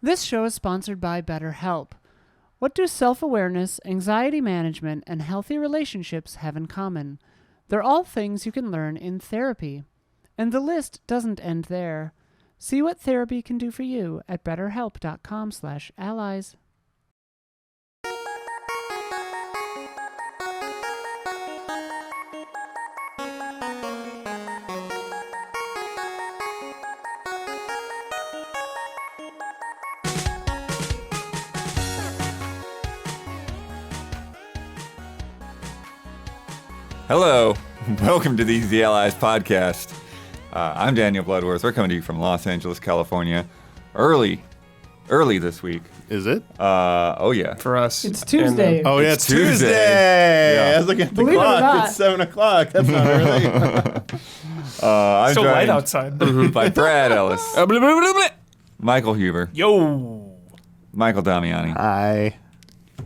This show is sponsored by BetterHelp. What do self-awareness, anxiety management, and healthy relationships have in common? They're all things you can learn in therapy. And the list doesn't end there. See what therapy can do for you at betterhelp.com/allies. Hello, welcome to the Easy Allies podcast. I'm Daniel Bloodworth. We're coming to you from Los Angeles, California. Early this week. Is it? Oh yeah. For us. It's Tuesday. Oh yeah, it's Tuesday. Yeah. I was looking at the Believe it or clock. not. It's 7 o'clock. That's not early. I'm Still light joined outside. by Brad Ellis, Blah, blah, blah, blah. Michael Huber, Yo. Michael Damiani. Hi.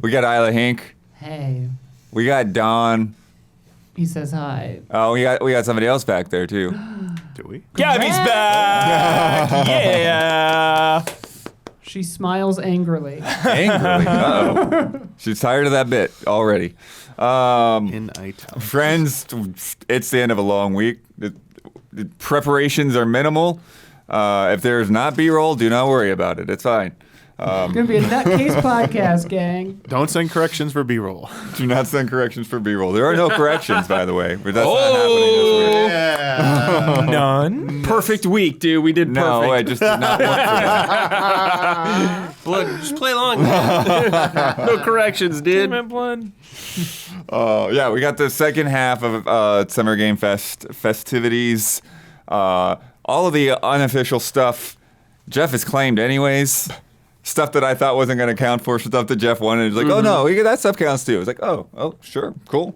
We got Isla Hink. Hey, We got Dawn. he says hi. Oh, we got somebody else back there too. Do we? Gabby's back. Yeah. She smiles angrily. Angrily. Uh-oh. She's tired of that bit already. In italics. Friends, it's the end of a long week. The preparations are minimal. If there's not B-roll, do not worry about it. It's fine. It's going to be a nutcase podcast, gang. Don't send corrections for B-roll. Do not send corrections for B-roll. There are no corrections, by the way, but that's not happening this week. Yeah. None. Perfect week, dude. We did No, I perfect. just did not want to. Blood, just play along. No corrections, dude. Blood. Yeah, we got the second half of Summer Game Fest festivities. All of the unofficial stuff Jeff has claimed anyways. Stuff that I thought wasn't going to count for stuff that Jeff wanted. He's like, oh no, that stuff counts too. It's like, oh, sure, cool.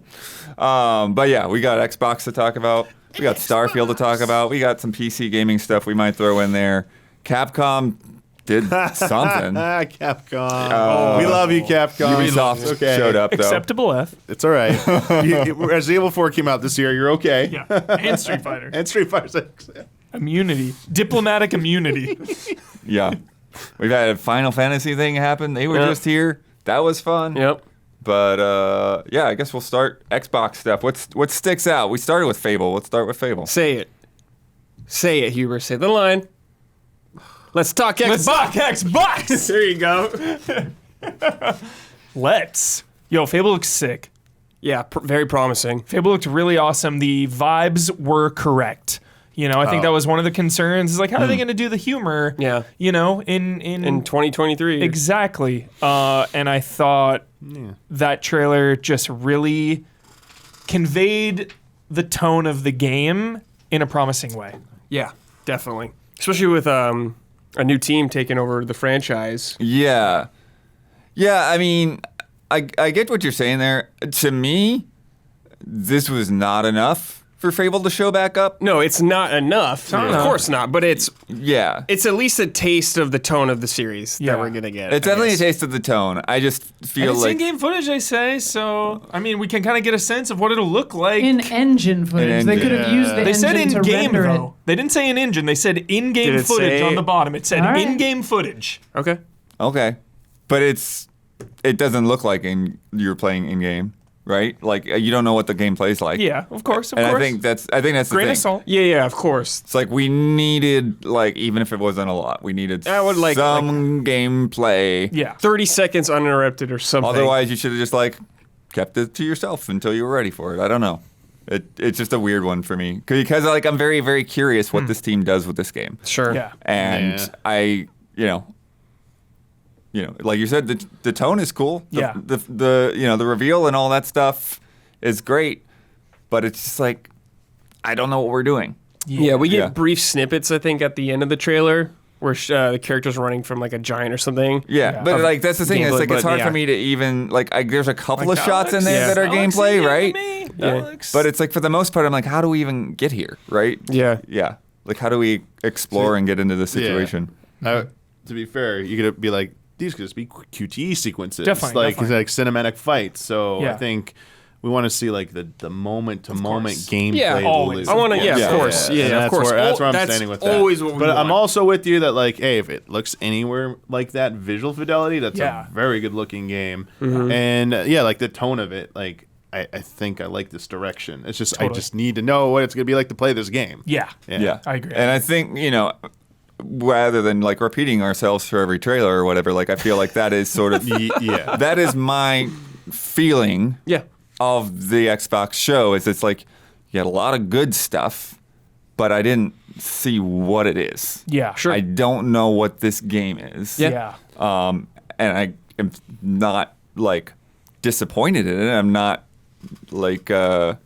But yeah, we got Xbox to talk about. We got Starfield to talk about. We got some PC gaming stuff we might throw in there. Capcom did something. Capcom. We love you, Capcom. Ubisoft showed up though. Acceptable F. It's all right. Resident Evil 4 came out this year. You're okay. Yeah. And Street Fighter. And Street Fighter 6. Immunity. Diplomatic immunity. Yeah. We've had a Final Fantasy thing happen. They were Yep. just here. That was fun. Yep. But yeah, I guess we'll start Xbox stuff. What sticks out? We started with Fable. Let's start with Fable. Say it. Say it, Huber. Say the line. Let's talk Xbox. Let's talk Xbox. There you go. Let's. Yo, Fable looks sick. Yeah, very promising. Fable looked really awesome. The vibes were correct. You know, I think that was one of the concerns. Is like, how are they going to do the humor? Yeah. You know, in 2023. Exactly. And I thought that trailer just really conveyed the tone of the game in a promising way. Yeah, definitely. Especially with a new team taking over the franchise. Yeah. Yeah, I mean, I get what you're saying there. To me, this was not enough for Fable to show back up. No, it's not enough. Of course not. But it's Yeah. at least a taste of the tone of the series Yeah. that we're gonna get. It's I definitely a guess. taste of the tone. I just feel It's like in-game footage, they say, so, I mean, we can kind of get a sense of what it'll look like. In-engine footage. They could have used the They engine said to in-game, render it. though. They didn't say in-engine. They said in-game Did it footage say- on the bottom. It said All right. in-game footage. Okay. okay, but it doesn't look like you're playing in game, right? Like you don't know what the game plays like. Yeah, of course, of And course. I think that's the Grain thing. of salt. Yeah, of course. It's like we needed, like, even if it wasn't a lot, we needed I would like- some gameplay. Yeah. 30 seconds uninterrupted or something. Otherwise, you should have just like kept it to yourself until you were ready for it. I don't know. It's just a weird one for me because like I'm very, very curious what this team does with this game. Sure. Yeah. And Yeah. like you said, the tone is cool. Yeah. The reveal and all that stuff is great, but it's just like I don't know what we're doing. Yeah, we get Yeah. brief snippets, I think, at the end of the trailer where the character's running from like a giant or something. Yeah, but like that's the thing. It's gameplay, like it's but hard yeah. for me to even like. There's a couple Like, of shots in Alex? there that are Alex, gameplay, you right? me? Yeah. Alex. But it's like for the most part, I'm like, how do we even get here, right? Yeah. Yeah. Like, how do we explore and get into this situation? To be fair, you could be like, these could just be QTE sequences. Definitely, like definitely. cinematic fights. So Yeah. I think we want to see like the moment to moment gameplay. Yeah, always. I want to. Yeah, Yeah. of course. And Yeah, of that's course. That's where I'm That's standing with that. always what we But I'm want. also with you that like, hey, if it looks anywhere like that visual fidelity, that's Yeah. a very good looking game. Mm-hmm. And like the tone of it, like I think I like this direction. It's just I Totally. just need to know what it's gonna be like to play this game. Yeah. Yeah. I agree. And I think, rather than like repeating ourselves for every trailer or whatever, like I feel like that is sort of Yeah. that is my feeling Yeah. of the Xbox show is it's like you had a lot of good stuff, but I didn't see what it is. Yeah. Sure. I don't know what this game is. Yeah. And I am not like disappointed in it. I'm not like I'm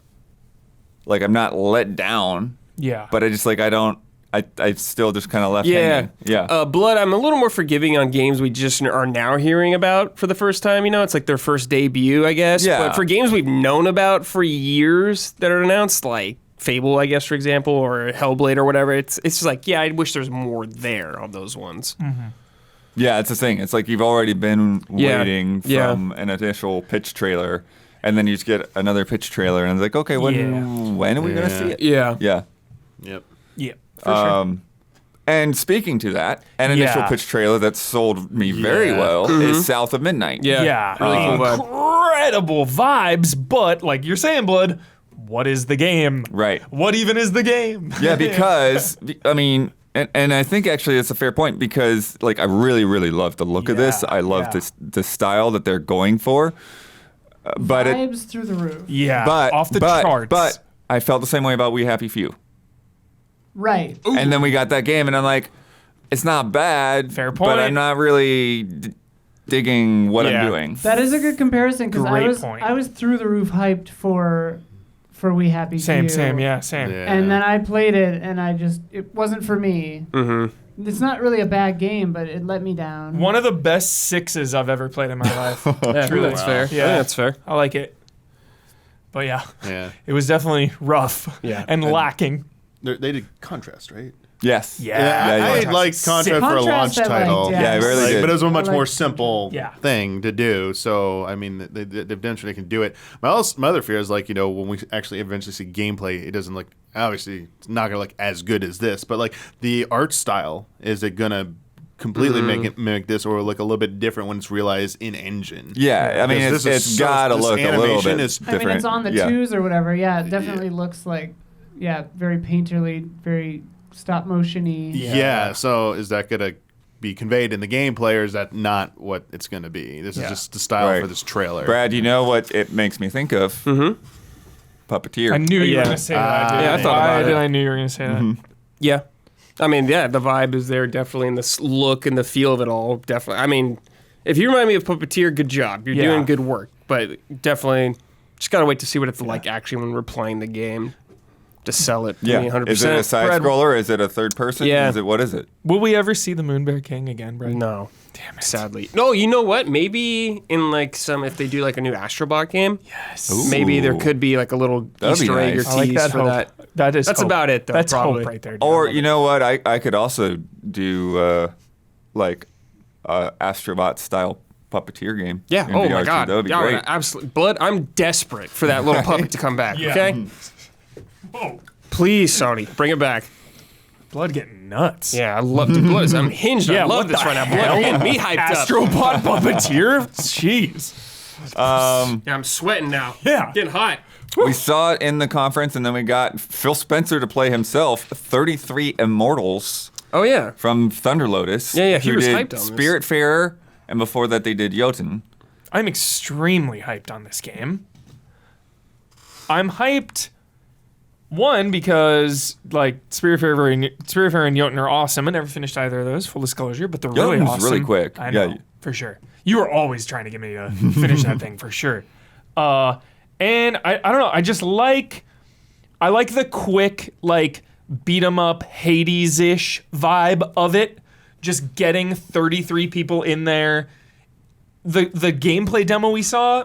not let down. Yeah. But I just like I still just kind of left Yeah. hanging. Yeah. Blood, I'm a little more forgiving on games we just are now hearing about for the first time. It's like their first debut, I guess. Yeah. But for games we've known about for years that are announced, like Fable, I guess, for example, or Hellblade or whatever, it's just like, yeah, I wish there's more there on those ones. Yeah, it's the thing. It's like you've already been Yeah. waiting Yeah. from an initial pitch trailer, and then you just get another pitch trailer, and it's like, okay, when are we gonna see it? Yeah. Yeah. Yep. Yeah. For sure. And speaking to that, an initial Yeah. pitch trailer that sold me very well is South of Midnight. Yeah. Yeah. Really cool vibe. Incredible vibes, but like you're saying, Blood, what is the game? Right. What even is the game? Yeah, because I mean, and I think actually it's a fair point because like I really, really love the look of this. Yeah, I love yeah. the style that they're going for. But it, Vibes through the roof. Yeah. but off the but, charts. But I felt the same way about We Happy Few. Right. And then we got that game, and I'm like, it's not bad. Fair But point. I'm not really digging what Yeah. I'm doing. That is a good comparison because Great point. I was through the roof hyped for We Happy same, Few. same, yeah, same. Yeah. And then I played it and it wasn't for me. Mm-hmm. It's not really a bad game, but it let me down. One of the best sixes I've ever played in my life. Yeah, Truly. that's fair. Yeah. I think that's fair. I like it. But yeah, Yeah. it was definitely rough Yeah. and lacking. They did Contrast, right? Yes. Yeah. I yeah. like Contrast for a Contrast launch I liked, title. yeah. Yeah, I really Like, did. but it was a much I more liked- simple Yeah. thing to do. So, I mean, they've demonstrated they can do it. My other fear is like, when we actually eventually see gameplay, it doesn't look, obviously, it's not going to look as good as this. But like the art style, is it going to completely mimic this or look a little bit different when it's realized in engine? Yeah, I mean, Because it's got to this look a little animation bit is- I different. mean, it's on the yeah. twos or whatever. Yeah, it definitely looks like, very painterly, very stop motion-y. Yeah. So is that going to be conveyed in the gameplay, or is that not what it's going to be? This is Yeah. just the style Right. for this trailer. Brad, you know what it makes me think of? Mm-hmm. Puppeteer. I knew you Yeah. were going to say that. Dude. Yeah, I thought about it. I knew you were going to say that. Yeah. I mean, yeah, the vibe is there definitely in the look and the feel of it all. Definitely. I mean, if you remind me of Puppeteer, good job. You're Yeah. doing good work. But definitely just got to wait to see what it's like actually when we're playing the game to sell it. Yeah. 100%. Is it a side Brad- scroller? Is it a third person? Yeah. What is it? Will we ever see the Moonbear King again, Brad? No. Damn it. Sadly. No, you know what? Maybe in like if they do like a new Astrobot game, Yes. maybe there Ooh. could be like a little That'd be Easter egg nice. or I like tease that for hope. that. That's That's hope. about it, though, That's probably. hope right there. dude. Or you know what? I could also do like Astrobot style puppeteer game. Yeah. in Oh VR my too. God. That would be Yeah, great. absolutely. Blood. I'm desperate for that little puppet to come back. Yeah. Okay. Oh, Please, Sony, bring it back. blood getting nuts. Yeah, I love dude, Blood. I'm hinged. Yeah, I love what this the right now. Blood, you're getting me hyped up. Astrobot Puppeteer? Jeez. Yeah, I'm sweating now. Yeah. Getting hot. We saw it in the conference, and then we got Phil Spencer to play himself. 33 Immortals Oh yeah. from Thunder Lotus. Yeah, he who was did hyped on this. Spiritfarer, and before that they did Jotun. I'm extremely hyped on this game. I'm hyped, one, because like Spiritfarer and Jotun are awesome. I never finished either of those, full disclosure, but they're really Jotun's awesome. really quick. I know, Yeah. for sure. You were always trying to get me to finish that thing, for sure. And I don't know, I like the quick, like, beat 'em up, Hades-ish vibe of it. Just getting 33 people in there. The gameplay demo we saw,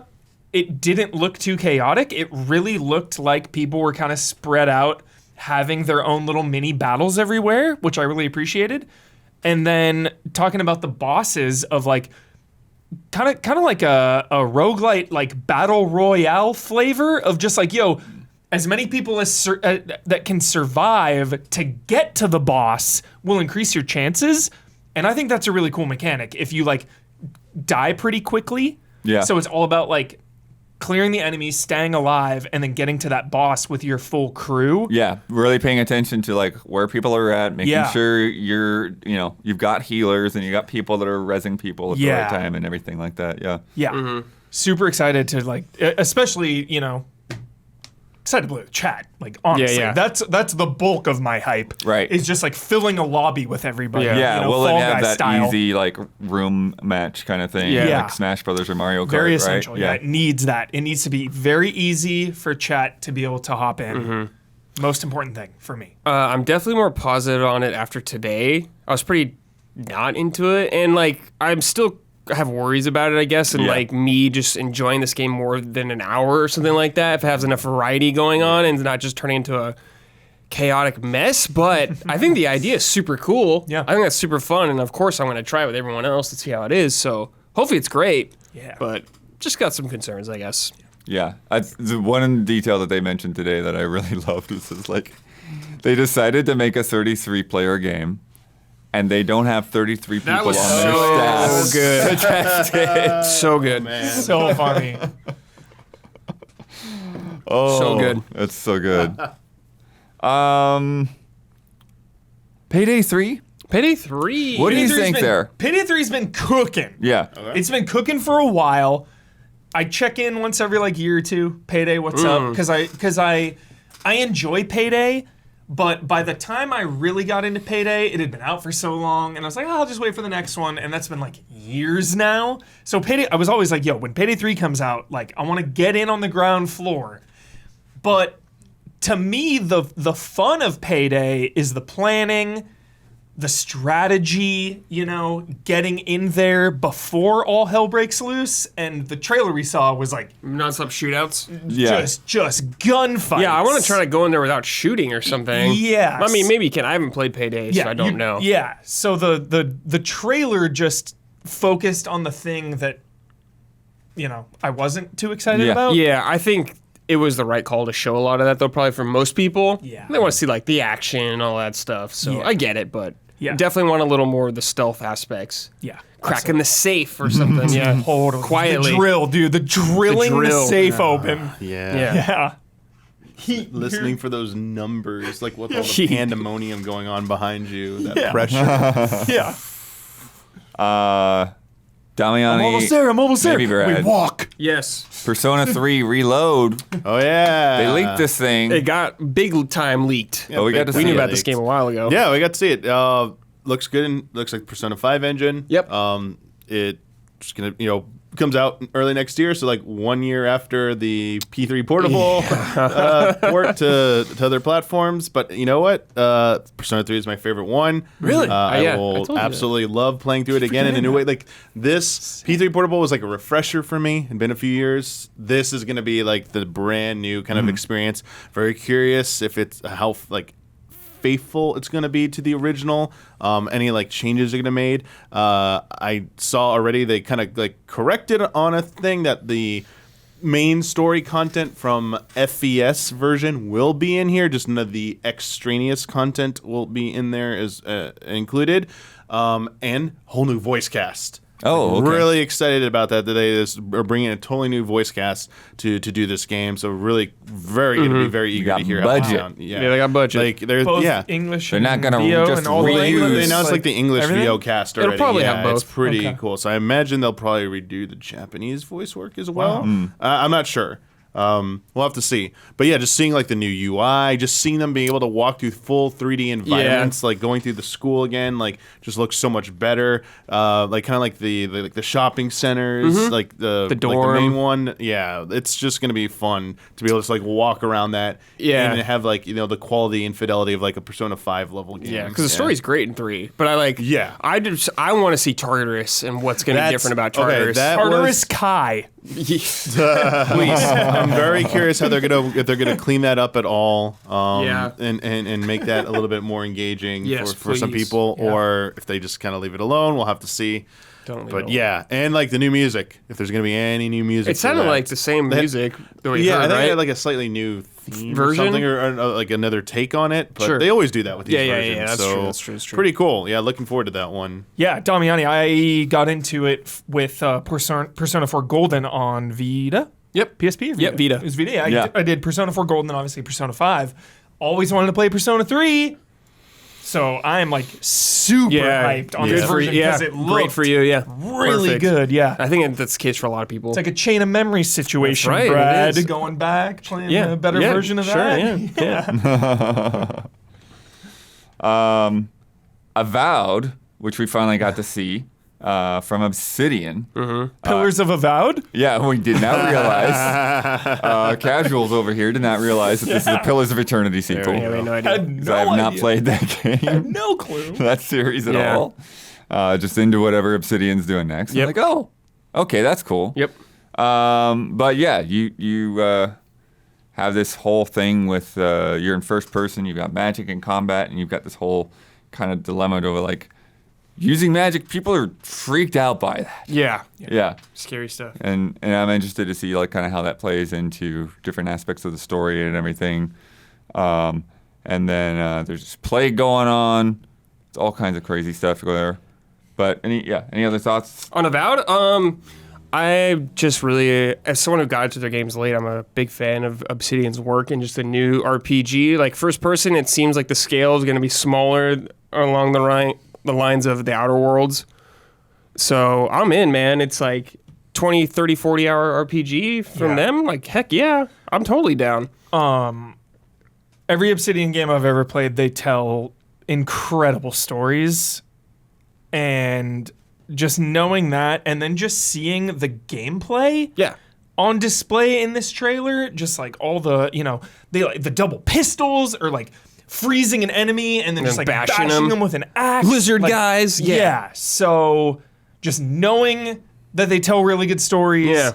it didn't look too chaotic. It really looked like people were kind of spread out, having their own little mini battles everywhere, which I really appreciated. And then talking about the bosses of like kind of like a roguelite, like battle royale flavor of just like, yo, as many people as that can survive to get to the boss will increase your chances. And I think that's a really cool mechanic. If you like die pretty quickly, so it's all about like clearing the enemies, staying alive, and then getting to that boss with your full crew. Yeah, really paying attention to like where people are at, making sure you've got healers and you got people that are rezzing people at the right time and everything like that. Yeah. Super excited to like, especially excited to play with chat. Like honestly, that's the bulk of my hype. Right. Is just like filling a lobby with everybody. Yeah, we'll Fall have Guy that style. easy like room match kind of thing. Yeah. Like Smash Brothers or Mario Kart. Very essential. Right? Yeah, it needs that. It needs to be very easy for chat to be able to hop in. Most important thing for me. I'm definitely more positive on it after today. I was pretty not into it, and like I'm still have worries about it, I guess, and like me just enjoying this game more than an hour or something like that. If it has enough variety going on and not just turning into a chaotic mess. But I think the idea is super cool. Yeah, I think that's super fun, and of course I'm going to try it with everyone else to see how it is. So hopefully it's great. Yeah, but just got some concerns, I guess. Yeah, the one detail that they mentioned today that I really loved is like they decided to make a 33-player game, and they don't have 33 people on their staff. So good. Test it. So good. so funny. Oh, So good. It's so good. Payday 3? Payday 3. What do you think there? Payday 3's been cooking. Yeah. It's been cooking for a while. I check in once every like year or two. Payday, what's up? Because I enjoy Payday, but by the time I really got into Payday, it had been out for so long, and I was like, I'll just wait for the next one, and that's been like years now. So Payday, I was always like, yo, when Payday 3 comes out, like I want to get in on the ground floor. But to me, the fun of Payday is the planning, the strategy, getting in there before all hell breaks loose. And the trailer we saw was like Non-stop shootouts. just gunfights. Yeah, I want to try to go in there without shooting or something. Yeah. I mean, maybe you can. I haven't played Payday, so I don't know. Yeah. So the trailer just focused on the thing that I wasn't too excited about. Yeah, I think it was the right call to show a lot of that, though, probably for most people. Yeah. They want to see, like, the action and all that stuff, so I get it, but definitely want a little more of the stealth aspects. Yeah. Cracking the safe or something, Totally. Quietly. The drill, dude. The drilling the drill. safe open. Yeah. Yeah. Listening for those numbers, like with all the pandemonium going on behind you, that pressure. Yeah. Damiani. I'm almost there. Maybe Brad. We walk. Yes. Persona 3 Reload. Oh yeah, They leaked this thing. It got big time leaked. Oh, we got to We see knew it. about this game a while ago. Yeah, we got to see it. Looks good. And looks like Persona 5 engine. Yep. It's gonna comes out early next year, so like 1 year after the P3 portable port to other platforms. But you know what? Persona 3 is my favorite one. Really? I I will told you that. absolutely love playing through it again in a new way. Like this P3 portable was like a refresher for me. It'd been a few years. This is gonna be like the brand new kind of experience. Very curious if it's how like faithful it's going to be to the original. Any like changes are going to be made. I saw already they kind of like corrected on a thing that the main story content from FES version will be in here. Just none of the extraneous content will be in there as included. And whole new voice cast. Oh, okay. Really excited about that. They are bringing a totally new voice cast to do this game. So really, going to be very eager got to hear budget. how it sounds. Yeah, they got budget. Like there's Both yeah. English They're and not gonna VO just and all the reuse- languages. They announced like the English everything? VO cast already. probably have both. It's pretty Okay. cool. So I imagine they'll probably redo the Japanese voice work as well. I'm not sure. We'll have to see. But yeah, just seeing like the new UI, just seeing them being able to walk through full 3D environments, like going through the school again, like just looks so much better. Like kind of like the shopping centers, like the dorm. like the main one. Yeah, it's just gonna be fun to be able to just like walk around that. Yeah. and have like the quality and fidelity of like a Persona 5 level game. Yeah, because the story's great in 3, but I I want to see Tartarus and what's going to be That's- different about okay, Tartarus. that Tartarus Kai. Please. I'm very curious how if they're gonna clean that up at all. Yeah. And make that a little bit more engaging Yes, for some please. people, Yeah. or if they just kind of leave it alone. We'll have to see. Don't leave But it yeah, and like the new music, if there's gonna be any new music, It sounded for that. like the same music that we Yeah, I heard, think right? they had like a slightly new theme Version? or something, or like another take on it. But Sure. they always do that with these Yeah, versions. that's so true, that's true, that's true. Pretty cool. Yeah, looking forward to that one. Yeah, Damiani, I got into it with Persona 4 Golden on Vita. Yep. PSP or Vita? Yep, Vita. It was Vita. Yeah, Yeah. I did Persona 4 Golden and obviously Persona 5. Always wanted to play Persona 3. So I am like super hyped on this Good for you. version Yeah, because it looked great for you. Yeah, really Perfect. good. Yeah. I think that's the case for a lot of people. It's like a chain of memory situation, That's right, it Brad. is. Going back, playing yeah, a better yeah, version of sure, that. Yeah. Avowed, which we finally got to see from Obsidian. Pillars of Avowed? Yeah, we did not realize. Casuals over here did not realize that this is a Pillars of Eternity sequel. Yeah, we had no idea. Had 'Cause no I have not idea. played that game, No clue. that series at Yeah. all. Just into whatever Obsidian's doing next. Yep. I'm like, oh, okay, that's cool. Yep. But yeah, you have this whole thing with you're in first person. You've got magic and combat, and you've got this whole kind of dilemma to like using magic. People are freaked out by that. Yeah. Yeah. Scary stuff. And I'm interested to see like kind of how that plays into different aspects of the story and everything. And then there's this plague going on. It's all kinds of crazy stuff there. But any other thoughts? On Avowed, I just really, as someone who got into their games late, I'm a big fan of Obsidian's work and just the new RPG. Like first person, it seems like the scale is going to be smaller along the lines of the Outer Worlds. So I'm in, man. It's like 20, 30, 40 hour RPG from them. Like, heck yeah, I'm totally down. Every Obsidian game I've ever played, they tell incredible stories. And just knowing that and then just seeing the gameplay Yeah. on display in this trailer, just like all the, they like the double pistols or like freezing an enemy and then just like bashing them with an axe. Lizard Like, guys. Yeah. So just knowing that they tell really good stories. Yeah.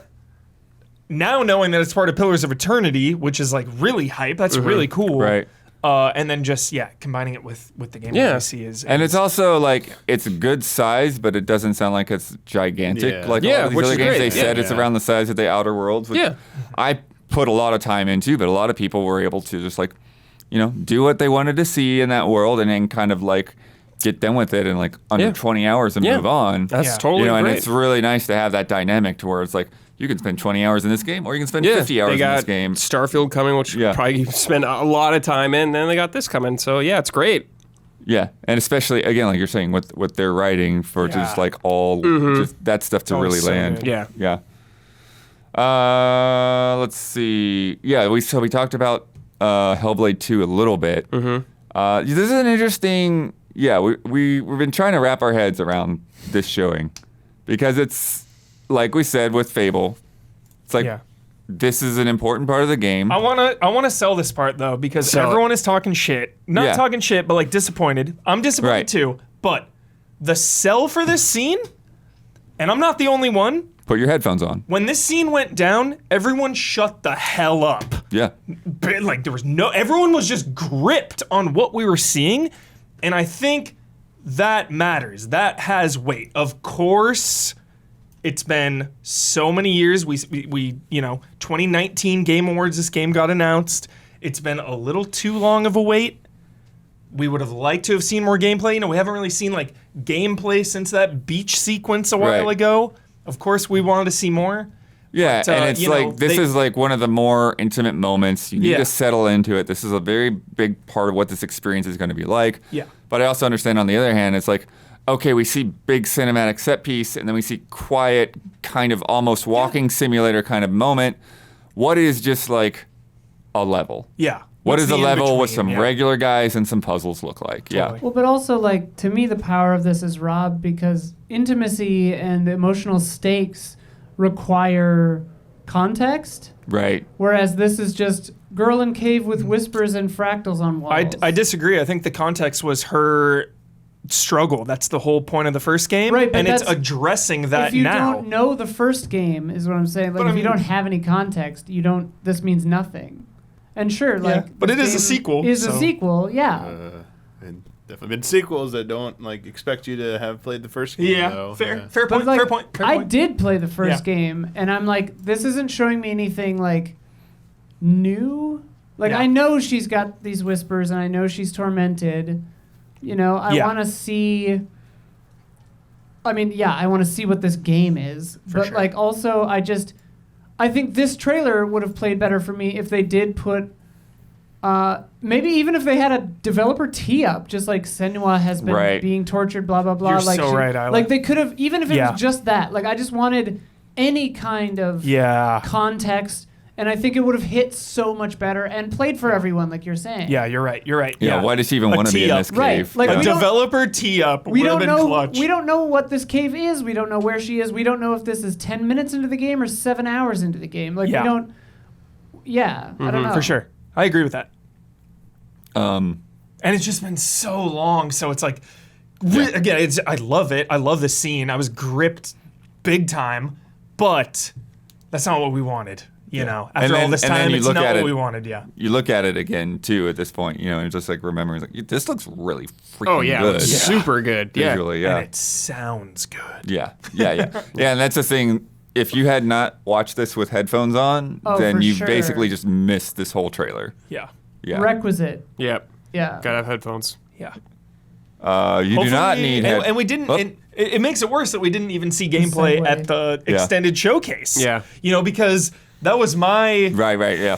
Now knowing that it's part of Pillars of Eternity, which is like really hype. That's really cool. Right. And then just combining it with the game that we see is And it's also like it's a good size, but it doesn't sound like it's gigantic. Yeah. Like Yeah, all of these which other is games, great. they said it's Yeah. around the size of the Outer Worlds. Which Yeah. I put a lot of time into, but a lot of people were able to just like, do what they wanted to see in that world, and then kind of like get done with it in like under Yeah. 20 hours and Yeah. move on. That's Yeah. totally and great. it's really nice to have that dynamic to where it's like you can spend 20 hours in this game, or you can spend 50 hours they in got this game. Starfield coming, which probably spend a lot of time in. Then they got this coming. So yeah, it's great. Yeah, and especially again, like you're saying, what they're writing for just like all just that stuff to Oh, really so land. good. Yeah. Yeah. Let's see. Yeah, we talked about Hellblade 2 a little bit. This is an interesting. Yeah, we've been trying to wrap our heads around this showing because it's like we said with Fable. It's like this is an important part of the game. I wanna sell this part though because Sell it. everyone is talking shit. Not Yeah. talking shit, but like disappointed. I'm disappointed Right. too. But the sell for this scene, and I'm not the only one. Put your headphones on. When this scene went down, everyone shut the hell up. Yeah. Like everyone was just gripped on what we were seeing, and I think that matters. That has weight. Of course, it's been so many years. We 2019 Game Awards, this game got announced. It's been a little too long of a wait. We would have liked to have seen more gameplay. We haven't really seen like gameplay since that beach sequence a while Right. ago. Of course, we wanted to see more. Yeah, But, and it's like this is like one of the more intimate moments. You need Yeah. to settle into it. This is a very big part of what this experience is going to be like. Yeah. But I also understand on the other hand, it's like, okay, we see big cinematic set piece, and then we see quiet, kind of almost walking simulator kind of moment. What is just like a level? Yeah. What What's does a the level with in-between? some Yeah. regular guys and some puzzles look like? Totally. Well, but also, like, to me, the power of this is Rob, because intimacy and emotional stakes require context, Yeah. Right. whereas this is just girl in cave with whispers and fractals on walls. I disagree. I think the context was her struggle. That's the whole point of the first game, Right, but and it's that's- addressing that if you now. don't know the first game, is what I'm saying. Like, But I if you mean- don't have any context, you don't. This means nothing. And sure, like, but this it is a game sequel, Is a so- sequel, yeah. And definitely been sequels that don't like expect you to have played the first game. Yeah, though. fair, Yeah. fair But point. like, Fair point. Fair I point. did play the first Yeah. game, and I'm like, this isn't showing me anything like new. Like, Yeah. I know she's got these whispers, and I know she's tormented. You know, I Yeah. want to see. I mean, yeah, I want to see what this game is, For but sure. like, also, I think this trailer would have played better for me if they did put. Maybe even if they had a developer tee up, just like Senua has been Right. being tortured, blah blah blah. You're like so right, Isla. like they could have, even if it Yeah. was just that. Like I just wanted any kind of Yeah. context, and I think it would have hit so much better and played for everyone, like you're saying. Yeah, you're right. You're right. Yeah, why does she even A want to be in tee-up. this Right, cave? like, yeah. A we don't- developer tee up We would have don't been know. clutch. We don't know what this cave is. We don't know where she is. We don't know if this is 10 minutes into the game or 7 hours into the game. Like Yeah. we don't. Yeah, I don't know For sure. I agree with that. Um, And it's just been so long, so it's like, again, I love it. I love the scene. I was gripped big time, but that's not what we wanted. You know, after all this and then time, you it's look not at what it- we wanted. Yeah. you look at it again too at this point, you know, and just like remembering, like this looks really freaking Oh yeah, good. it's super good. Yeah. Visually, yeah. And it sounds good. Yeah, yeah. Yeah, and that's the thing. If you had not watched this with headphones on, Oh, then for you sure. basically just missed this whole trailer. Yeah. Yeah. Requisite. Yep. Yeah. Gotta have headphones. Yeah. You do not need and we didn't. Oh. And it makes it worse that we didn't even see gameplay segue. at the Yeah. extended showcase. Yeah. You know, because that was my. Right, yeah.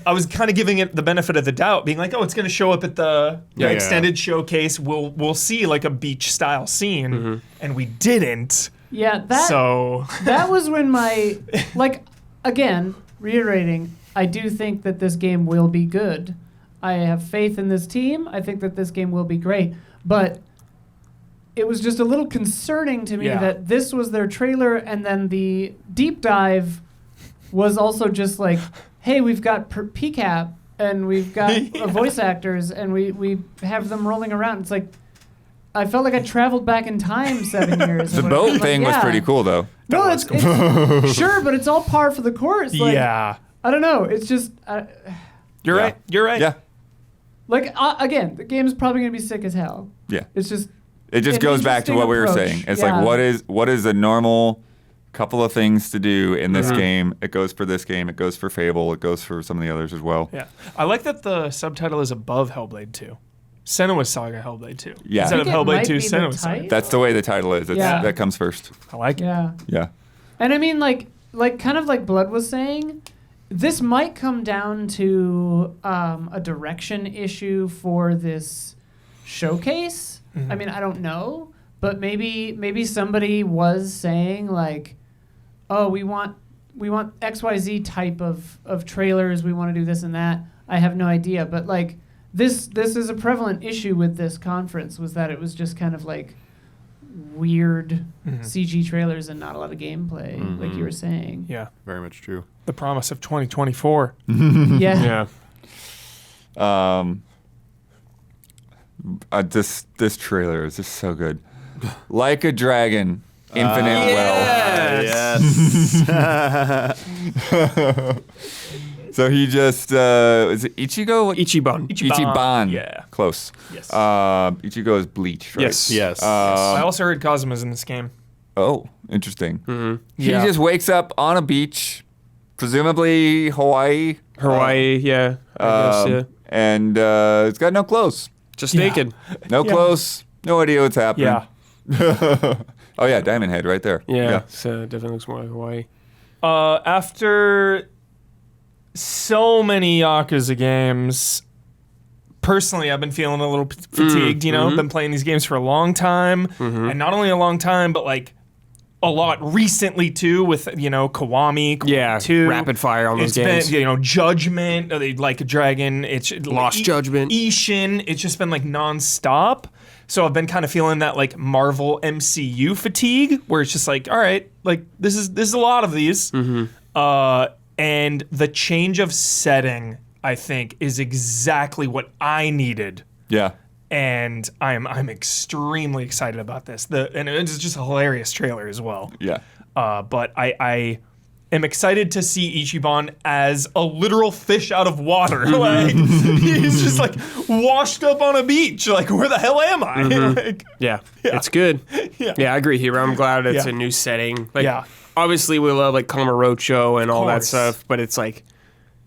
I was kind of giving it the benefit of the doubt, being like, "Oh, it's going to show up at the Yeah. extended showcase. We'll see like a beach style scene," Mm-hmm. and we didn't. Yeah. That. So That was when my, like, again, reiterating, I do think that this game will be good. I have faith in this team. I think that this game will be great. But it was just a little concerning to me Yeah. that this was their trailer, and then the deep dive was also just like, hey, we've got PCAP, and we've got voice actors, and we have them rolling around. It's like, I felt like I traveled back in time 7 years. The And boat like, thing was yeah. pretty cool though. No, was it's sure, but it's all par for the course. Like, yeah, I don't know. It's just you're Yeah. right. You're right. Yeah. like again, the game's probably gonna be sick as hell. Yeah. It's just It just An goes back to interesting what we were approach, saying. It's yeah. like what is a normal couple of things to do in this Mm-hmm. game. It goes for this game, it goes for Fable, it goes for some of the others as well. Yeah. I like that the subtitle is above Hellblade 2. Senua's Saga Hellblade 2. Yeah. Instead I of think it Hellblade might 2, be the Senua's Saga. title. That's the way the title is. It's, Yeah. That comes first. I like it. yeah. Yeah. And I mean, like kind of like Blood was saying, this might come down to a direction issue for this showcase. I mean, I don't know, but maybe somebody was saying like, oh, we want XYZ type of trailers. We want to do this and that. I have no idea, but like this is a prevalent issue with this conference, was that it was just kind of like weird CG trailers and not a lot of gameplay, like you were saying. Yeah. Very much true. The promise of 2024. Yeah. Yeah. This trailer is just so good. Like a Dragon, Infinite Well. Yes. So he just is it Ichigo? Ichiban. Ichiban. Yeah. Close. Yes. Ichigo is Bleach, right? Yes. Yes. I also heard Kazuma's in this game. Oh, interesting. He Yeah. just wakes up on a beach, presumably Hawaii. Hawaii. Yeah. I guess, yeah. And it's got no clothes. Just Yeah. naked. No Yeah. clothes. No idea what's happening. Yeah. Oh yeah, Diamond Head right there. Yeah. So definitely looks more like Hawaii. After so many Yakuza games, personally, I've been feeling a little fatigued. You know, I've been playing these games for a long time, and not only a long time, but like a lot recently too. With Kiwami, Yeah. 2. Rapid fire on those It's games. been Judgment, like a Dragon. It's Lost Judgment. Ishin. It's just been like nonstop. So I've been kind of feeling that like Marvel MCU fatigue, where it's just like, all right, like this is a lot of these. And the change of setting, I think, is exactly what I needed. Yeah. and I'm extremely excited about this. And it's just a hilarious trailer as well. Yeah. But I am excited to see Ichiban as a literal fish out of water. Like he's just like washed up on a beach. Like, where the hell am I? Like, Yeah, it's good. Yeah. I agree, Hero. I'm glad it's Yeah. a new setting. Like, Yeah. obviously we love like Kamurocho and all that course. stuff, but it's like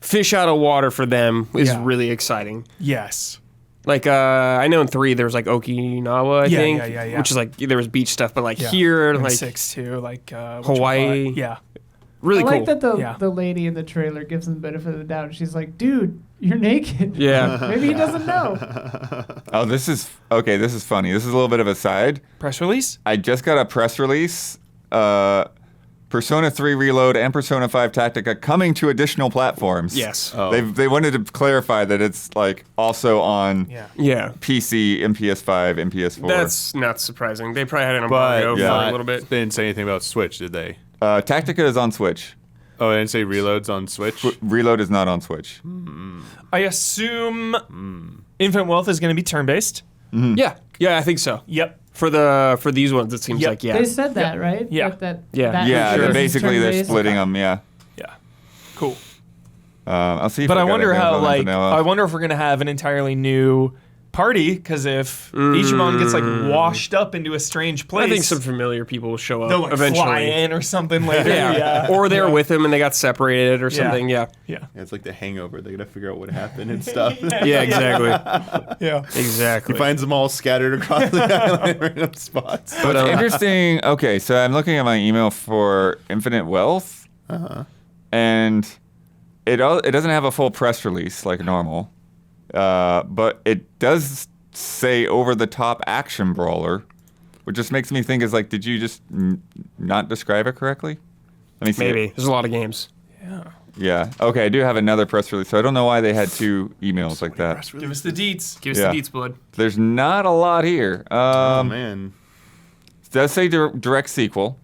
fish out of water for them is Yeah. really exciting. yes. Like, I know in 3 there was like Okinawa, I Yeah, think, yeah. which is like there was beach stuff, but like Yeah. here, And like 6 too. Like Hawaii. Yeah. really I cool. like that Yeah. the lady in the trailer gives him the benefit of the doubt. She's like, dude, you're naked. Yeah, Maybe he doesn't know. Oh, this is funny. This is a little bit of a side. Press release. I just got a press release. Persona 3 Reload and Persona 5 Tactica coming to additional platforms. yes, Oh. They wanted to clarify that it's like also on Yeah. yeah. PC, MPS5, and PS4. That's not surprising. They probably had an But embargo yeah. for a little bit. They didn't say anything about Switch, did they? Tactica is on Switch. Oh, they didn't say Reload's on Switch? Reload is not on Switch. I assume Infinite Wealth is going to be turn-based. Yeah, I think so. Yep. For these ones, it seems Yep. like yeah. They said that, right? Yeah. Like that, Yeah. that Yeah, feature they're is basically they're turn-based. splitting them. Yeah. Yeah. Cool. I'll see. If But I got wonder it how, on like, vanilla. I wonder if we're going to have an entirely new party, because if Ichiban gets, like, washed up into a strange place, I think some familiar people will show up they'll, like, eventually. fly in or something later. Yeah. Or they're with him and they got separated or something. Yeah. Yeah. Yeah, it's like the Hangover. They gotta figure out what happened and stuff. Yeah, exactly. Yeah. Exactly. He finds them all scattered across the island in random spots. But interesting. Okay, so I'm looking at my email for Infinite Wealth, and it doesn't have a full press release like normal, but it does say over the top action brawler, which just makes me think is like, did you just not describe it correctly? Let me see. Maybe. There's a lot of games. Yeah. Okay, I do have another press release, so I don't know why they had two emails like that. Give us the deets. Give us Yeah. the deets, blood. There's not a lot here. Oh, man. It does say direct sequel.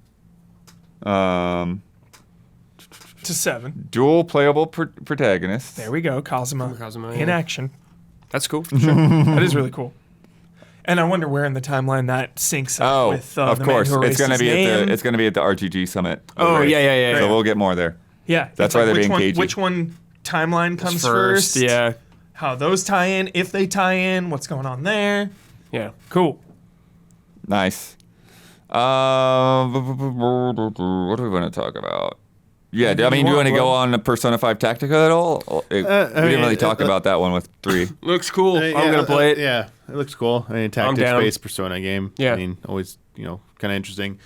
To 7. Dual playable protagonists. There we go. Kazuma, Kazuma, in yeah. action. That's cool. That is really cool. And I wonder where in the timeline that syncs up Oh, with of the course, man who it's erased his name. it's gonna be at the RGG summit. Oh, Right. yeah. So we'll get more there. Yeah, That's it's why like they're which being one, cagey. Which one timeline comes First, first? yeah. How those tie in, if they tie in, what's going on there? Yeah. Cool. Nice. What do we want to talk about? Yeah, I mean, do you want to go on the Persona 5 Tactica at all? We didn't really talk about that one with 3. Looks cool. I'm going to play it. Yeah, it looks cool. I mean, down. tactics-based Persona game. Yeah. I mean, always, kind of interesting.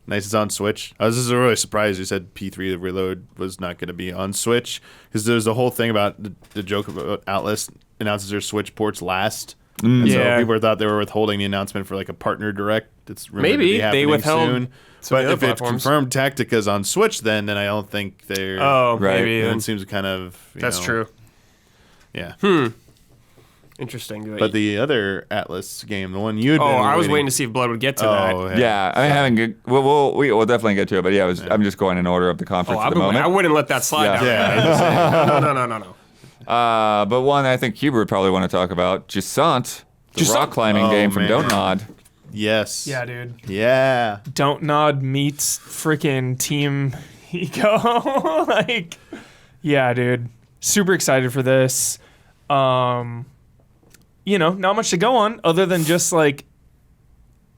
Nice it's on Switch. I was just really surprised you said P3 Reload was not going to be on Switch, because there's a whole thing about the joke about Atlas announces their Switch ports last. And so Yeah. people thought they were withholding the announcement for like a partner direct. It's rumored to Maybe. be They happening withheld soon. some of But the if other it's platforms. confirmed Tactica's on Switch, then I don't think they're. Oh, Right. maybe. Then Then. it seems kind of. That's true. Yeah. Interesting. But the other Atlas game, the one you'd. Oh, I was waiting to see if Blood would get to that. Oh, Yeah, I mean, having good. We'll definitely get to it, but yeah, I'm just going in order of the conference at the moment. I wouldn't let that slide Yeah. down. Yeah. No. But one I think Huber would probably want to talk about, Jusant, the rock climbing Oh, game from man. Don't Nod. Yes. Yeah, dude. Yeah. Don't Nod meets freaking Team Eco. Like, yeah, dude. Super excited for this. Not much to go on other than just like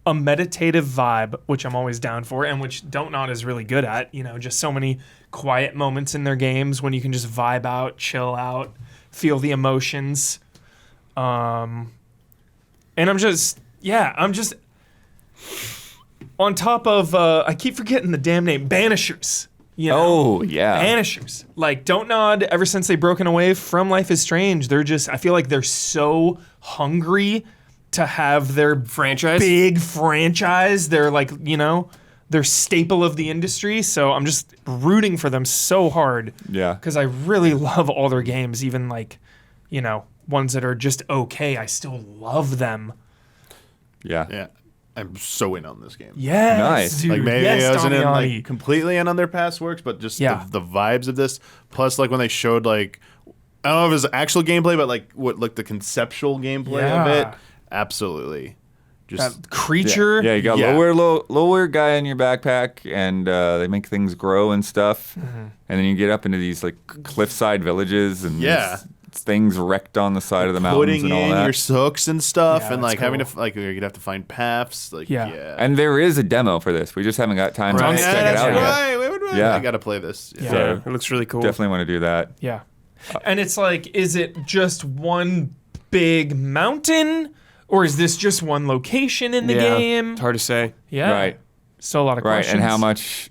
a meditative vibe, which I'm always down for, and which Don't Nod is really good at. Just so many quiet moments in their games when you can just vibe out, chill out, feel the emotions. And I'm just on top of I keep forgetting the damn name, Banishers. Oh, yeah. Banishers. Like, Don't Nod, ever since they've broken away from Life is Strange, I feel like they're so hungry to have their Franchise? big franchise. They're like, they're staple of the industry. So I'm just rooting for them so hard. Yeah. Because I really love all their games, even like, ones that are just okay. I still love them. Yeah. Yeah. I'm so in on this game. Yes, Nice. dude. Like maybe yes, I wasn't in Damiani. like completely in on their past works, but just Yeah. the vibes of this. Plus, like when they showed like I don't know if it was actual gameplay, but like what the conceptual gameplay of Yeah. it. Absolutely. Just That creature. Yeah, you got Yeah. little weird guy in your backpack, and they make things grow and stuff. Mm-hmm. And then you get up into these like cliffside villages, and Yeah. these things wrecked on the side of the mountains putting and all in that. your hooks and stuff, Yeah, and that's like having cool. to like you'd have to find paths. Like Yeah. And there is a demo for this. We just haven't got time Right. to Yeah, check it that's out yet. right. Wait. Yeah. I gotta play this. Yeah. Yeah, it looks really cool. Definitely want to do that. Yeah. And it's like, is it just one big mountain, or is this just one location in the game? It's hard to say. Yeah. Right. Still a lot of Right. questions. And how much,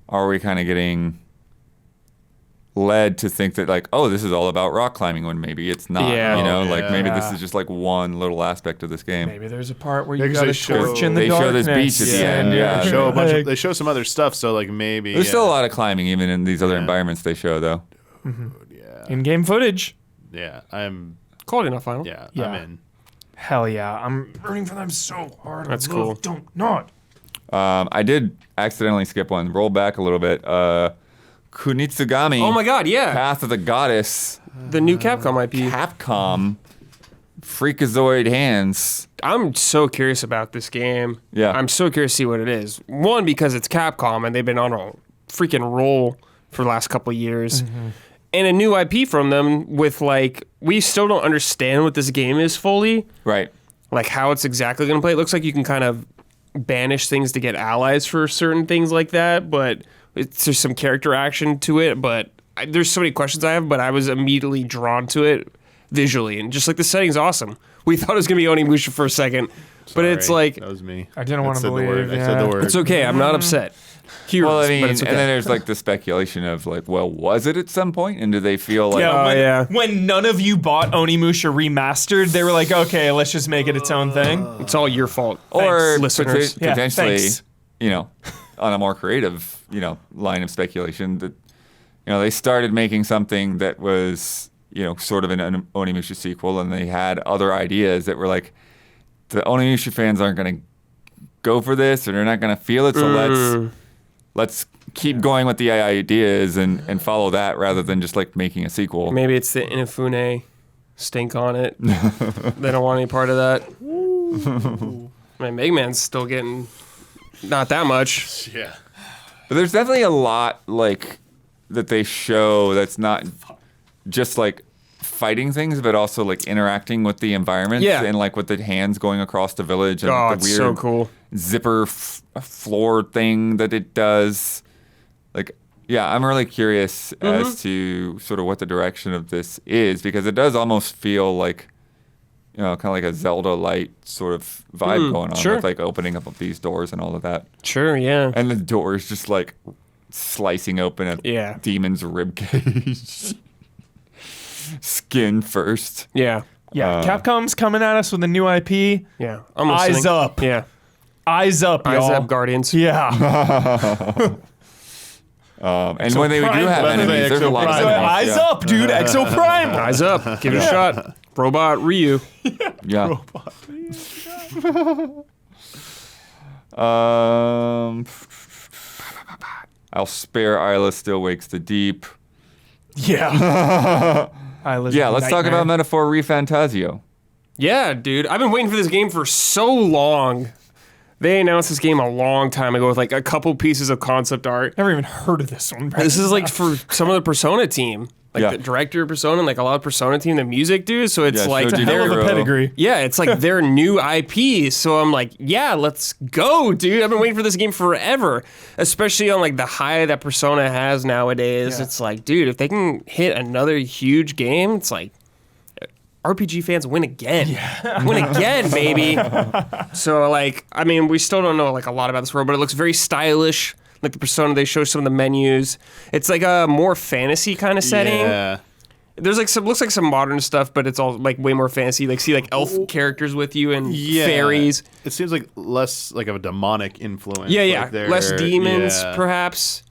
are we kind of getting led to think that like, oh, this is all about rock climbing when maybe it's not. Yeah. Like maybe this Yeah. is just like one little aspect of this game. Maybe there's a part where Yeah, you 'cause got they a show- torch in the They show this darkness. beach at the end, yeah. They show a bunch Like- of, they show some other stuff, so like maybe There's still a lot of climbing even in these other environments they show though. In-game footage. Yeah, I'm Quality enough final. I'm Yeah. in. Hell yeah. I'm rooting for them so hard. That's I love cool. Don't not. I did accidentally skip one. Roll back a little bit. Kunitsugami. Oh my god, yeah. Path of the Goddess. The new Capcom IP. Capcom. Freakazoid Hands. I'm so curious about this game. Yeah. I'm so curious to see what it is. One, because it's Capcom and they've been on a freaking roll for the last couple of years. And a new IP from them with like, we still don't understand what this game is fully. Right. Like how it's exactly going to play. It looks like you can kind of banish things to get allies for certain things like that, but there's some character action to it. But there's so many questions I have, but I was immediately drawn to it visually. And just like the setting's awesome. We thought it was going to be Onimusha for a second, but it's Sorry, like, that was me. I didn't I want to said the word. believe. I said the yeah. word. it's okay. I'm not upset. Heroes, Well, I mean, but it's okay. and then there's like the speculation of like, well, was it at some point? And do they feel like, Yeah, Oh, when, yeah. when none of you bought Onimusha remastered, they were like, okay, let's just make it its own thing. It's all your fault. or listeners. poten- Yeah, potentially, thanks. on a more creative, line of speculation that, they started making something that was, sort of an Onimusha sequel, and they had other ideas that were like, the Onimusha fans aren't going to go for this, or they're not going to feel it, so let's keep going with the ideas and follow that rather than just like making a sequel. Maybe it's the Inafune stink on it. They don't want any part of that. I mean, Mega Man's still getting not that much. Yeah. But there's definitely a lot like that they show that's not just like fighting things, but also like interacting with the environment. Yeah. And like with the hands going across the village and Oh, the it's weird so cool. zipper floor thing that it does. Like, yeah, I'm really curious Mm-hmm. as to sort of what the direction of this is, because it does almost feel like, kind of like a Zelda light sort of vibe going on sure. with like opening up these doors and all of that. Sure, yeah. And the door is just like slicing open a Yeah. demon's rib cage. Skin first. Yeah. Yeah, Capcom's coming at us with a new IP. Yeah. I'm Eyes listening. up. Yeah. Eyes up, y'all. Eyes up, Guardians. Yeah. And when they do Prime, have by the way, enemies, there's a lot of Exo enemies. Eyes yeah. up, dude. Exo Prime. Eyes up. Give it a shot. Robot Ryu. Yeah. I'll spare Isla Still Wakes the Deep. Yeah. Yeah, let's talk about Metaphor Refantasio. Yeah, dude. I've been waiting for this game for so long. They announced this game a long time ago with like a couple pieces of concept art. Never even heard of this one. This is like for some of the Persona team. Like Yeah. the director of Persona and like a lot of Persona team, the music dude. So it's Yeah, like Shoji Hell of a Hero. pedigree. yeah, it's like their new IP. So I'm like, yeah, let's go, dude. I've been waiting for this game forever, especially on like the high that Persona has nowadays. Yeah. It's like, dude, if they can hit another huge game, it's like RPG fans win again. Win again, baby. So like, I mean, we still don't know like a lot about this world, but it looks very stylish. Like the Persona, they show some of the menus. It's like a more fantasy kind of setting. Yeah. There's like some looks like some modern stuff, but it's all like way more fancy. Like see like elf characters with you and Yeah. fairies. It seems like less like of a demonic influence. Yeah, like yeah. they're- Less demons, yeah. perhaps.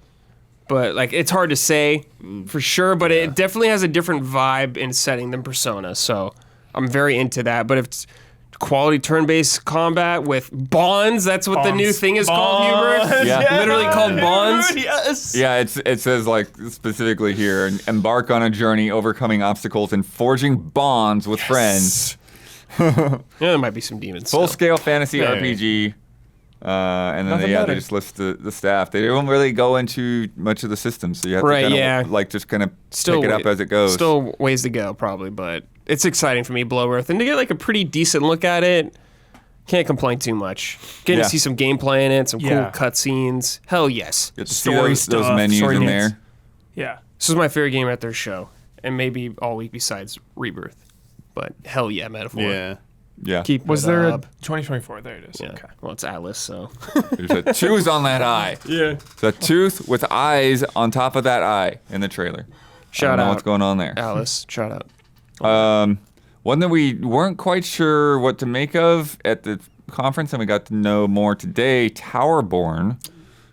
But like it's hard to say for sure. But it definitely has a different vibe and setting than Persona. So I'm very into that. But if it's quality turn-based combat with bonds, that's what the new thing is called, Hubert. Yeah. Literally called bonds. Yes. Yeah, it says like specifically here, embark on a journey overcoming obstacles and forging bonds with friends. Yeah, there might be some demons. Full still. scale fantasy Yeah. RPG. And then Nothing they better. just list the staff. They don't really go into much of the system, so you have Right, to kind yeah. of like just kind of Still pick it up as it goes. Still ways to go, probably, but it's exciting for me, Bloodworth, and to get like a pretty decent look at it. Can't complain too much. Getting Yeah. to see some gameplay in it, some Yeah. cool cutscenes. Hell yes. You have to see story those stuff, menus story in dance. there. Yeah. This was my favorite game at their show, and maybe all week besides Rebirth. But hell yeah, Metaphor. Yeah. Yeah, Keep Was it there a up. 2024? There it is. Yeah. Okay. Well, it's Atlas, so. there's a tooth on that eye. Yeah. It's a tooth with eyes on top of that eye in the trailer. I Shout don't know out. what's going on there. Alice, shout out. One that we weren't quite sure what to make of at the conference, and we got to know more today. Towerborn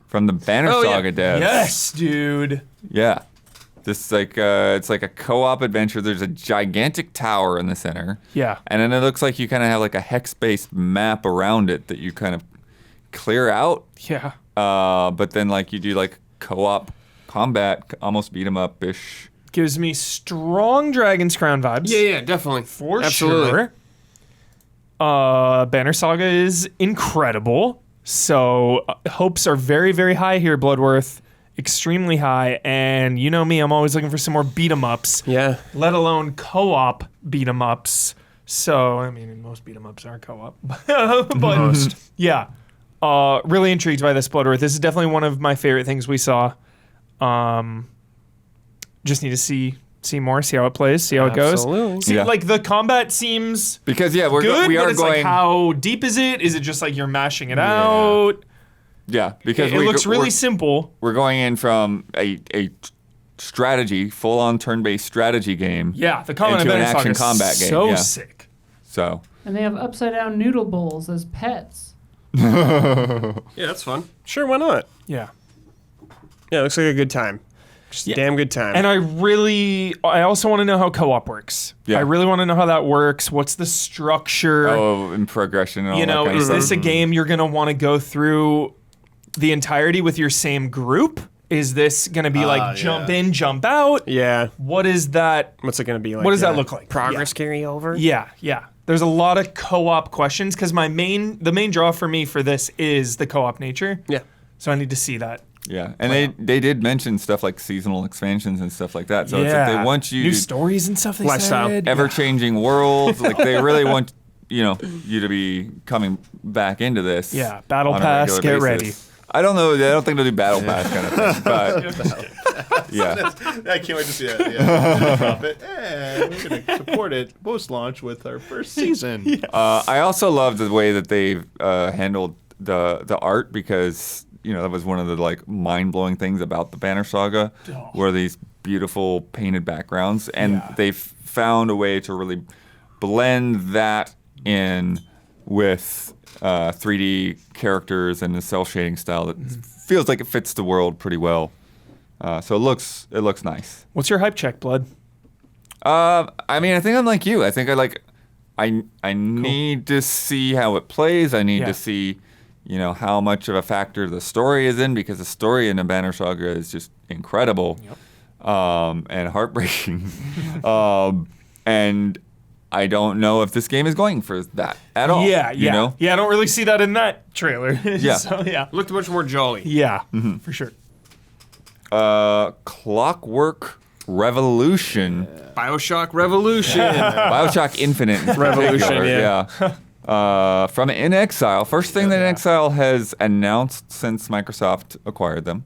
from the Banner Oh, yeah. Saga devs. Yes, dude. Yeah. This it's like a co-op adventure. There's a gigantic tower in the center. Yeah. And then it looks like you kind of have like a hex-based map around it that you kind of clear out. Yeah. But then like you do like co-op combat, almost beat 'em up-ish. Gives me strong Dragon's Crown vibes. Yeah, definitely. For Absolutely. sure. Banner Saga is incredible. So hopes are very, very high here, Bloodworth. Extremely high. And you know me, I'm always looking for some more beat 'em ups, Yeah. let alone co-op beat 'em ups. So, I mean, most beat 'em ups are co-op. But yeah. Really intrigued by this Bloodworth. This is definitely one of my favorite things we saw. Just need to see more, see how it plays, see how it goes. Absolutely. See, Yeah. like the combat seems Because yeah, good, we but are it's going. like how deep is it? Is it just like you're mashing it out? yeah, because It looks really we're, simple. we're going in from a strategy, full-on turn-based strategy game. Yeah, the combat Into an advantage action saga is combat game, so yeah. sick. So And they have upside down noodle bowls as pets. Yeah, that's fun. Sure, why not? Yeah. Yeah, it looks like a good time. Just a Yeah. damn good time. And I also want to know how co-op works. Yeah. I really want to know how that works. What's the structure? in progression and all You that know, kind is of this stuff. a game you're going to want to go through the entirety with your same group? Is this going to be like jump in, jump out? yeah. What is that? What's it going to be like? What does that look like? Progress carryover? Yeah, yeah. There's a lot of co-op questions because the main draw for me for this is the co-op nature. Yeah. So I need to see that. Yeah, and they did mention stuff like seasonal expansions and stuff like that. So it's like they want you new to stories and stuff. They Lifestyle. said. ever-changing worlds. Like they really want you to be coming back into this. Yeah, Battle on a Pass, regular get basis. I don't know. I don't think they'll do Battle Pass kind of thing, but yeah, I can't wait to see that. Yeah. Drop it. And we're going to support it post-launch with our first season. I also love the way that they've handled the art because that was one of the like mind-blowing things about the Banner Saga, were these beautiful painted backgrounds, and they've found a way to really blend that in with 3D characters and the cell shading style that feels like it fits the world pretty well. So it looks nice. What's your hype check, Blood? I mean, I think I'm like you. I think I need to see how it plays. I need Yeah. to see, how much of a factor the story is in because the story in the Banner Saga is just incredible, and heartbreaking. And I don't know if this game is going for that at all. Yeah. Yeah. I don't really see that in that trailer. Yeah. So yeah. Looked much more jolly. Yeah, for sure. Clockwork Revolution. Bioshock Revolution. Bioshock Infinite in Revolution, particular, yeah. From In Exile. First thing that In Exile has announced since Microsoft acquired them.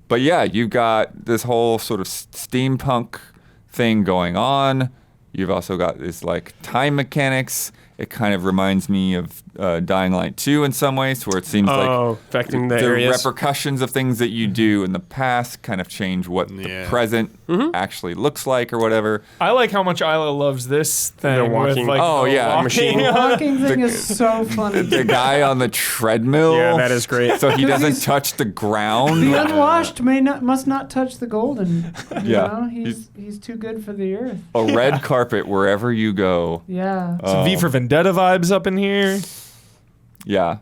But yeah, you've got this whole sort of steampunk thing going on. You've also got this like time mechanics. It kind of reminds me of Dying Light 2 in some ways, where it seems like affecting the the areas. repercussions of things that you do in the past kind of change what the present actually looks like or whatever. I like how much Isla loves this thing. The walking- with, like, Oh, the yeah, walking- machine. The walking thing is so funny. The guy on the treadmill. Yeah, that is great. So he doesn't he's- touch the ground. The unwashed must not touch the golden. You Yeah. know? He's too good for the earth. A red carpet wherever you go. Yeah. Some V for Vendetta vibes up in here. Yeah.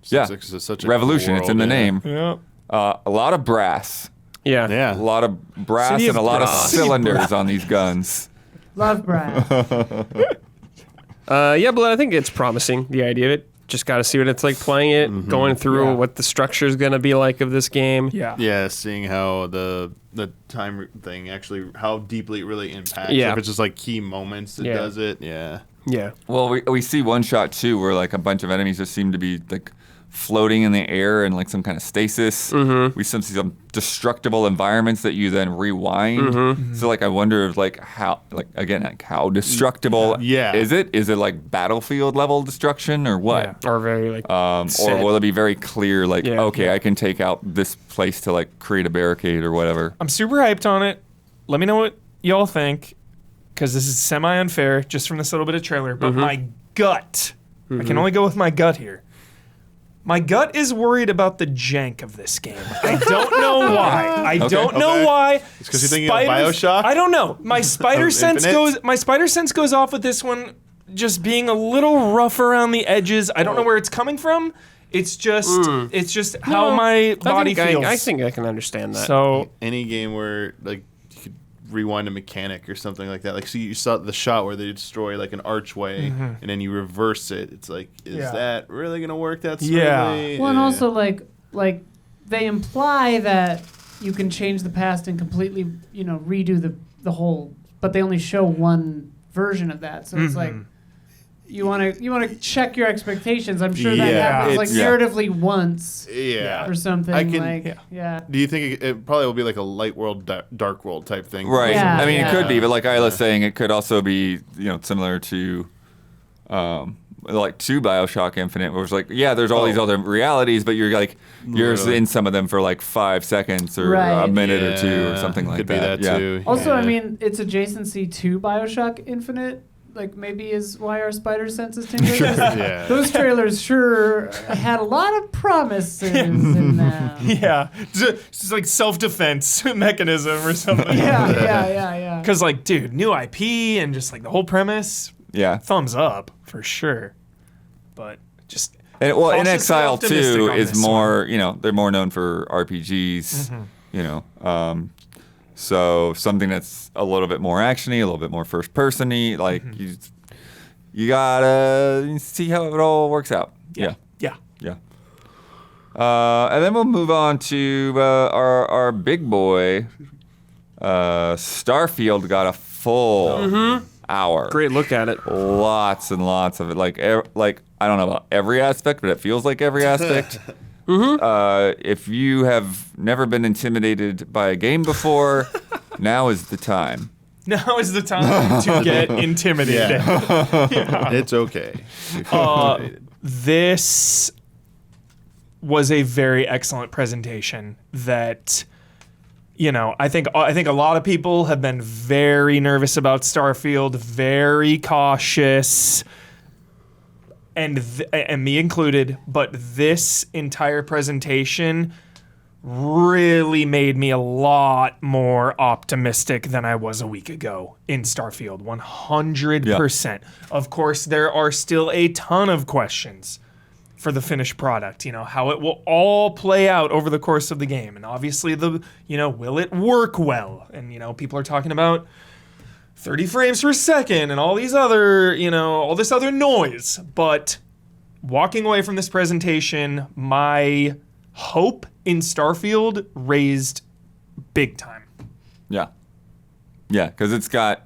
Yeah. Six is such a Revolution. cool It's in the world, yeah. name. Yeah. A lot of brass. Yeah. Yeah. A lot of brass City and of a lot of brass. cylinders on these guns. Love Brian. Yeah, but I think it's promising, the idea of it. Just got to see what it's like playing it, going through what the structure is going to be like of this game. Yeah, seeing how the time thing actually, how deeply it really impacts. Yeah. If it's just like key moments that does it. Yeah. Yeah. Well, we see one shot too where like a bunch of enemies just seem to be like floating in the air in like some kind of stasis. We see some destructible environments that you then rewind. So like I wonder if like how how destructible is it? Is it like Battlefield level destruction or what? Or very like Or will it be very clear like I can take out this place to like create a barricade or whatever? I'm super hyped on it. Let me know what y'all think, because this is semi-unfair just from this little bit of trailer, but my gut, I can only go with my gut here. My gut is worried about the jank of this game. I don't know why. I don't know why. It's because you're thinking of BioShock? I don't know. My spider sense Infinite? goes off with this one just being a little rough around the edges. I don't know where it's coming from. It's just how my body feels. I think I can understand that. So Any game where like you could rewind a mechanic or something like that. Like, so you saw the shot where they destroy like an archway and then you reverse it. It's like, is that really gonna work that smoothly? Yeah. Well, and also like they imply that you can change the past and completely, redo the whole, but they only show one version of that. So it's like you want to check your expectations. I'm sure that happens like narratively once or something. Do you think it probably will be like a light world, dark world type thing? Right. Yeah, I mean, yeah. it could be, but like Isla's saying, it could also be, similar to, to BioShock Infinite, where it's like, there's all these other realities, but you're like, you're in some of them for like 5 seconds or a minute or two or something like could that. Be that too. Also, I mean, its adjacency to BioShock Infinite, like maybe is why our spider sense is tingling. Those trailers sure had a lot of promises in them. yeah, it's like self-defense mechanism or something. Yeah. Because like, dude, new IP and just like the whole premise. Yeah. Thumbs up for sure. But just In cautiously Exile optimistic 2 on is this more, they're more known for RPGs, so something that's a little bit more actiony, a little bit more first person-y, like you gotta see how it all works out. Yeah. And then we'll move on to our big boy. Starfield got a full hour. Great look at it. Lots and lots of it. Like I don't know about every aspect, but it feels like every aspect. If you have never been intimidated by a game before, now is the time. now is the time to get intimidated. It's okay. This was a very excellent presentation that I think a lot of people have been very nervous about Starfield, very cautious, and me included, but this entire presentation really made me a lot more optimistic than I was a week ago in Starfield, 100%. Of course, there are still a ton of questions for the finished product, how it will all play out over the course of the game. And obviously will it work well? And, people are talking about 30 frames per second and all these other, all this other noise. But walking away from this presentation, my hope in Starfield raised big time. Yeah, because it's got,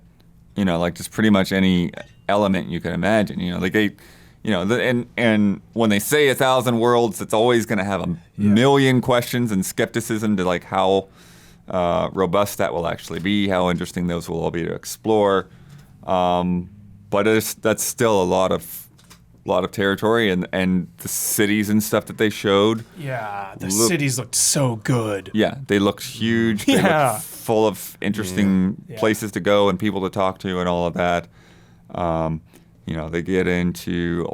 like just pretty much any element you can imagine. Like they, and when they say 1,000 worlds, it's always going to have a million questions and skepticism to like how robust that will actually be, how interesting those will all be to explore. But that's still a lot of territory, and the cities and stuff that they showed. Yeah, the cities looked so good. Yeah, they looked huge. They looked full of interesting places to go and people to talk to and all of that. They get into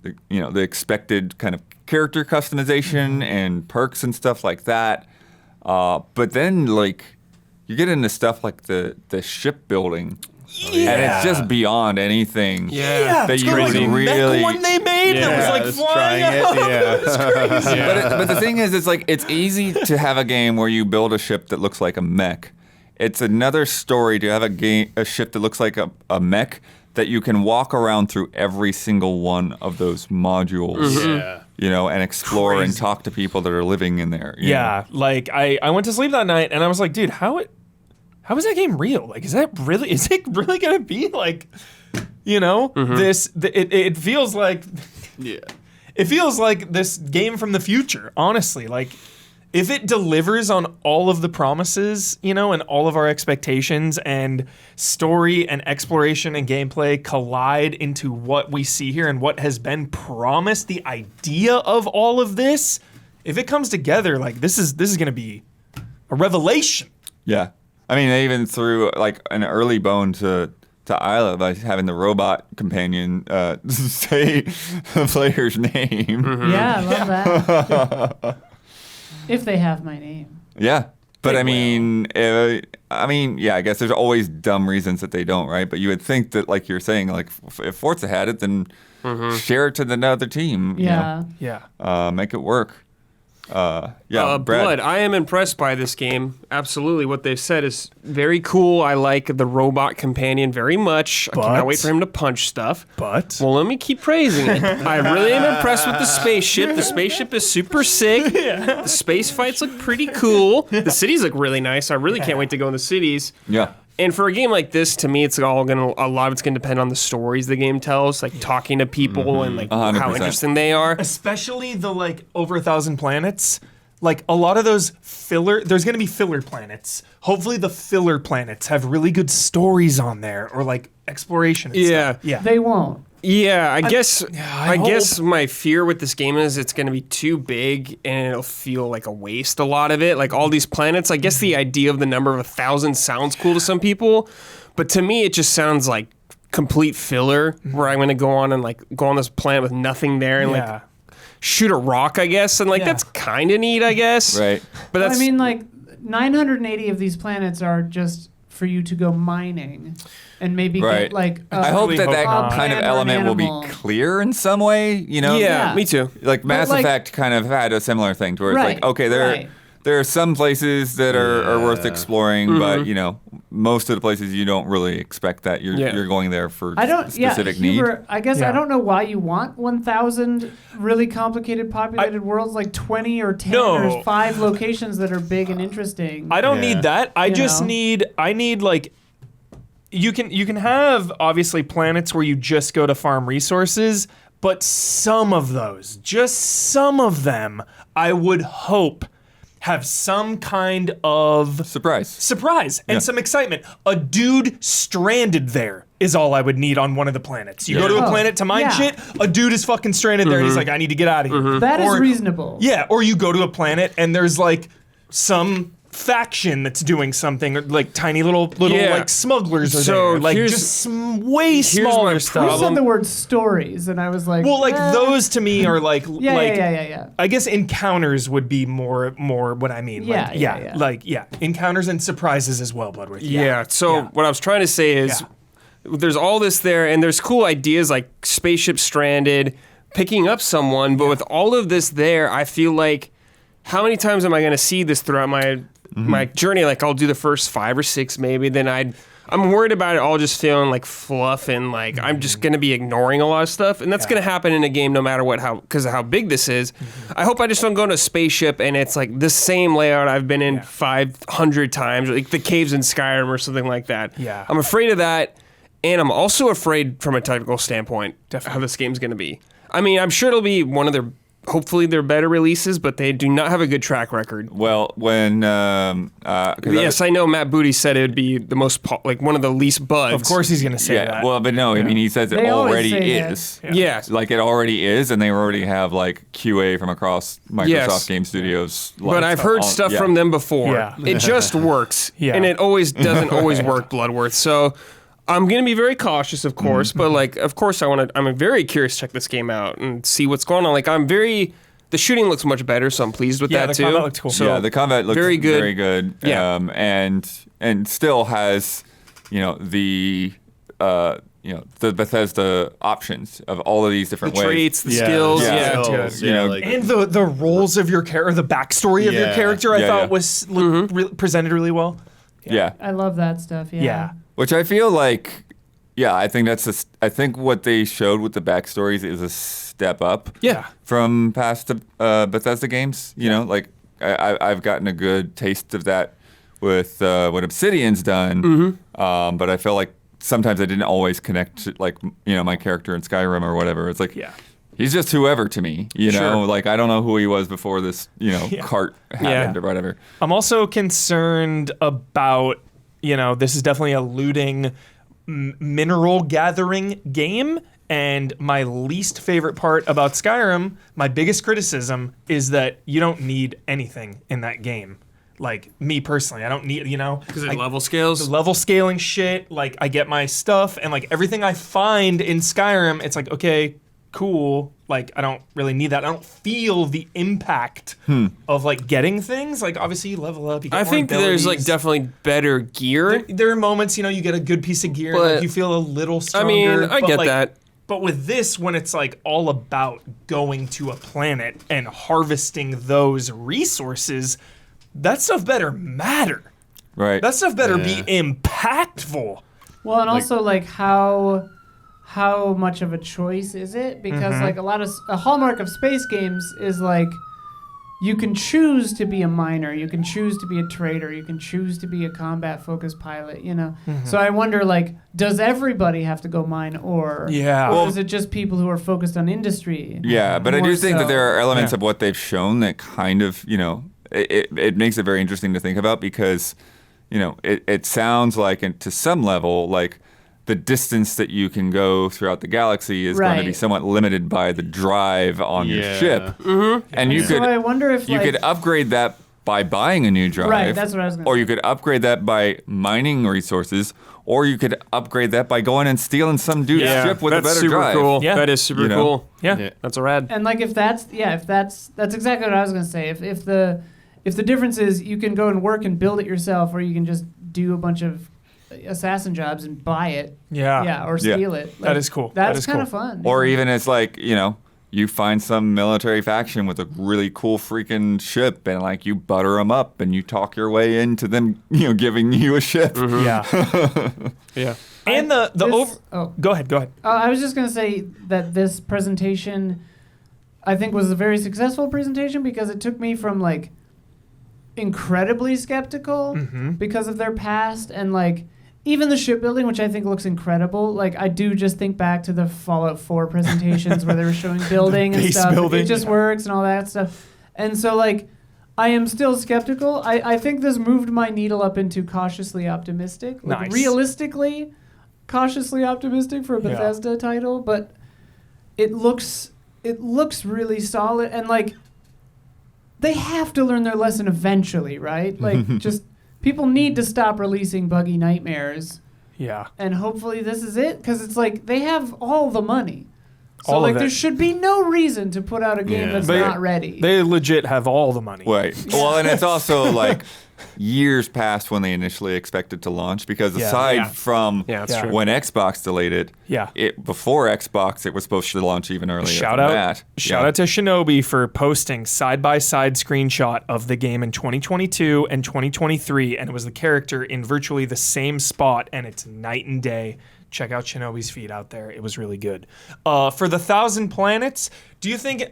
the expected kind of character customization and perks and stuff like that. But then like you get into stuff like the shipbuilding. And it's just beyond anything that you like really. One they made that was like flying out. It's crazy. But the thing is, it's easy to have a game where you build a ship that looks like a mech. it's another story to have a ship that looks like a mech that you can walk around through every single one of those modules. Yeah. You know, and explore and Crazy. talk to people that are living in there. you know? Yeah, like I went to sleep that night and I was like, dude, how is that game real? Like, is it really gonna be like, you know, it feels like Yeah. it feels like this game from the future, honestly. Like, if it delivers on all of the promises, you know, and all of our expectations, and story and exploration and gameplay collide into what we see here and what has been promised, the idea of all of this, if it comes together, like, this is going to be a revelation. Yeah. I mean, they even threw like an early bone to Isla by having the robot companion say the player's name. Yeah, I love that. If they have my name. Yeah. But They I mean, yeah, I guess there's always dumb reasons that they don't, right? But you would think that, like you're saying, like if Forza had it, then share it to another team. Yeah. Yeah. Make it work. Yeah, Brad. Blood, I am impressed by this game. Absolutely. What they've said is very cool. I like the robot companion very much. I But- cannot wait for him to punch stuff. But Well, let me keep praising it. I really am impressed with the spaceship. The spaceship is super sick. The space fights look pretty cool. The cities look really nice. I really can't wait to go in the cities. Yeah. And for a game like this, to me, it's all gonna. A lot of it's gonna depend on the stories the game tells, like talking to people and like 100%. how interesting they are. especially the like over 1,000 planets, like a lot of those there's going to be filler planets. Hopefully the filler planets have really good stories on there, or like exploration and stuff. Yeah. They won't. Yeah, I guess. I I guess hope. my fear with this game is it's going to be too big and it'll feel like a waste. A lot of it, like all these planets. I guess the idea of the number of 1,000 sounds cool to some people, but to me, it just sounds like complete filler. Where I'm going to go on this planet with nothing there and Yeah. like shoot a rock, I guess, and like Yeah. that's kind of neat, I guess. Right. But that's I mean, like 980 of these planets are just for you to go mining and maybe Right. get like. I hope really that hope not. kind of Plant or an element will be animal. clear in some way, you know? yeah, Yeah. me too. Like Mass like- Effect kind of had a similar thing to where it's like, Right, okay, right. there are some places that are worth Yeah. exploring, but you know, most of the places you don't really expect that. You're going there for I don't. specific Yeah, need. Huber, I guess Yeah. I don't know why you want 1,000 really complicated populated worlds, like 20 or 10 No. or 5 locations that are big and interesting. I don't Yeah. need that. I You just know? need like you can have obviously planets where you just go to farm resources, but some of those, just some of them, I would hope have some kind of Surprise. and Yeah. some excitement. A dude stranded there is all I would need on one of the planets. You go to a Oh, planet to mine yeah. shit, a dude is fucking stranded there and he's like, I need to get out of here. That is Or- reasonable. Yeah, or you go to a planet and there's like some faction that's doing something, or like tiny little Yeah. like smugglers are So there. Like here's- just some way my smaller You stuff. said the word stories, and I was like, Well, like eh. those to me are like Yeah, like yeah. I guess encounters would be more what I mean. Yeah, like, yeah. Like encounters and surprises as well, Bloodworth. Yeah. So Yeah. what I was trying to say is, there's all this there, and there's cool ideas like spaceship stranded, picking up someone. But with all of this there, I feel like, how many times am I going to see this throughout my journey? Like I'll do the first 5 or 6 maybe, then I'm worried about it all just feeling like fluff, and like I'm just going to be ignoring a lot of stuff, and that's going to happen in a game no matter what, because of how big this is. I hope I just don't go into a spaceship and it's like the same layout I've been in 500 times, like the caves in Skyrim or something like that. Yeah. I'm afraid of that, and I'm also afraid from a technical standpoint Definitely. how this game's going to be. I mean, I'm sure it'll be one of their, hopefully their better releases, but they do not have a good track record. Well, when Yes, I know Matt Booty said it would be the most like one of the least bugs. Of course he's gonna say yeah, that. well, but no, I mean he says it They always already say that. is. Yeah. Like it already is, and they already have like QA from across Microsoft Yes. Game Studios. But I've heard stuff from them before. Yeah. It just works. Yeah. And it always doesn't always work, Bloodworth. So I'm going to be very cautious, of course, but like, of course I'm very curious to check this game out and see what's going on. Like the shooting looks much better, so I'm pleased with Yeah, that the too. combat looked cool. So yeah, the combat looks very good. very good. Yeah. And still has, the Bethesda options of all of these the different ways. traits, the skills, Yeah. skills, You know, like, and the roles of your character, the backstory of your Yeah. character, I Yeah, thought yeah. was presented really well. Yeah. I love that stuff. Yeah. Yeah. Which I feel like, yeah, I think I think what they showed with the backstories is a step up. Yeah. From past Bethesda games. You know, like I've gotten a good taste of that with what Obsidian's done. Mm-hmm. But I feel like sometimes I didn't always connect to, like, you know, my character in Skyrim or whatever. It's like, Yeah. he's just whoever to me, you know? Sure. Like, I don't know who he was before this, you know, cart happened or whatever. I'm also concerned about, you know, this is definitely a looting, mineral gathering game. And my least favorite part about Skyrim, my biggest criticism, is that you don't need anything in that game. Like, me personally, I don't need, you know. Because it level scales. The level scaling shit, like, I get my stuff, and, like, everything I find in Skyrim, it's like, okay, cool. Like, I don't really need that. I don't feel the impact of, like, getting things. Like, obviously, you level up, you get I more think there's like abilities. definitely better gear. There are moments, you know, you get a good piece of gear, and, But- like, you feel a little I stronger. mean, I but, get like, that. But with this, when it's like all about going to a planet and harvesting those resources, that stuff better matter. Right. That stuff better be impactful. Well, and also like how much of a choice is it? Because like a hallmark of space games is like you can choose to be a miner, you can choose to be a trader, you can choose to be a combat-focused pilot, you know? So I wonder, like, does everybody have to go mine ore? Yeah. Or Well- is it just people who are focused on industry? Yeah, but I More do think that so. there are elements Yeah. of what they've shown that kind of, you know, it makes it very interesting to think about because, you know, it sounds like, and to some level, like the distance that you can go throughout the galaxy is going to be Right. somewhat limited by the drive on your Yeah. ship. And you So could I wonder if you like, could upgrade that by buying a new drive. Right, that's what I was gonna Or say. you could upgrade that by mining resources, or you could upgrade that by going and stealing some dude's ship with a that's better super drive. cool. Yeah. That is super You know? cool. Yeah. Yeah. That's a rad. And like if that's exactly what I was gonna say. If the difference is you can go and work and build it yourself, or you can just do a bunch of assassin jobs and buy it, Yeah. or steal it. That is cool. That's That is kind of cool. fun. Or even it's like, you know, you find some military faction with a really cool freaking ship and like you butter them up and you talk your way into them, you know, giving you a ship. Yeah. Yeah. And the This- over. Oh, Go ahead. I was just gonna say that this presentation, I think, was a very successful presentation because it took me from like incredibly skeptical because of their past and like even the shipbuilding, which I think looks incredible. Like I do just think back to the Fallout 4 presentations where they were showing building and base stuff. building. It just works and all that stuff. And so like I am still skeptical. I think this moved my needle up into cautiously optimistic. Like Nice. realistically cautiously optimistic for a Yeah. Bethesda title, but it looks really solid and like they have to learn their lesson eventually, right? Like just people need to stop releasing buggy nightmares Yeah. and hopefully this is it cuz it's like they have all the money. So All of like it. there should be no reason to put out a game Yeah. that's They- not ready. They legit have all the money. Right. Well, and it's also like years past when they initially expected to launch because Yeah. aside Yeah. from Yeah, that's Yeah. true. when Xbox delayed it, Yeah. before Xbox it was supposed to launch even earlier. Shout than out, that. shout Yeah. out to Shinobi for posting side-by-side screenshot of the game in 2022 and 2023, and it was the character in virtually the same spot, and it's night and day. Check out Shinobi's feed out there; it was really good. For the 1,000 planets,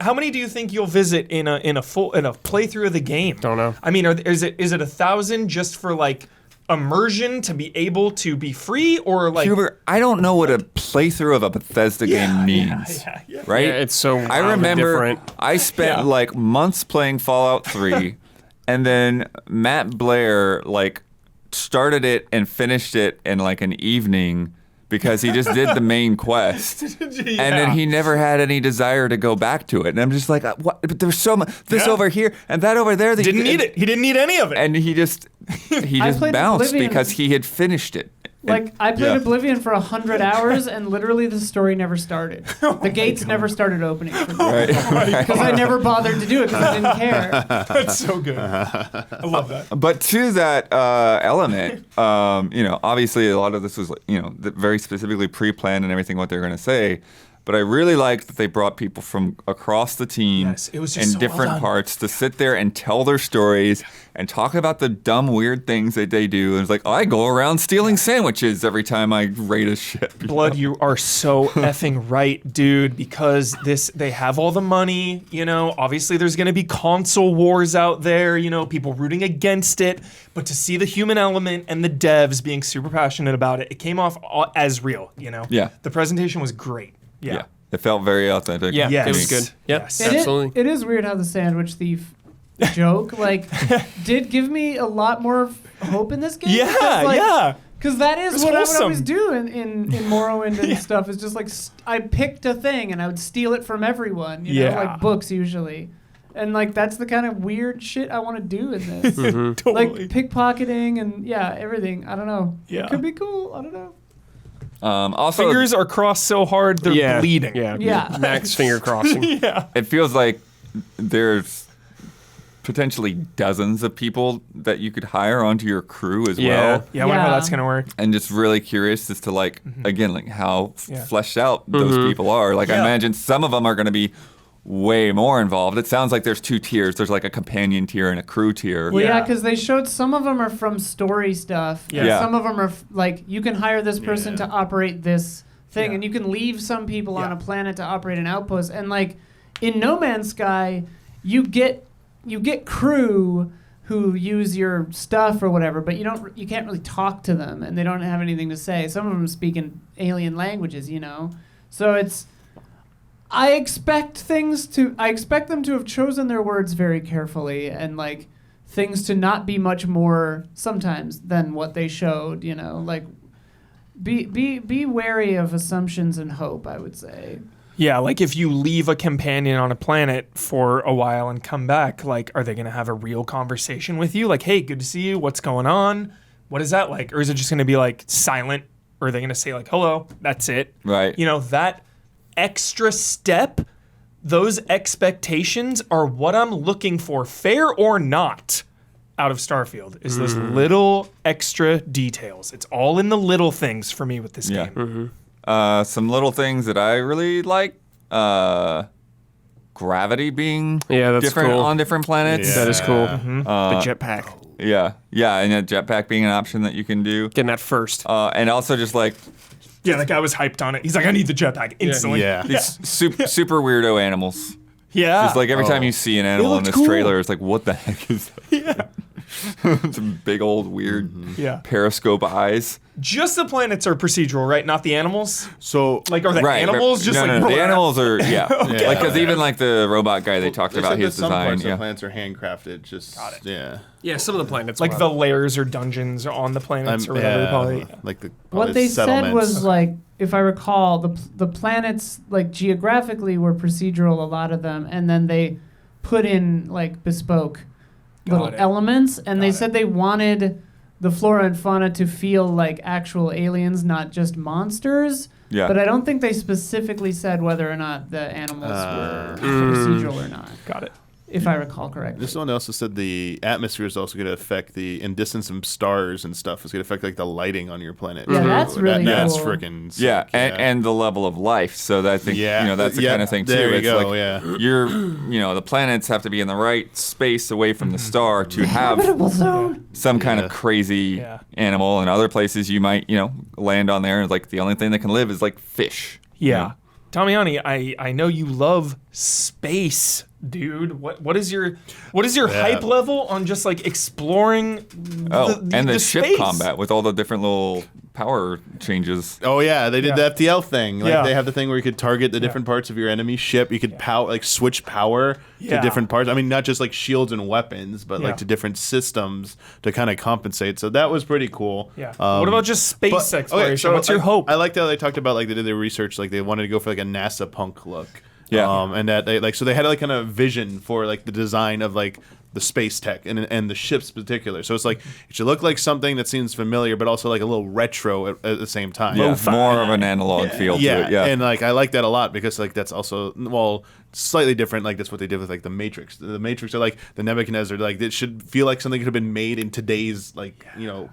how many do you think you'll visit in a playthrough of the game? Don't know. I mean, is it 1,000 just for like immersion to be able to be free, or like? Hubert, I don't know what a playthrough of a Bethesda game means. Yeah. Right? Yeah, it's so I wildly remember different. I spent Yeah. like months playing Fallout 3 and then Matt Blair like started it and finished it in like an evening because he just did the main quest. And then he never had any desire to go back to it. And I'm just like, what? But there's so much this Yeah. over here and that over there. That Didn't need it. He didn't need any of it. And he just played bounced Oblivion. because he had finished it. Like I played Yeah. Oblivion for 100 hours and literally the story never started. The gates never started opening for me. Right. Because I never bothered to do it because I didn't care. That's so good. I love that. But to that element, you know, obviously a lot of this was, you know, very specifically pre-planned and everything what they're going to say. But I really liked that they brought people from across the team Yes, it was just in so well different done. parts to sit there and tell their stories and talk about the dumb, weird things that they do. And it's like, I go around stealing sandwiches every time I raid a ship. Blood, you are so effing right, dude, because they have all the money, obviously there's going to be console wars out there, people rooting against it, but to see the human element and the devs being super passionate about it, it came off as real, Yeah. The presentation was great. Yeah. It felt very authentic. Yeah, Yes. it was good. Yep, Yes. absolutely. It is weird how the sandwich thief joke did give me a lot more hope in this game. Yeah. Because that is It's what I wholesome. would always do in Morrowind and stuff. Is just I picked a thing and I would steal it from everyone. Like books usually, and that's the kind of weird shit I want to do in this. Totally. Like pickpocketing and everything. I don't know. Yeah. It could be cool. I don't know. Also, Fingers are crossed so hard they're bleeding. Yeah. Max finger crossing. Yeah. it feels like there's potentially dozens of people that you could hire onto your crew as well. Yeah, I wonder how Yeah. that's going to work. And just really curious as to again, how Yeah. fleshed out those people are. I Yeah. imagine some of them are going to be way more involved. It sounds like there's two tiers. There's a companion tier and a crew tier. Well, Yeah. because they showed some of them are from story stuff. Yeah. And Yeah. some of them are you can hire this person to operate this thing, Yeah. and you can leave some people on Yeah. a planet to operate an outpost. And in No Man's Sky, you get crew who use your stuff or whatever, but you can't really talk to them, and they don't have anything to say. Some of them speak in alien languages, So I expect them to have chosen their words very carefully and things to not be much more sometimes than what they showed, be wary of assumptions and hope, I would say. Yeah, if you leave a companion on a planet for a while and come back, are they going to have a real conversation with you? Hey, good to see you. What's going on? What is that like? Or is it just going to be silent? Or are they going to say hello? That's it. Right. That extra step, those expectations are what I'm looking for, fair or not, out of Starfield, is those little extra details. It's all in the little things for me with this Yeah. game. Some little things that I really like. Gravity being Yeah, that's different cool. on different planets. That is cool. Yeah. The jetpack. Yeah. Yeah, and a jetpack being an option that you can do. Getting that first. And also just Yeah, that guy was hyped on it. He's I need the jetpack instantly. Yeah. these super weirdo animals. Yeah. Just every time you see an animal in looked this cool. trailer, it's what the heck is that? Yeah. Some big old weird Yeah. periscope eyes. Just the planets are procedural, right? Not the animals? So Are the Right. animals just no, the animals are, yeah. Okay. Because even the robot guy they talked they about said his that some design. parts of Yeah. the plants are handcrafted. Just Got it. Yeah. Yeah, some of the planets. the layers or dungeons on the planets or whatever. Yeah, Probably. probably What they said settlements. was if I recall, the planets geographically were procedural, a lot of them, and then they put in bespoke little Got it. elements, and they Got said they wanted the flora and fauna to feel like actual aliens, not just monsters. Yeah. But I don't think they specifically said whether or not the animals were procedural or not, Got it. if I recall correctly. This one also said the atmosphere is also going to affect in distance of stars and stuff. It's going to affect the lighting on your planet. Yeah, too. that's really That's cool. freaking sick. Yeah, and the level of life. So that I think that's the kind of thing too. There you It's go. Yeah. you're the planets have to be in the right space away from the star to have Habitable zone. some kind Yeah. of crazy Yeah. animal. And other places you might land on there and the only thing that can live is fish. Yeah. Damiani, I know you love space, dude. What is your hype level on just exploring The ship space? combat with all the different little power changes. Oh yeah, they did Yeah. the FTL thing. Yeah. They have the thing where you could target the different parts of your enemy ship. You could switch power Yeah. to different parts. I mean, not just shields and weapons, but Yeah. to different systems to kind of compensate. So that was pretty cool. Yeah. What about just space exploration? What's your hope? I liked how they talked about they did their research. They wanted to go for a NASA punk look. Yeah. And that they so they had kind of vision for the design of the space tech and the ships in particular. So it's like it should look like something that seems familiar, but also like a little retro at the same time. Yeah, more of an analog feel to it. Yeah, and like I like that a lot because like that's also slightly different. Like that's what they did with like the Matrix. The Matrix are like the Nebuchadnezzar. Like it should feel like something could have been made in today's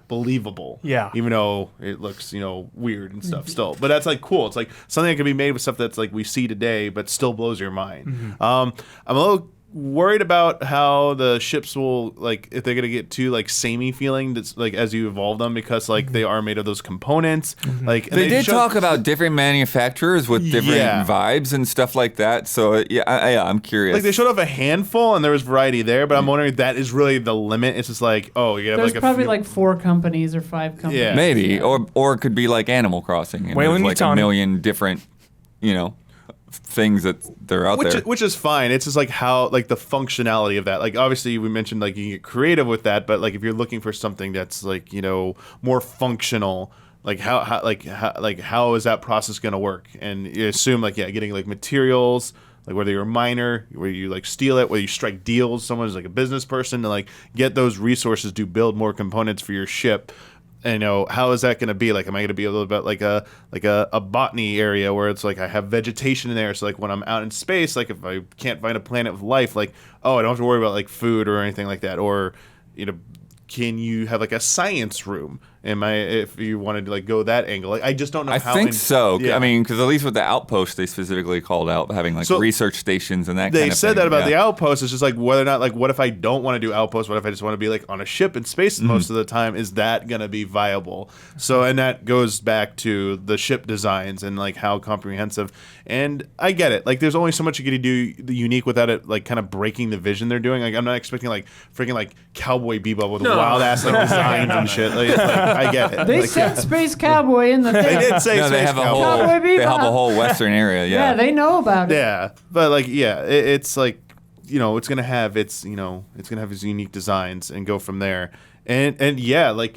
believable. Yeah. Even though it looks weird and stuff still, but that's like cool. It's like something that can be made with stuff that's like we see today, but still blows your mind. I'm a little worried about how the ships will like if they're gonna get too like samey feeling that's like as you evolve them because like they are made of those components like and they did talk about different manufacturers with different vibes and stuff like that, so I'm curious. Like they showed off a handful and there was variety there, but I'm wondering if that is really the limit. It's just like you have there's like probably like 4 companies or 5 companies. Yeah. Maybe or it could be like Animal Crossing and Wayland there's like Yutani. a million different things that they're out there. Which is fine. It's just like how like the functionality of that. Like obviously we mentioned like you can get creative with that, but like if you're looking for something that's like more functional, like how is that process going to work? And you assume like getting like materials, like whether you're a miner, where you like steal it, whether you strike deals, someone who's like a business person to like get those resources to build more components for your ship. And how is that going to be? Like, am I going to be a little bit like a botany area where it's like I have vegetation in there? So like when I'm out in space, like if I can't find a planet with life, like I don't have to worry about like food or anything like that. Or can you have like a science room? If you wanted to like go that angle? Like I just don't know. I how think so. Yeah. I mean, because at least with the Outpost, they specifically called out having like research stations and that kind of thing. They said that about the Outpost. It's just like whether or not like what if I don't want to do Outpost? What if I just want to be like on a ship in space most of the time? Is that gonna be viable? So and that goes back to the ship designs and like how comprehensive. And I get it. Like there's only so much you can do unique without it like kind of breaking the vision they're doing. Like I'm not expecting like freaking like Cowboy Bebop with wild ass like designs and shit. Like, I get it. They like, said Space Cowboy in the thing. They did say No, they Space have a Cowboy. whole Cowboy they have Bebop. a whole Western area. Yeah, they know about it. Yeah, but like, it's like it's gonna have its unique designs and go from there. And yeah, like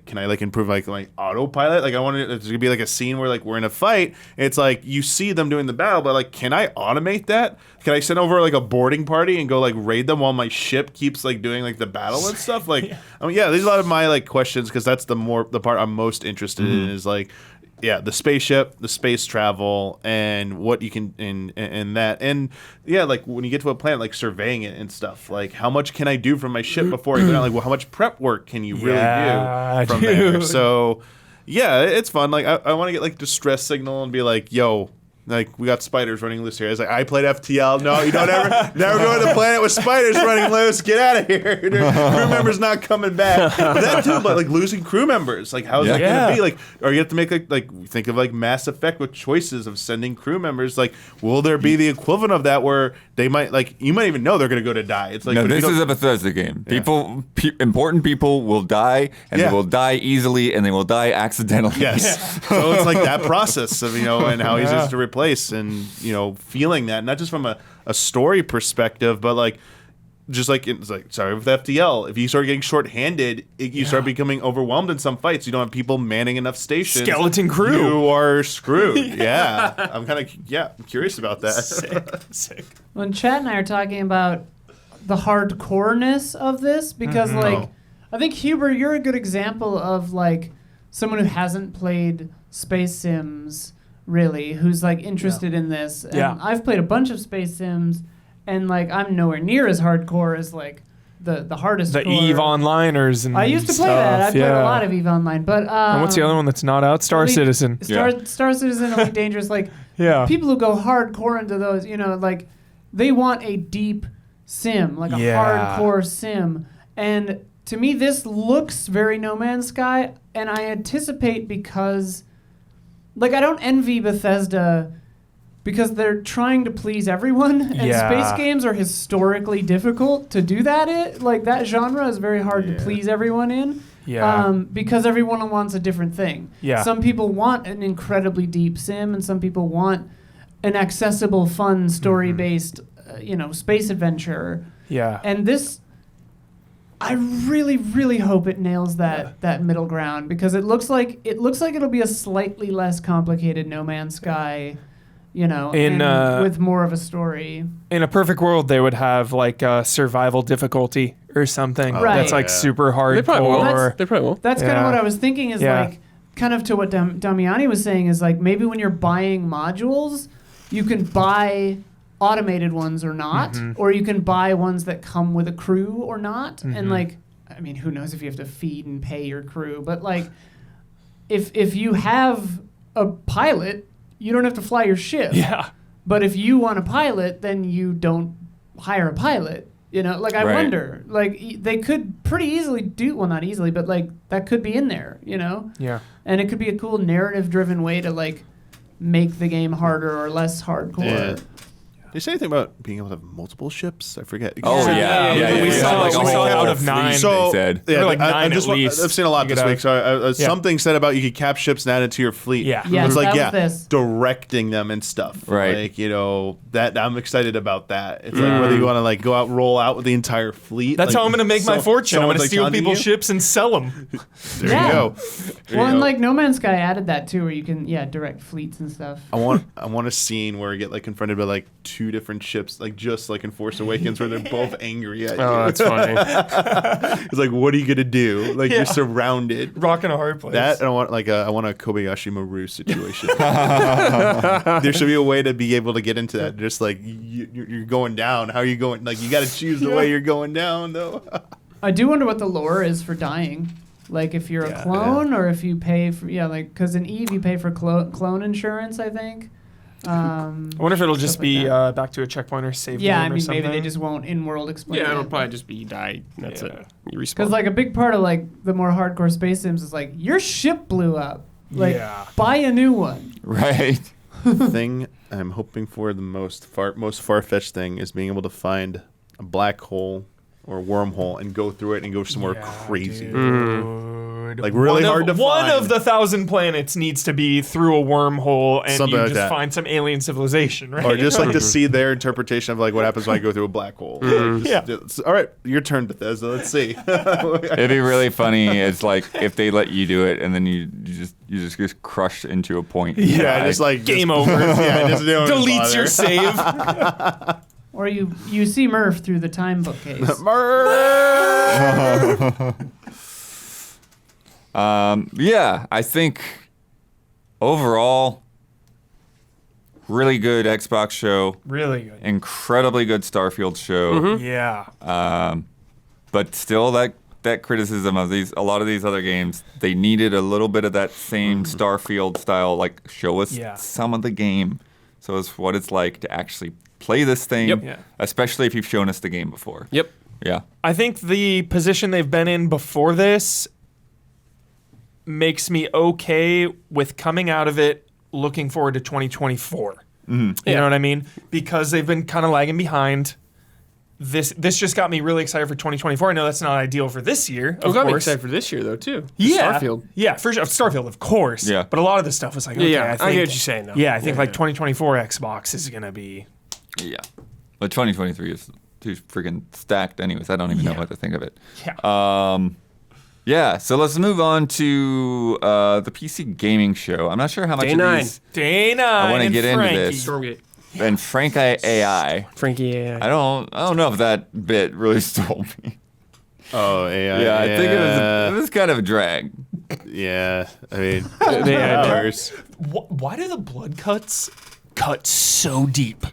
can I like improve like my autopilot? Like I wanted there's gonna be like a scene where like we're in a fight. And it's like you see them doing the battle, but like can I automate that? Can I send over like a boarding party and go like raid them while my ship keeps like doing like the battle and stuff? Like there's a lot of my like questions because that's the part I'm most interested in is like. Yeah, the spaceship, the space travel, and what you can and that, and like when you get to a planet, like surveying it and stuff, like how much can I do from my ship before I go down? Like, well, how much prep work can you really do from there? So, it's fun. Like, I want to get like distress signal and be like, yo. Like, we got spiders running loose here. I was like, I played FTL. No, you don't never go to the planet with spiders running loose. Get out of here. Crew members not coming back. But that too, but like losing crew members. Like, how's that going to be? Like, or you have to make like think of like Mass Effect with choices of sending crew members. Like, will there be the equivalent of that where they might, like, you might even know they're going to go to die? It's like, no, this is a Bethesda game. People, important people will die, and they will die easily, and they will die accidentally. Yes. So it's like that process of, and how easy it is to replace and, feeling that, not just from a story perspective, but like, just like it's like sorry with FTL, if you start getting shorthanded, you start becoming overwhelmed in some fights. You don't have people manning enough stations. Skeleton crew. You are screwed. I'm kind of curious about that. Sick. When Chad and I are talking about the hardcoreness of this, because like I think Huber, you're a good example of like someone who hasn't played Space Sims really, who's like interested in this. And I've played a bunch of Space Sims. And like I'm nowhere near as hardcore as like the hardest. The core. EVE Onliners and I used to play stuff. that. I played a lot of EVE Online, but and what's the other one that's not out? Star Citizen. Star Citizen, Elite Dangerous. Like people who go hardcore into those, like they want a deep sim, like a hardcore sim. And to me, this looks very No Man's Sky, and I anticipate because, like, I don't envy Bethesda. Because they're trying to please everyone, and space games are historically difficult to do that. Like that genre is very hard to please everyone in. Because everyone wants a different thing. Some people want an incredibly deep sim, and some people want an accessible, fun, story-based, space adventure. And this, I really, really hope it nails that middle ground because it looks like it'll be a slightly less complicated No Man's Sky. with more of a story. In a perfect world, they would have like a survival difficulty or something that's like super hardcore. They probably will. That's kind of what I was thinking is like, kind of to what Damiani was saying is like, maybe when you're buying modules, you can buy automated ones or not, or you can buy ones that come with a crew or not. And like, I mean, who knows if you have to feed and pay your crew, but like, if you have a pilot, you don't have to fly your ship. Yeah. But if you want a pilot, then you don't hire a pilot. Like I wonder, like they could pretty easily not easily, but like that could be in there, Yeah. And it could be a cool narrative-driven way to like make the game harder or less hardcore. Yeah. Did you say anything about being able to have multiple ships? I forget. Oh yeah. We saw like a out whole of 9. fleet, So they said. yeah, Or like 9 I've at least. seen a lot You this could week. So something said about you could cap ships and add it to your fleet. Yeah. Yes, it's like that was this. directing them and stuff. Right. Like that I'm excited about that. It's like whether you want to like go out roll out with the entire fleet. That's like, how I'm going to make my fortune. I'm going someone's, to like, steal taunting people's you. ships and sell them. There Yeah. you go. There Well, you and go. like No Man's Sky added that too, where you can direct fleets and stuff. I want a scene where you get like confronted by like 2 different ships, like just like in Force Awakens, where they're both angry at you. Oh, that's funny. It's like, what are you gonna do? Like you're surrounded. Rock in a hard place. That and I want a Kobayashi Maru situation. There should be a way to be able to get into that. Just like you're going down. How are you going? Like you got to choose the way you're going down, though. I do wonder what the lore is for dying. Like if you're a clone or if you pay for because in Eve you pay for clone insurance, I think. I wonder if it'll just Stuff be like back to a checkpoint or save Yeah, room I or mean something. maybe they just won't in-world explain. Yeah, it'll it. probably just be you die. That's Yeah. it. You respawn. Because like a big part of like the more hardcore space sims is like your ship blew up. Like buy a new one. Right. Thing I'm hoping for the most far-fetched thing is being able to find a black hole or a wormhole and go through it and go somewhere crazy. Dude. Like really hard to find. One of the 1,000 planets needs to be through a wormhole, and Something you like just that. find some alien civilization, right? Or just like to see their interpretation of like what happens when I go through a black hole. All right, your turn, Bethesda. Let's see. It'd be really funny. It's like if they let you do it, and then you just get crushed into a point. Yeah, just like Game over. Yeah, just don't even Deletes your bother. save. Or you see Murph through the time bookcase. Yeah, I think overall, really good Xbox show, Really good. incredibly good Starfield show. Yeah. But still, that criticism of a lot of these other games, they needed a little bit of that same Starfield style, like show us some of the game, so it's what it's like to actually play this thing, Yep. Yeah. especially if you've shown us the game before. Yep. Yeah. I think the position they've been in before this makes me okay with coming out of it looking forward to 2024. You know what I mean? Because they've been kind of lagging behind. This just got me really excited for 2024. I know that's not ideal for this year, of got me course. excited for this year though too. Yeah, Starfield. Yeah, for sure. Starfield, of course. Yeah. But a lot of this stuff was like, okay, Yeah, I think, I get what you're saying, though. Yeah, I think 2024 Xbox is gonna be. Yeah. But 2023 is too freaking stacked anyways. I don't even know what to think of it. Yeah. Yeah, so let's move on to the PC gaming show. I'm not sure how much Day of 9. these Dana. I wanna and get into Frankie. this. Stormgate. and Frank AI. Frankie. Yeah. I don't know if that bit really stole me. Oh, AI. Yeah, I think it was kind of a drag. Yeah, I mean, hours. Why do the blood cuts cut so deep?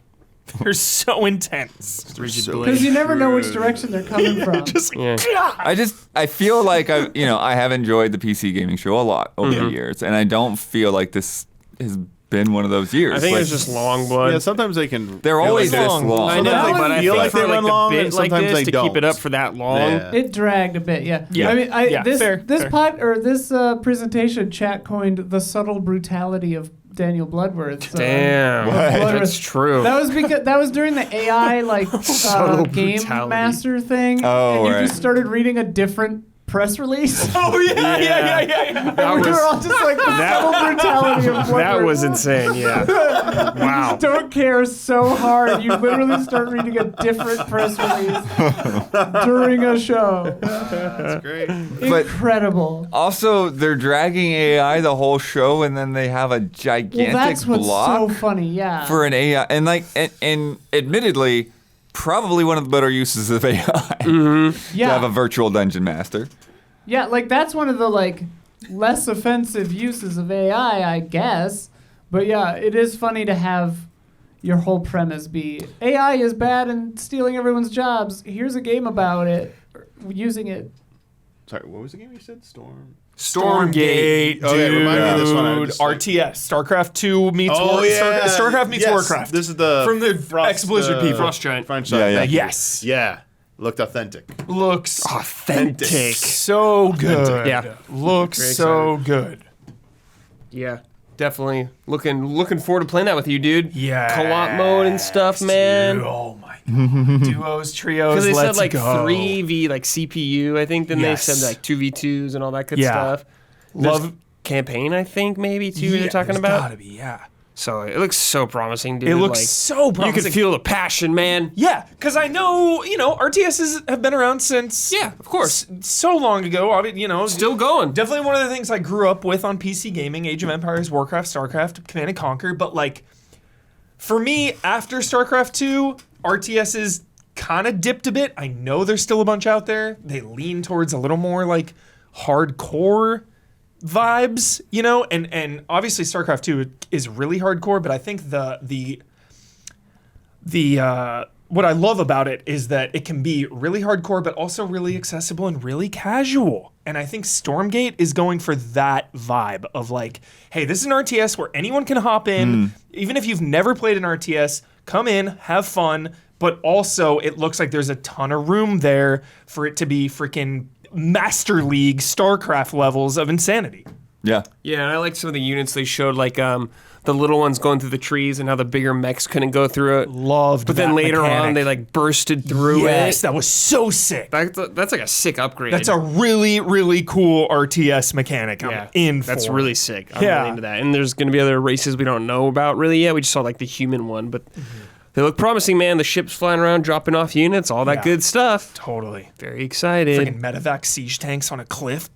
They're so intense. Because you never know which direction they're coming from. I feel like I have enjoyed the PC gaming show a lot over the years, and I don't feel like this has been one of those years. I think Like, it's just long blood. Yeah, sometimes they can. they're feel always like this they're- long. I know, Sometimes but they I feel think like for they like run a long, bit and like sometimes this they to don't. keep it up for that long. Yeah. It dragged a bit, yeah. Yeah. I mean, this fair. presentation, chat coined the subtle brutality of Daniel Bloodworth. Damn, Bloodworth. that's true. That was during the AI game brutality. master thing. Oh, and you right. just started reading a different press release. Oh yeah. And we were all just like the subtle brutality of what That we're- was insane. Yeah. Wow. Don't care so hard. You literally start reading a different press release during a show. That's great. But Incredible. also, they're dragging AI the whole show, and then they have a Well, gigantic that's what's block so funny. Yeah. for an AI, and and admittedly, probably one of the better uses of AI to yeah. have a virtual dungeon master. Yeah, like that's one of the like less offensive uses of AI, I guess. But yeah, it is funny to have your whole premise be AI is bad and stealing everyone's jobs. Here's a game about it, using it. Sorry, what was the game you said? Stormgate, Oh, yeah, remind me of this one. I dude. just, like- RTS, StarCraft 2 meets StarCraft meets Yes, Warcraft. This is the From the ex-Blizzard people. Frost Giant. French Yeah, side. yeah. Thank you. Yes. Yeah. Looked authentic. Looks Authentic. so good. Yeah. Looks Very so good. Yeah. Definitely looking forward to playing that with you, dude. Yeah. Co-op mode and stuff, man. Oh my god. Duos, trios, Because they let's said like go. 3v like CPU, I think. Then Yes. they said like 2v2s and all that good Yeah. stuff. Love There's campaign, I think maybe too. Yeah, They're talking there's about. Gotta be, yeah. So it looks so promising, dude. It looks like, so promising. You can feel the passion, man. Yeah, because I know, RTSs have been around since... Yeah, of course. So long ago, Still going. Definitely one of the things I grew up with on PC gaming, Age of Empires, Warcraft, StarCraft, Command and Conquer, but like, for me, after StarCraft 2, RTSs kind of dipped a bit. I know there's still a bunch out there. They lean towards a little more like hardcore vibes, and obviously StarCraft 2 is really hardcore, but I think the what I love about it is that it can be really hardcore, but also really accessible and really casual. And I think Stormgate is going for that vibe of like, hey, this is an RTS where anyone can hop in, even if you've never played an RTS, come in, have fun, but also it looks like there's a ton of room there for it to be freaking Master League StarCraft levels of insanity. Yeah. Yeah, and I like some of the units they showed, like the little ones going through the trees and how the bigger mechs couldn't go through it. Loved But then that later mechanic. on, they like bursted through Yes, it. that was so sick. That's like a sick upgrade. That's a really, really cool RTS mechanic. I'm yeah, in for. That's really sick. I'm Yeah. really into that. And there's going to be other races we don't know about really yet. We just saw like the human one, but they look promising, man. The ship's flying around, dropping off units, all that Yeah. good stuff. Totally. Very excited. Freaking medevac siege tanks on a cliff.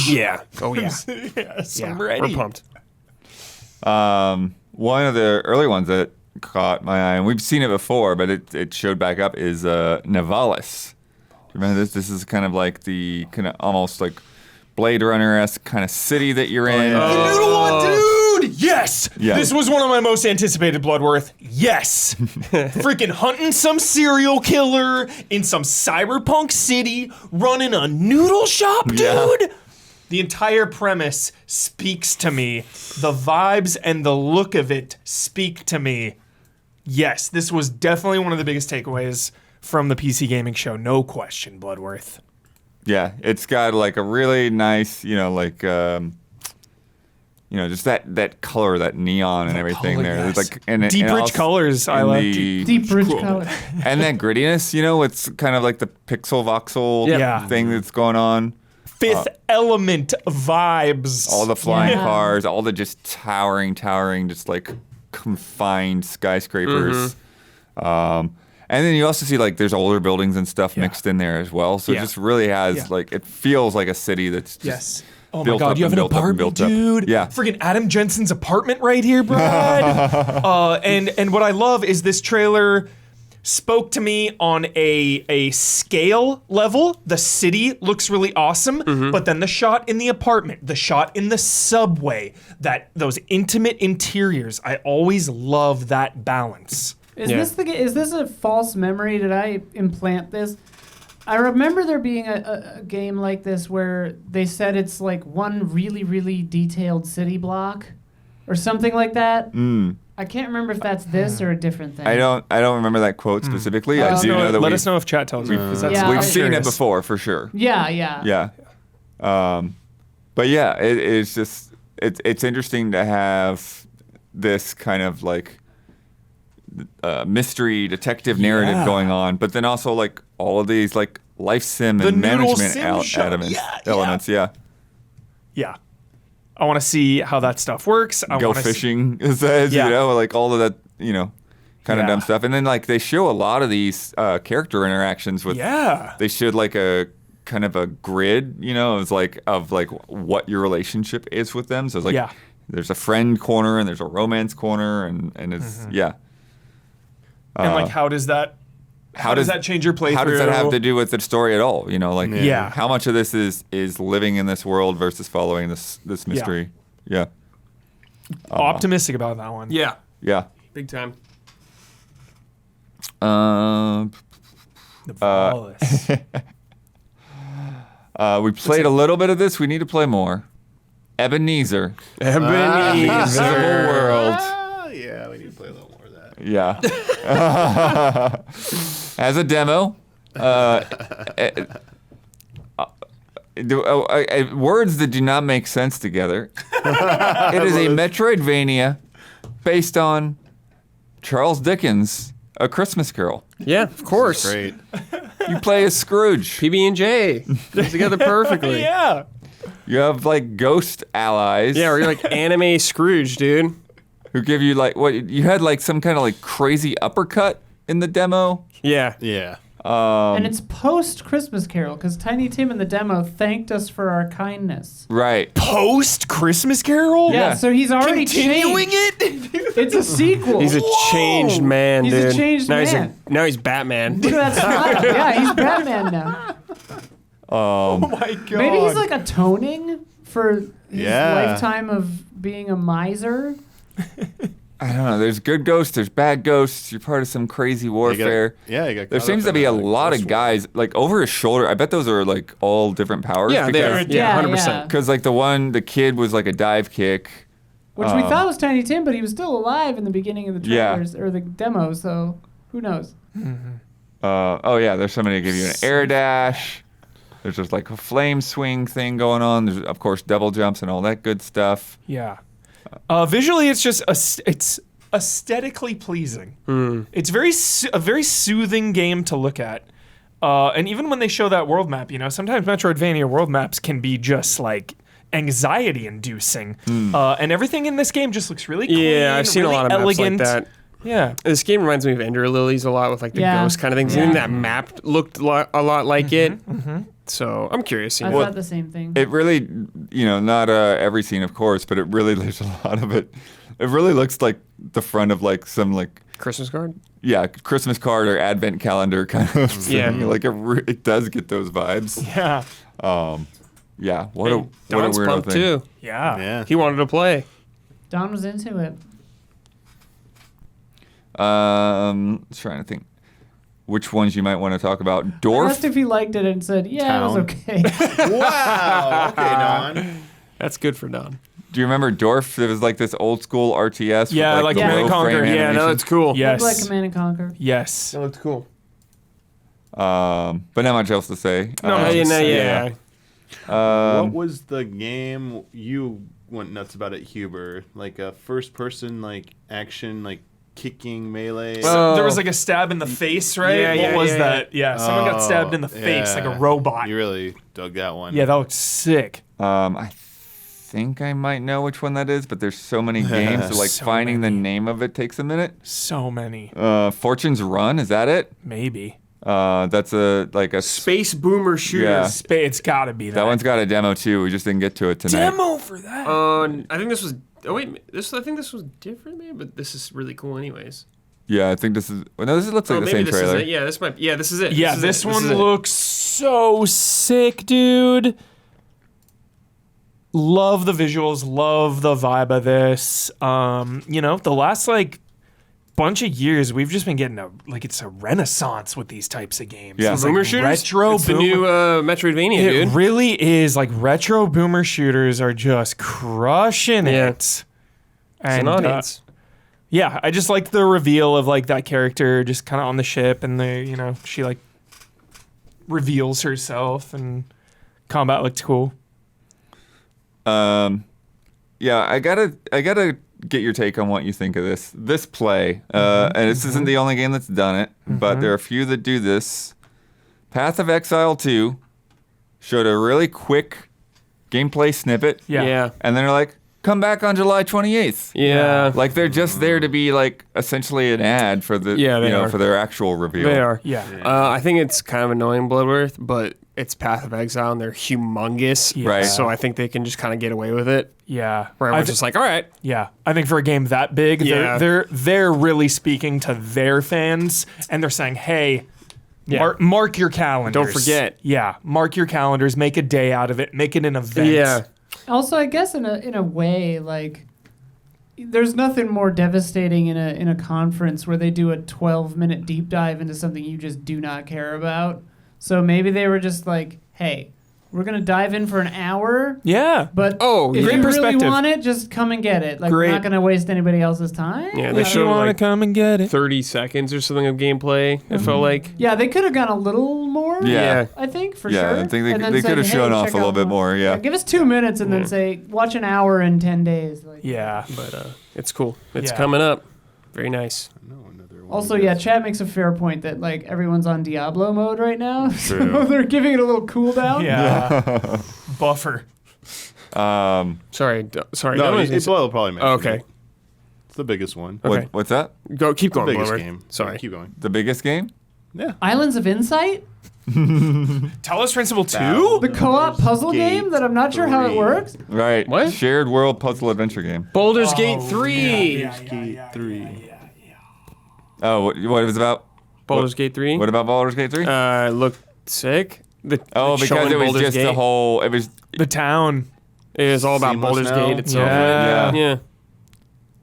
Yeah. Oh yeah. Yes, Yeah. I'm ready. We're pumped. One of the early ones that caught my eye, and we've seen it before, but it showed back up, is Nivalis. Remember this? This is kind of like the kind of almost like Blade Runner-esque kind of city that you're in. The noodle one, dude! Yes! Yeah. This was one of my most anticipated Bloodworth. Yes! Freaking hunting some serial killer in some cyberpunk city, running a noodle shop, dude! Yeah. The entire premise speaks to me. The vibes and the look of it speak to me. Yes, this was definitely one of the biggest takeaways from the PC gaming show. No question, Bloodworth. Yeah, it's got like a really nice, just that color, that neon and everything color, there. yes. It's like and Deep, and rich also- colors, I and like. the- Deep rich color. and that grittiness, it's kind of like the pixel voxel Yeah. thing that's going on. Fifth Element vibes. All the flying Yeah. cars, all the just towering, just like confined skyscrapers. And then you also see like there's older buildings and stuff mixed in there as well. So Yeah. it just really has Yeah. like, it feels like a city that's just Yes. Oh my built God, up you have and an built up and apartment, built up. dude. Yeah. Friggin' Adam Jensen's apartment right here, Brad. And what I love is this trailer spoke to me on a scale level. The city looks really awesome, but then the shot in the apartment, the shot in the subway, those intimate interiors, I always love that balance. Is Yeah. is this a false memory? Did I implant this? I remember there being a game like this where they said it's like one really, really detailed city block or something like that. I can't remember if that's this or a different thing. I don't remember that quote specifically. I do know that Let us know if chat tells you. 'cause that's- Yeah. we've I'm seen it curious. before for sure. Yeah. Yeah. But yeah, it's just it's interesting to have this kind of like mystery detective narrative Yeah. going on, but then also like all of these like life sim The and noodle management sim show. elements. Yeah. Yeah. I want to see how that stuff works. I Go wanna fishing, it says, Yeah. you know, like all of that, you know, kind of Yeah. dumb stuff. And then like they show a lot of these character interactions with. Yeah. They showed like a kind of a grid, you know, it's like of like what your relationship is with them. So it's like Yeah. there's a friend corner and there's a romance corner and it's yeah. And like, how does that change your playthrough? How does that have to do with the story at all? You know, like Yeah. how much of this is living in this world versus following this mystery? Yeah. Optimistic about that one. Yeah, Yeah. big time. The Flawless. We played a little bit of this. We need to play more. Ebenezer. Ebenezer. Civil World. Yeah, we need to play a little more of that. Yeah. As a demo. Words that do not make sense together. It is a Metroidvania based on Charles Dickens' A Christmas Carol. Yeah, of course. Great. You play as Scrooge. PB&J goes together perfectly. Yeah. You have like ghost allies. Yeah, we're like anime Scrooge, dude. Who give you like what you had like some kind of like crazy uppercut in the demo. Yeah. Yeah. And it's post Christmas Carol because Tiny Tim in the demo thanked us for our kindness. Right. Post Christmas Carol? Yeah, so he's already Continuing changed. it? It's a sequel. He's a changed man, He's a dude. changed now man. Now he's Batman. Look at that smile. Yeah, he's Batman now. Oh my god. Maybe he's like atoning for his Yeah. lifetime of being a miser. I don't know. There's good ghosts. There's bad ghosts. You're part of some crazy warfare. You got There caught seems up to be in a that, like, lot ghost of guys like over his shoulder. I bet those are like all different powers. Yeah, they are. Yeah, 100%. Because like the kid was like a dive kick. Which we thought was Tiny Tim, but he was still alive in the beginning of the Yeah. trailers or the demo, so who knows? Oh yeah, there's somebody to give you an air dash. There's just like a flame swing thing going on. There's of course double jumps and all that good stuff. Yeah. Visually, it's just it's aesthetically pleasing. It's a very soothing game to look at. And even when they show that world map, you know, sometimes Metroidvania world maps can be just like anxiety-inducing. And everything in this game just looks really clean. Yeah, I've seen really a lot of elegant. maps like that. Yeah. This game reminds me of Ender Lilies a lot with like the Yeah. ghost kind of things. Yeah. And that map looked a lot like it. So I'm curious. You I know. thought the same thing. It really, you know, not every scene of course, but it really there's a lot of it. It really looks like the front of like some like Christmas card? yeah Christmas card or advent calendar kind of thing. Yeah. Like it does get those vibes. Yeah. Yeah. What a Don's weirdo pumped thing. too. Yeah. Yeah. He wanted to play. Don was into it. Trying to think which ones you might want to talk about. I Dorf. asked if he liked it and said, yeah, it was Town. okay. Wow. Okay, Don. That's good for Don. Do you remember Dorf? It was like this old school RTS. Yeah, with like the Command and low Conquer. frame Yeah, No, animation. that's cool. Yes. Looked like Command and Conquer. Yes. That looked cool. But not much else to say. Yeah. What was the game you went nuts about at Huber? Like a first-person like action like kicking melee. Well, There was like a stab in the face, right? Yeah, what yeah, was yeah, that? Yeah, someone got stabbed in the Oh, face like a yeah. robot. You really dug that one. Yeah, that looked sick. I think I might know which one that is, but there's so many games, so like So finding many. the name of it takes a minute. So many. Fortune's Run, is that it? Maybe. That's a Space Boomer shooters. Yeah. It's got to be that. that one's got a demo too. We just didn't get to it tonight. demo for that. I think this was. Oh wait, I think this was different, maybe, but this is really cool, anyways. Yeah, I think this is. Well, no, this looks like the maybe same this trailer. is it. Yeah, this might. Yeah, this is it. Yeah, is this it. one is it. looks so sick, dude. Love the visuals, love the vibe of this. You know, the last like bunch of years, we've just been getting it's a renaissance with these types of games. Yeah. It's Boomer like shooters. retro It's the boomer- new Metroidvania, It dude. really is like retro boomer shooters are just crushing Yeah. it. It's And an audience. yeah, I just like the reveal of like that character just kind of on the ship, and she like reveals herself, and combat looked cool. Yeah, I gotta get your take on what you think of this play. And this isn't the only game that's done it, but there are a few that do this Path of Exile 2 showed a really quick gameplay snippet. Yeah. And then they're like, come back on July 28th. Yeah. Like they're just there to be like essentially an ad for the Yeah, they are. for their actual reveal. They are. Yeah. I think it's kind of annoying, Bloodworth, but it's Path of Exile and they're humongous. Yeah. Right. So I think they can just kind of get away with it. Yeah. Where everyone's just like, all right. Yeah, I think for a game that big, Yeah. they're really speaking to their fans, and they're saying, "Hey, mark your calendars. Don't forget." Yeah, mark your calendars. Make a day out of it. Make it an event. Yeah. Also, I guess in a way, like, there's nothing more devastating in a conference where they do a 12-minute deep dive into something you just do not care about. So maybe they were just like, hey, we're going to dive in for an hour, Yeah. but if great you really perspective. want it, just come and get it. Like, Great. we're not going to waste anybody else's time. Yeah, they If you showed want like to come and get it. 30 seconds or something of gameplay, it felt like. Yeah, they could have gone a little more. Yeah. I think, for Yeah, sure. I think And then they say, could have hey, shown off check a little out bit more. Yeah. Give us 2 minutes and then say, watch an hour in 10 days. Like, Yeah. But it's cool. It's Yeah. coming up. Very nice. Also, yeah, Chad makes a fair point that like everyone's on Diablo mode right now, so True. they're giving it a little cooldown. Yeah. Buffer. Sorry. Sorry. No, one's- it'll probably mention okay. it. It's the biggest one. Okay. What's that? Keep going, Biggest Bloodworth. game. Sorry. Yeah, keep going. The biggest game? Yeah. Islands of Insight, Talos Principle 2? the co-op puzzle Gate game that I'm not sure how it 3. works. Right. What? Shared world puzzle adventure game. Baldur's Gate 3. Gate 3. Oh, what it was about? Baldur's Gate 3. What about Baldur's Gate 3? Looked sick. Oh, because it was Baldur's just Gate. the whole. It was. The town. It was all about Seamless Baldur's now? Gate itself. Yeah. Yeah.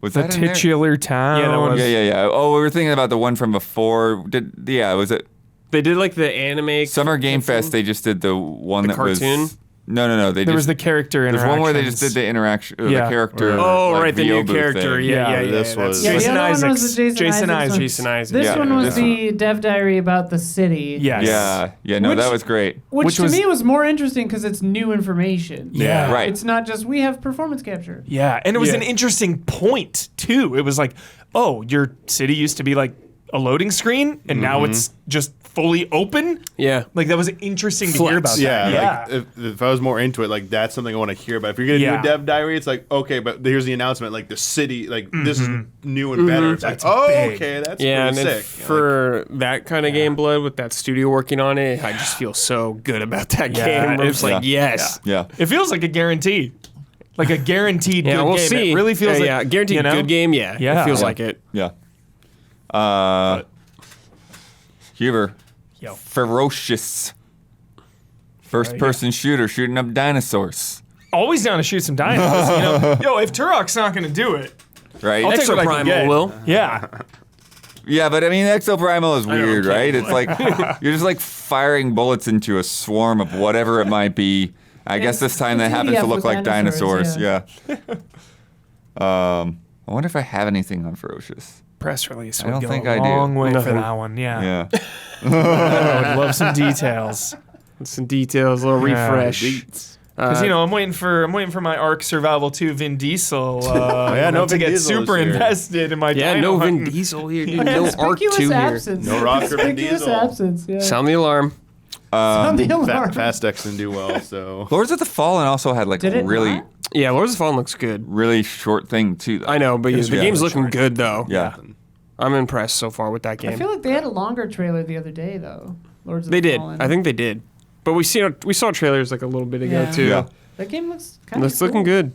Was The that in there? titular town. Yeah, that was- Yeah. Oh, we were thinking about the one from before. Was it They did like the anime. Summer Game thing. Fest? They just did the one The that was. cartoon? No. They There was just. the character There's interactions. one where they just did the interaction. Yeah. The character. Oh, like, right, the VO new booth character. thing. Yeah. This was- Yeah, Jason the other one was Isaacs. the Jason Isaacs one. Jason Isaacs. This Yeah, one was this the dev diary about the city. Yes. Yeah. No, Which- that was great. Which to was- me was more interesting because it's new information. Yeah. Right. It's not just we have performance capture. Yeah, and it was Yeah. an interesting point too. It was like, oh, your city used to be like a loading screen, and now it's just fully open. Yeah. Like that was interesting to Flex. hear about. Yeah, that. like if I was more into it, like that's something I want to hear about. If you're gonna do Yeah. a dev diary, it's like okay, but here's the announcement, like the city, like this is new and better. It's That's like, oh, big. okay, that's Yeah, and pretty then sick. for that kind of game, Blood, with that studio working on it, I just feel so good about that Yeah, game. I'm it's- just like, yes. Yeah. It feels like a guarantee, like a guaranteed Yeah, good we'll game. see. It really feels like yeah, guaranteed you know? good game. Yeah, Yeah. it feels Yeah. like it. Yeah. Huber. Yo. Ferocious. First person shooter shooting up dinosaurs. Always down to shoot some dinos. You know? Yo, if Turok's not going to do it, Right? I'll take Extra what I can Primal get. will. Yeah, Yeah, but I mean, Exoprimal is know, weird, okay, right? It's but- like you're just like firing bullets into a swarm of whatever it might be. I guess this time that it's happens to EDF look with like dinosaurs. dinosaurs, Yeah. I wonder if I have anything on Ferocious. press release I would don't go think a I do. long way for Nothing. that one. Yeah, Yeah. I would love some details. Some details, a little Yeah. refresh. Because I'm waiting for my Ark Survival 2 Vin Diesel. yeah, no to Vin get Diesel super this year. invested in my Yeah, dino no Vin hunting. Diesel here. Dude. No Arc 2 Conspicuous here. absence. No rock for Vin Conspicuous Diesel. absence. Yeah. Sound the alarm. Sound the alarm. Fast X didn't do well, so Lords of the Fallen also had like Did it really, not? Yeah, Lords of the Fallen looks good. really short thing too. Though. I know, but the Yeah. game's looking good though. Yeah. I'm impressed so far with that I game. feel like they had a longer trailer the other day though. Lords of They the did. Fallen. I think they did. But we saw trailers like a little bit ago Yeah. too. Yeah. that game looks kind of It's looking good.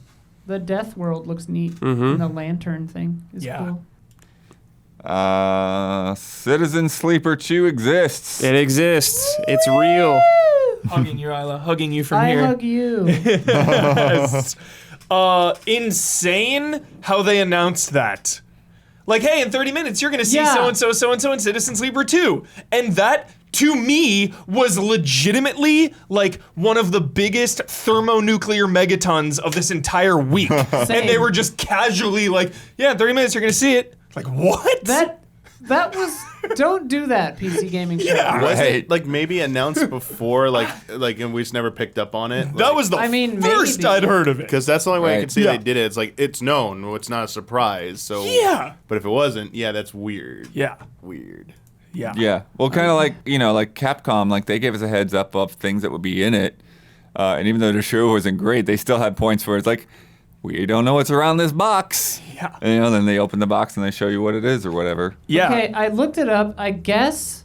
The Death World looks neat. Mhm. And the lantern thing is Yeah. cool. Citizen Sleeper 2 exists. It exists. It's real. Hugging you, Isla. Hugging you from I here. hug you. Yes. Insane how they announced that. Like, hey, in 30 minutes, you're going to see Yeah. so-and-so in Citizen Sleeper 2. And that, to me, was legitimately, like, one of the biggest thermonuclear megatons of this entire week. And they were just casually like, yeah, in 30 minutes, you're going to see it. Like, what? That was. Don't do that, PC gaming show. Yeah. was Right. it like maybe announced before, like and we just never picked up on it. that was the I mean, first maybe. I'd heard of it. because that's the only way I Right. could see Yeah. they did it. It's like it's known, it's not a surprise. So Yeah. but if it wasn't, yeah, that's weird. Yeah. Weird. Yeah. Yeah. Well, kind of like, like Capcom, like they gave us a heads up of things that would be in it. And even though the show wasn't great, they still had points where it's like, we don't know what's around this box. Yeah. And, then they open the box and they show you what it is or whatever. Yeah. Okay, I looked it up. I guess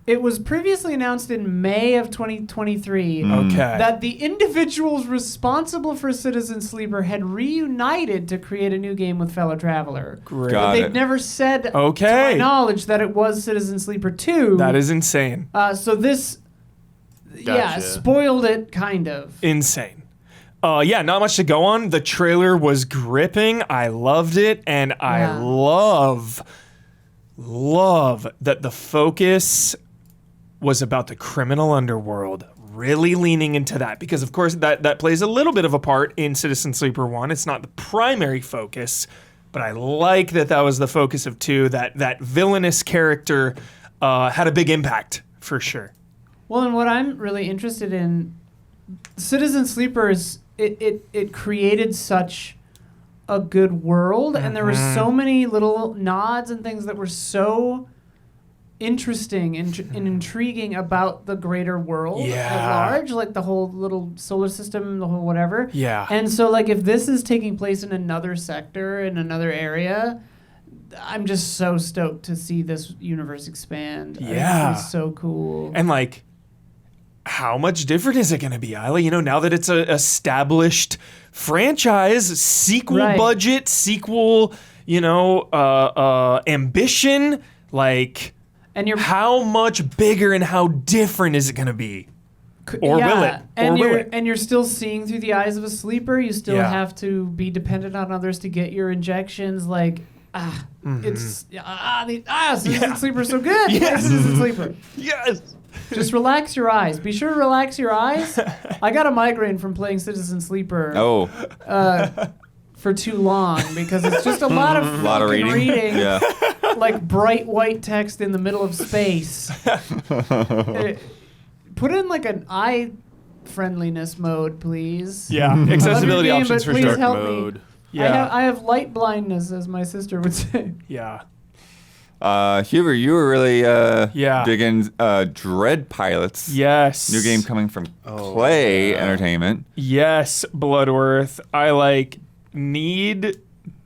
it was previously announced in May of 2023 Okay. that the individuals responsible for Citizen Sleeper had reunited to create a new game with fellow Traveler. Great. Got They've it. never said, Okay. to my knowledge, that it was Citizen Sleeper 2. That is insane. So this, Gotcha. spoiled it, kind of. Insane. Yeah, not much to go on. The trailer was gripping. I loved it, and I Yeah. love that the focus was about the criminal underworld. Really leaning into that because, of course, that plays a little bit of a part in Citizen Sleeper 1. It's not the primary focus, but I like that was the focus of 2. That villainous character had a big impact for sure. Well, and what I'm really interested in, Citizen Sleeper is it created such a good world, and there were so many little nods and things that were so interesting and intriguing about the greater world at Yeah. large, like the whole little solar system, the whole whatever. Yeah. And so, like, if this is taking place in another sector, in another area, I'm just so stoked to see this universe expand. I think Yeah. it's so cool. And like, how much different is it going to be, Isla? Now that it's a established franchise, sequel Right. budget, sequel, ambition, like, And you're how much bigger and how different is it going to be? Or will it? And Or will you're it? and you're still seeing through the eyes of a sleeper. You still Yeah. have to be dependent on others to get your injections. Like it's Citizen Sleeper's so good. Yes. Citizen Sleeper. Yes. Just relax your eyes. Be sure to relax your eyes. I got a migraine from playing Citizen Sleeper Oh, for too long because it's just a lot of a lot of fucking reading. Yeah. like bright white text in the middle of space. Put in like an eye friendliness mode, please. Yeah. Accessibility game, options but for please sure. help Mode. me. Yeah. I have light blindness, as my sister would say. Yeah. Huber, you were really Yeah. digging Dread Pilots. Yes. New game coming from Clay Entertainment. Yes, Bloodworth. I need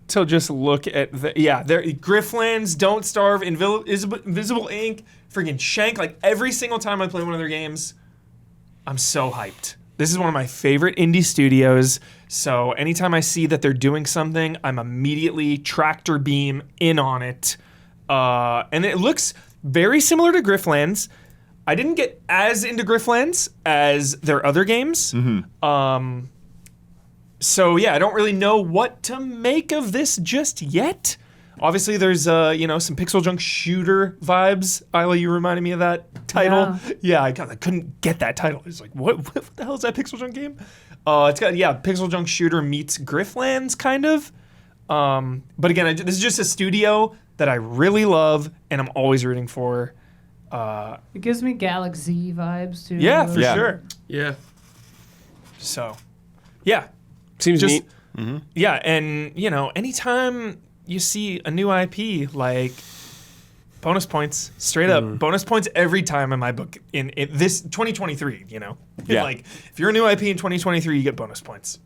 to just look at there Grifflands, Don't Starve, Invisible Ink, friggin' Shank. Like every single time I play one of their games, I'm so hyped. This is one of my favorite indie studios. So anytime I see that they're doing something, I'm immediately tractor beam in on it. And it looks very similar to Grifflands. I didn't get as into Grifflands as their other games. So yeah, I don't really know what to make of this just yet. Obviously, there's some pixel junk shooter vibes. Isla, you reminded me of that title. Yeah, I couldn't get that title. It's like, what the hell is that pixel junk game? It's got pixel junk shooter meets Grifflands kind of. But again, this is just a studio that I really love and I'm always rooting for. It gives me Galaxy vibes too. Yeah, for Yeah. sure. Yeah. So, yeah. Seems Just- neat. Yeah, and anytime you see a new IP, like bonus points, straight up bonus points every time in my book. In this 2023, Yeah. like if you're a new IP in 2023, you get bonus points.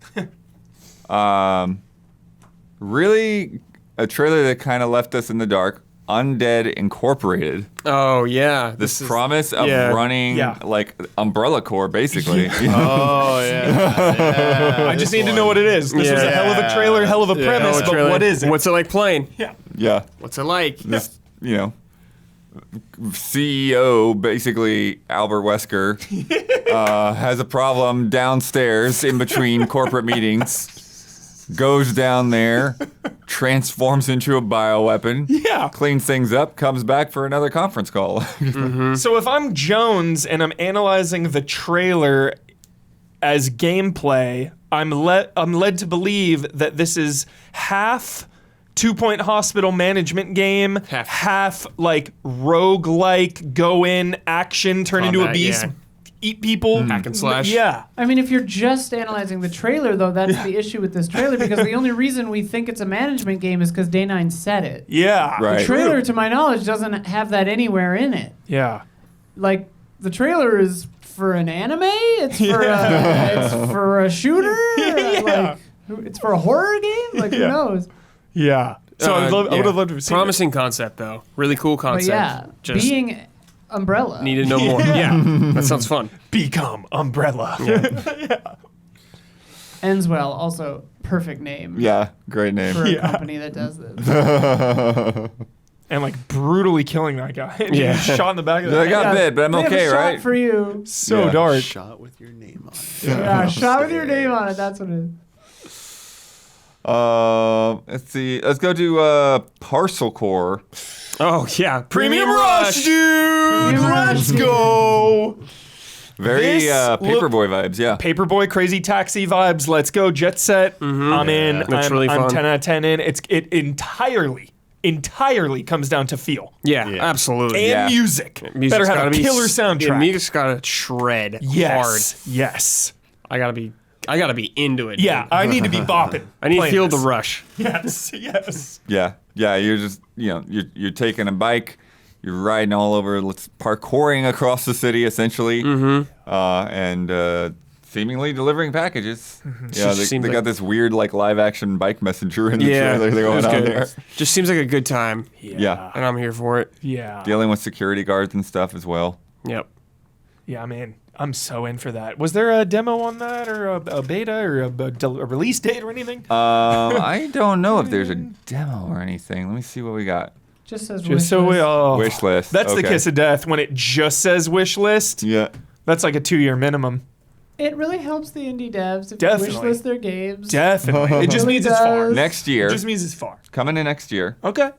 Really, a trailer that kind of left us in the dark. Undead Incorporated. Oh yeah. This promise of yeah. running Yeah. like Umbrella Corps, basically. Oh yeah. I just need to know what it is. This was a hell of a trailer, hell of a premise, but what is it? What's it like playing? Yeah. What's it like? This, CEO, basically Albert Wesker, has a problem downstairs in between corporate meetings. Goes down there, transforms into a bioweapon, cleans things up, comes back for another conference call. So if I'm Jones and I'm analyzing the trailer as gameplay, I'm led to believe that this is half 2-point hospital management game, half like roguelike go in action, turn into a Combat, beast, yeah. eat people, Hack and slash. Yeah, I mean, if you're just analyzing the trailer, though, that's the issue with this trailer, because the only reason we think it's a management game is because Day 9 said it. yeah, Right. The trailer, to my knowledge, doesn't have that anywhere in it. yeah. Like, the trailer is for an anime? It's for it's for a shooter? Yeah. Like, it's for a horror game? Like, who Yeah. knows? Yeah. So I would have loved to have seen Promising concept though. Really cool But concept. yeah, Just being Umbrella. need to know more. Yeah. That sounds fun. Become Umbrella. Ends well. Also, perfect name Yeah, great name. for a Yeah. company that does this. And like brutally killing that guy. Yeah. Shot in the back of the I head. got bit, but I'm They have okay, a shot right? for you. So Yeah. dark. Shot with your name on it. Yeah, shot with your name on it. That's what it is. Let's see. Let's go to Parcel Core. Oh yeah. Premium Rush, dude. Premium Rush, dude. Go. Very This Paperboy vibes, yeah. Paperboy Crazy Taxi vibes. Let's go. Jet Set. I'm in. Looks I'm, really I'm fun. 10 out of 10 in. It entirely comes down to feel Yeah, Yeah. absolutely. and Yeah. music. Music's Better have gotta a be killer soundtrack. Yeah, music's gotta shred Yes. Yes. hard. I gotta be into it. Yeah. dude. I need to be bopping. I need to playing feel this. the rush. Yes. Yes. Yeah. Yeah, you're just, you're taking a bike, you're riding all over, parkouring across the city, essentially, and seemingly delivering packages. Yeah, Just they seems got like- this weird, live action bike messenger in the Yeah, trailer it going was on good. there. Just seems like a good time, Yeah. and I'm here for it. Yeah. Dealing with security guards and stuff as well. Yep. Yeah, man. I'm so in for that. Was there a demo on that, or a beta, or a release date, or anything? I don't know if there's a demo or anything. Let me see what we got. Just says Just so we wish list. all. Wish list. That's the Okay. kiss of death when it just says wish list. Yeah. That's like a 2-year minimum. It really helps the indie devs if Definitely. you wish list their games. Definitely. It just Really means it's far. does. Next It year. just means it's far. Coming in next year. Okay.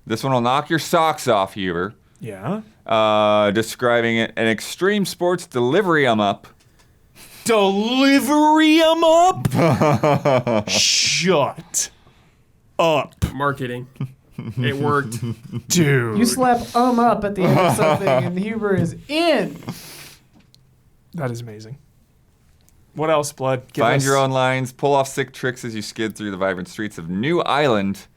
This one will knock your socks off, Huber. Yeah. Describing it an extreme sports delirium up. Delirium up. Shut up, Marketing. It worked. dude. You slap up at the end of something and Huber is in. That is amazing. What else, Blood? Give Find us- your own lines, pull off sick tricks as you skid through the vibrant streets of New Island.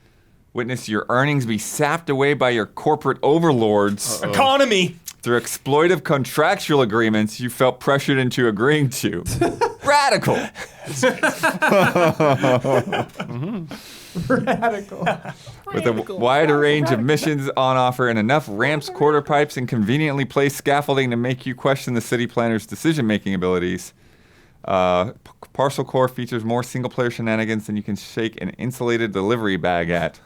Witness your earnings be sapped away by your corporate overlords economy. through exploitive contractual agreements you felt pressured into agreeing to. Radical. Radical. With a wider range of missions on offer and enough ramps, quarter pipes, and conveniently placed scaffolding to make you question the city planner's decision-making abilities. Parcel Core features more single-player shenanigans than you can shake an insulated delivery bag at.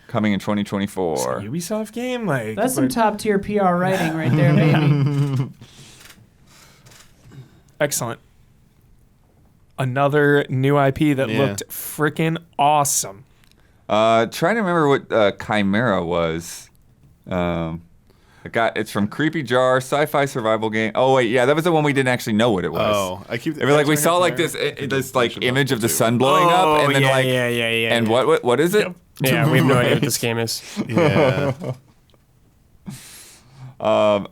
Coming in 2024. Ubisoft game, like That's some top tier PR writing right there, baby. excellent. Another new IP that Yeah. looked freaking awesome. Trying to remember what Chimera was. It's from Creepy Jar, sci-fi survival game. Oh wait, yeah, that was the one we didn't actually know what it was. Oh, I keep. They were like, we saw like this image of the sun blowing up, and then yeah, like, yeah. and what is it? Yeah, we have no idea what this game is. Yeah.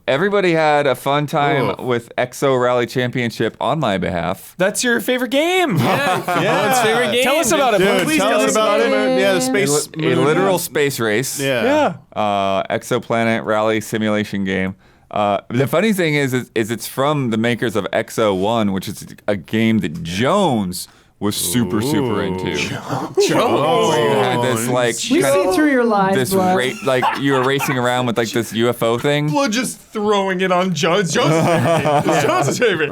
Everybody had a fun time Ooh. with Exo Rally Championship on my behalf. That's your favorite game. One's favorite game. Tell us about it, Dude, Bud. Please tell us about it. Yeah, the space. A literal space race. Yeah. Exoplanet Rally Simulation game. The funny thing is it's from the makers of Exo 1, which is a game that Jones was super into. Where you had this like We kinda- see through your lies, this Blood. like you were racing around with like this UFO thing. Blood just throwing it on Jones. Jones' favorite.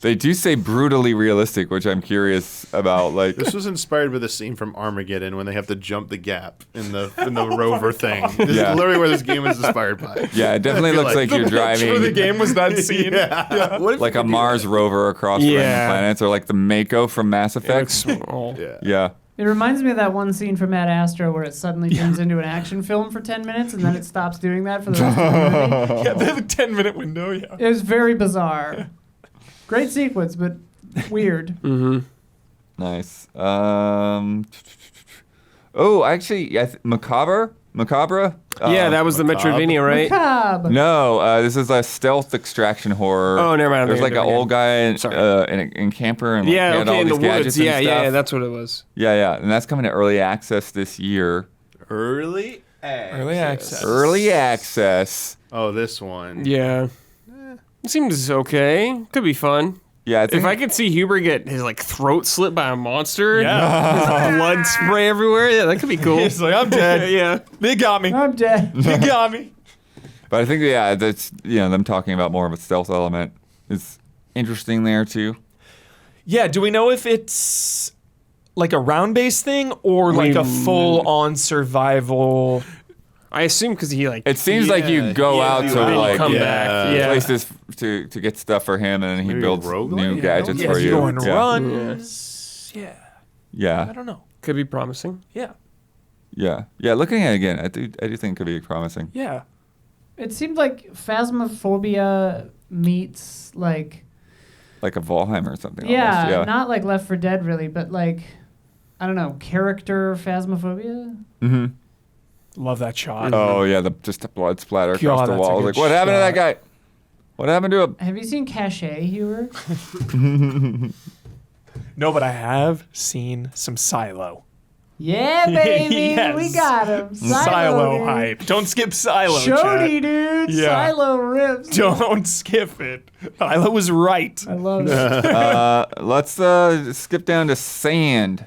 They do say brutally realistic, which I'm curious about. Like, This was inspired by the scene from Armageddon when they have to jump the gap in the rover thing. This Yeah. is literally where this game is inspired by. yeah, it definitely I feel looks like, like you're driving the game was that scene. What if like you a could do Mars rover across random Yeah. planets, or like the Mako from Mass It looks Effect. small. that? Yeah. It reminds me of that one scene from Ad Astra where it suddenly turns into an action film for 10 minutes and then it stops doing that for the rest of the movie. Yeah, they have a 10-minute window. Yeah. It was very bizarre. Great sequence, but weird. Nice. Oh, actually, Macabre Macabre? Yeah, that was the Metroidvania, right? Macabre. No, this is a stealth extraction horror. Oh, never mind. There's like an old guy in Sorry. in camper and like, Yeah, he had okay, all in the these gadgets woods. and Yeah, stuff. yeah, that's what it was. Yeah, and that's coming to early access this year. Early access. Early access. Oh, this one. Yeah. It seems okay. Could be fun. Yeah, I think If I could see Huber get his like throat slit by a monster, Yeah. his blood spray everywhere, yeah, that could be cool. He's like, I'm dead. Yeah. They got me. I'm dead. They got me. But I think that's them talking about more of a stealth element is interesting there too. Yeah, do we know if it's like a round-based thing or like a full-on survival? I assume because he like It seems like you go out to then you like come back. Yeah. places to get stuff for him, and then he Maybe a builds roguelike? new Yeah, gadgets Yeah, for you you. go and yeah. runs. Yeah, I Yeah, don't know. Could be promising. Yeah, yeah. Looking at it again, I do think it could be promising. yeah. It seemed like Phasmophobia meets like Like a Valheim or something. yeah, almost. not like Left 4 Dead really, but like I don't know, character Phasmophobia. Mm-hmm. Love that shot. Oh yeah, just the blood splatter across God, the that's a wall. good Like, what happened to that guy? What happened to him? Have you seen Cachet, Hewer? No, but I have seen some Silo. Yeah, baby, Yes. we got him. Silo dude. hype. Don't skip Silo, Shody, chat. dude. Yeah. Silo rips. Don't skip it. Silo was right. I love it. Let's skip down to sand.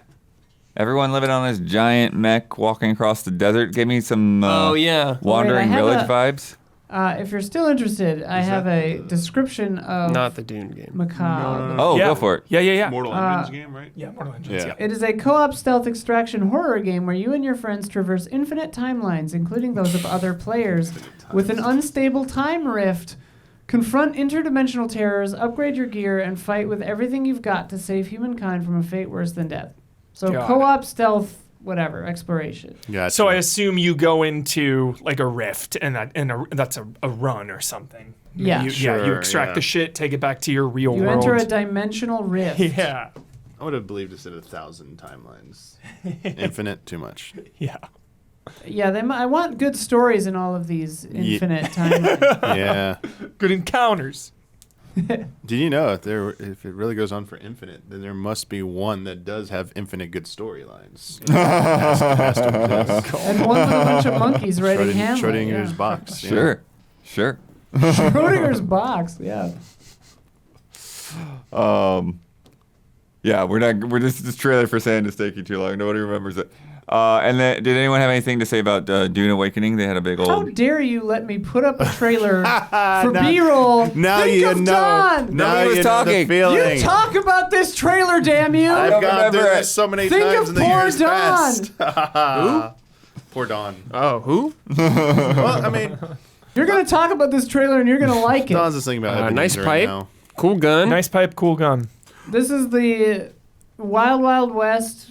Everyone living on this giant mech walking across the desert. Give me some Oh yeah. wandering have village a- vibes. If you're still interested, I have a description of Not the Dune game. Macabre. Oh, yeah. go for it. Yeah. Mortal Engines game, right? Yeah, Mortal Engines. Yeah. Yeah. It is a co-op stealth extraction horror game where you and your friends traverse infinite timelines, including those of other players, with an unstable time rift. Confront interdimensional terrors, upgrade your gear, and fight with everything you've got to save humankind from a fate worse than death. So Got co-op stealth, whatever, exploration. Yeah. So I assume you go into like a rift, and that's a run or something. Yeah. You Sure, extract yeah. the shit, take it back to your real You world. enter a dimensional rift. yeah, I would have believed it said 1,000 timelines. Infinite, too much. yeah. Yeah, I want good stories in all of these infinite timelines. Yeah. Good encounters. Did you know if it really goes on for infinite, then there must be one that does have infinite good storylines. Has to exist. And one with a bunch of monkeys writing Hamlet. Schrodinger's yeah. box. yeah. Sure. Schrodinger's box, yeah. Yeah, we're just this trailer for sand is taking too long. Nobody remembers it. And then, did anyone have anything to say about Dune Awakening? They had a big How old. dare you let me put up a trailer for B-roll? Now Think you of know. Don. Now Nobody was you know talking. the feeling. You talk about this trailer, damn you! I've gone through remember it. this so many Think times of in the poor years Don. past. Poor Don. Oh, who? Well, I mean, You're gonna talk about this trailer and you're gonna like it. Don's just thinking about Nice Ebenezer pipe. right now. Cool gun. Nice pipe, cool gun. This is the Wild Wild West.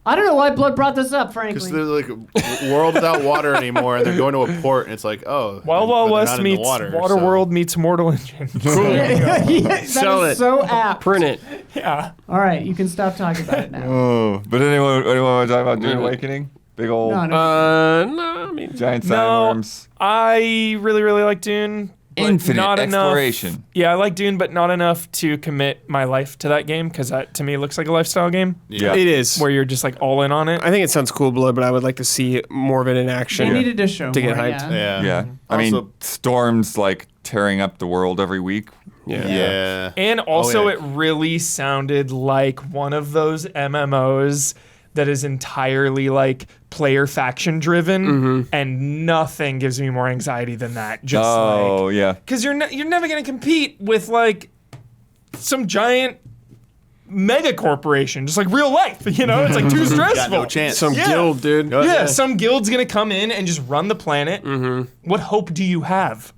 I don't know why Blood brought this up, Because frankly. they're like a world without water anymore, and they're going to a port, and it's like, oh, Wild but Wild they're West not in the meets water, Water so- World meets Mortal Engines. Yeah, that Sell is it. so apt. Print it. yeah. All right, you can stop talking about it now. Oh, but anyone want to talk about Dune Yeah. Awakening? Big old No, no. No, I mean, giant No. sandworms. I really, really like Dune. But Infinite not exploration. Enough, yeah, I like Dune, but not enough to commit my life to that game because that to me looks like a lifestyle game Yeah. it is. where you're just like all in on it. I think it sounds cool, Blood, but I would like to see more of it in They action. needed to show To get more, hyped. yeah. Yeah. I mean, Also- storms like tearing up the world every week. Yeah. And also, yeah. it really sounded like one of those MMOs that is entirely like player faction driven, and nothing gives me more anxiety than that. Just Oh like, yeah. because you're never gonna compete with like some giant mega corporation, just like real life. You know, it's like too stressful. Got no chance. Some Yeah. guild, dude. Oh, Yeah, some guild's gonna come in and just run the planet. What hope do you have?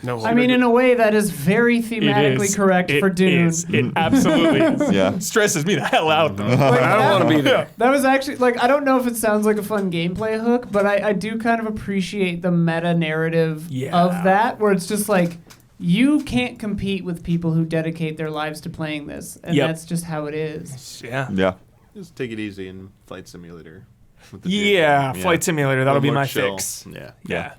No, I mean, in a way, that is very thematically correct It for Dune. is. It absolutely is. Yeah. Stresses me the hell out though. Like, I don't want to be there. That was actually, like, I don't know if it sounds like a fun gameplay hook, but I do kind of appreciate the meta narrative Yeah. of that, where it's just like, you can't compete with people who dedicate their lives to playing this, and Yep. that's just how it is. Yeah. Yeah. Just take it easy in Flight Simulator. with the Yeah, delirium. Flight Simulator. That'll A be little more my chill. fix. Yeah.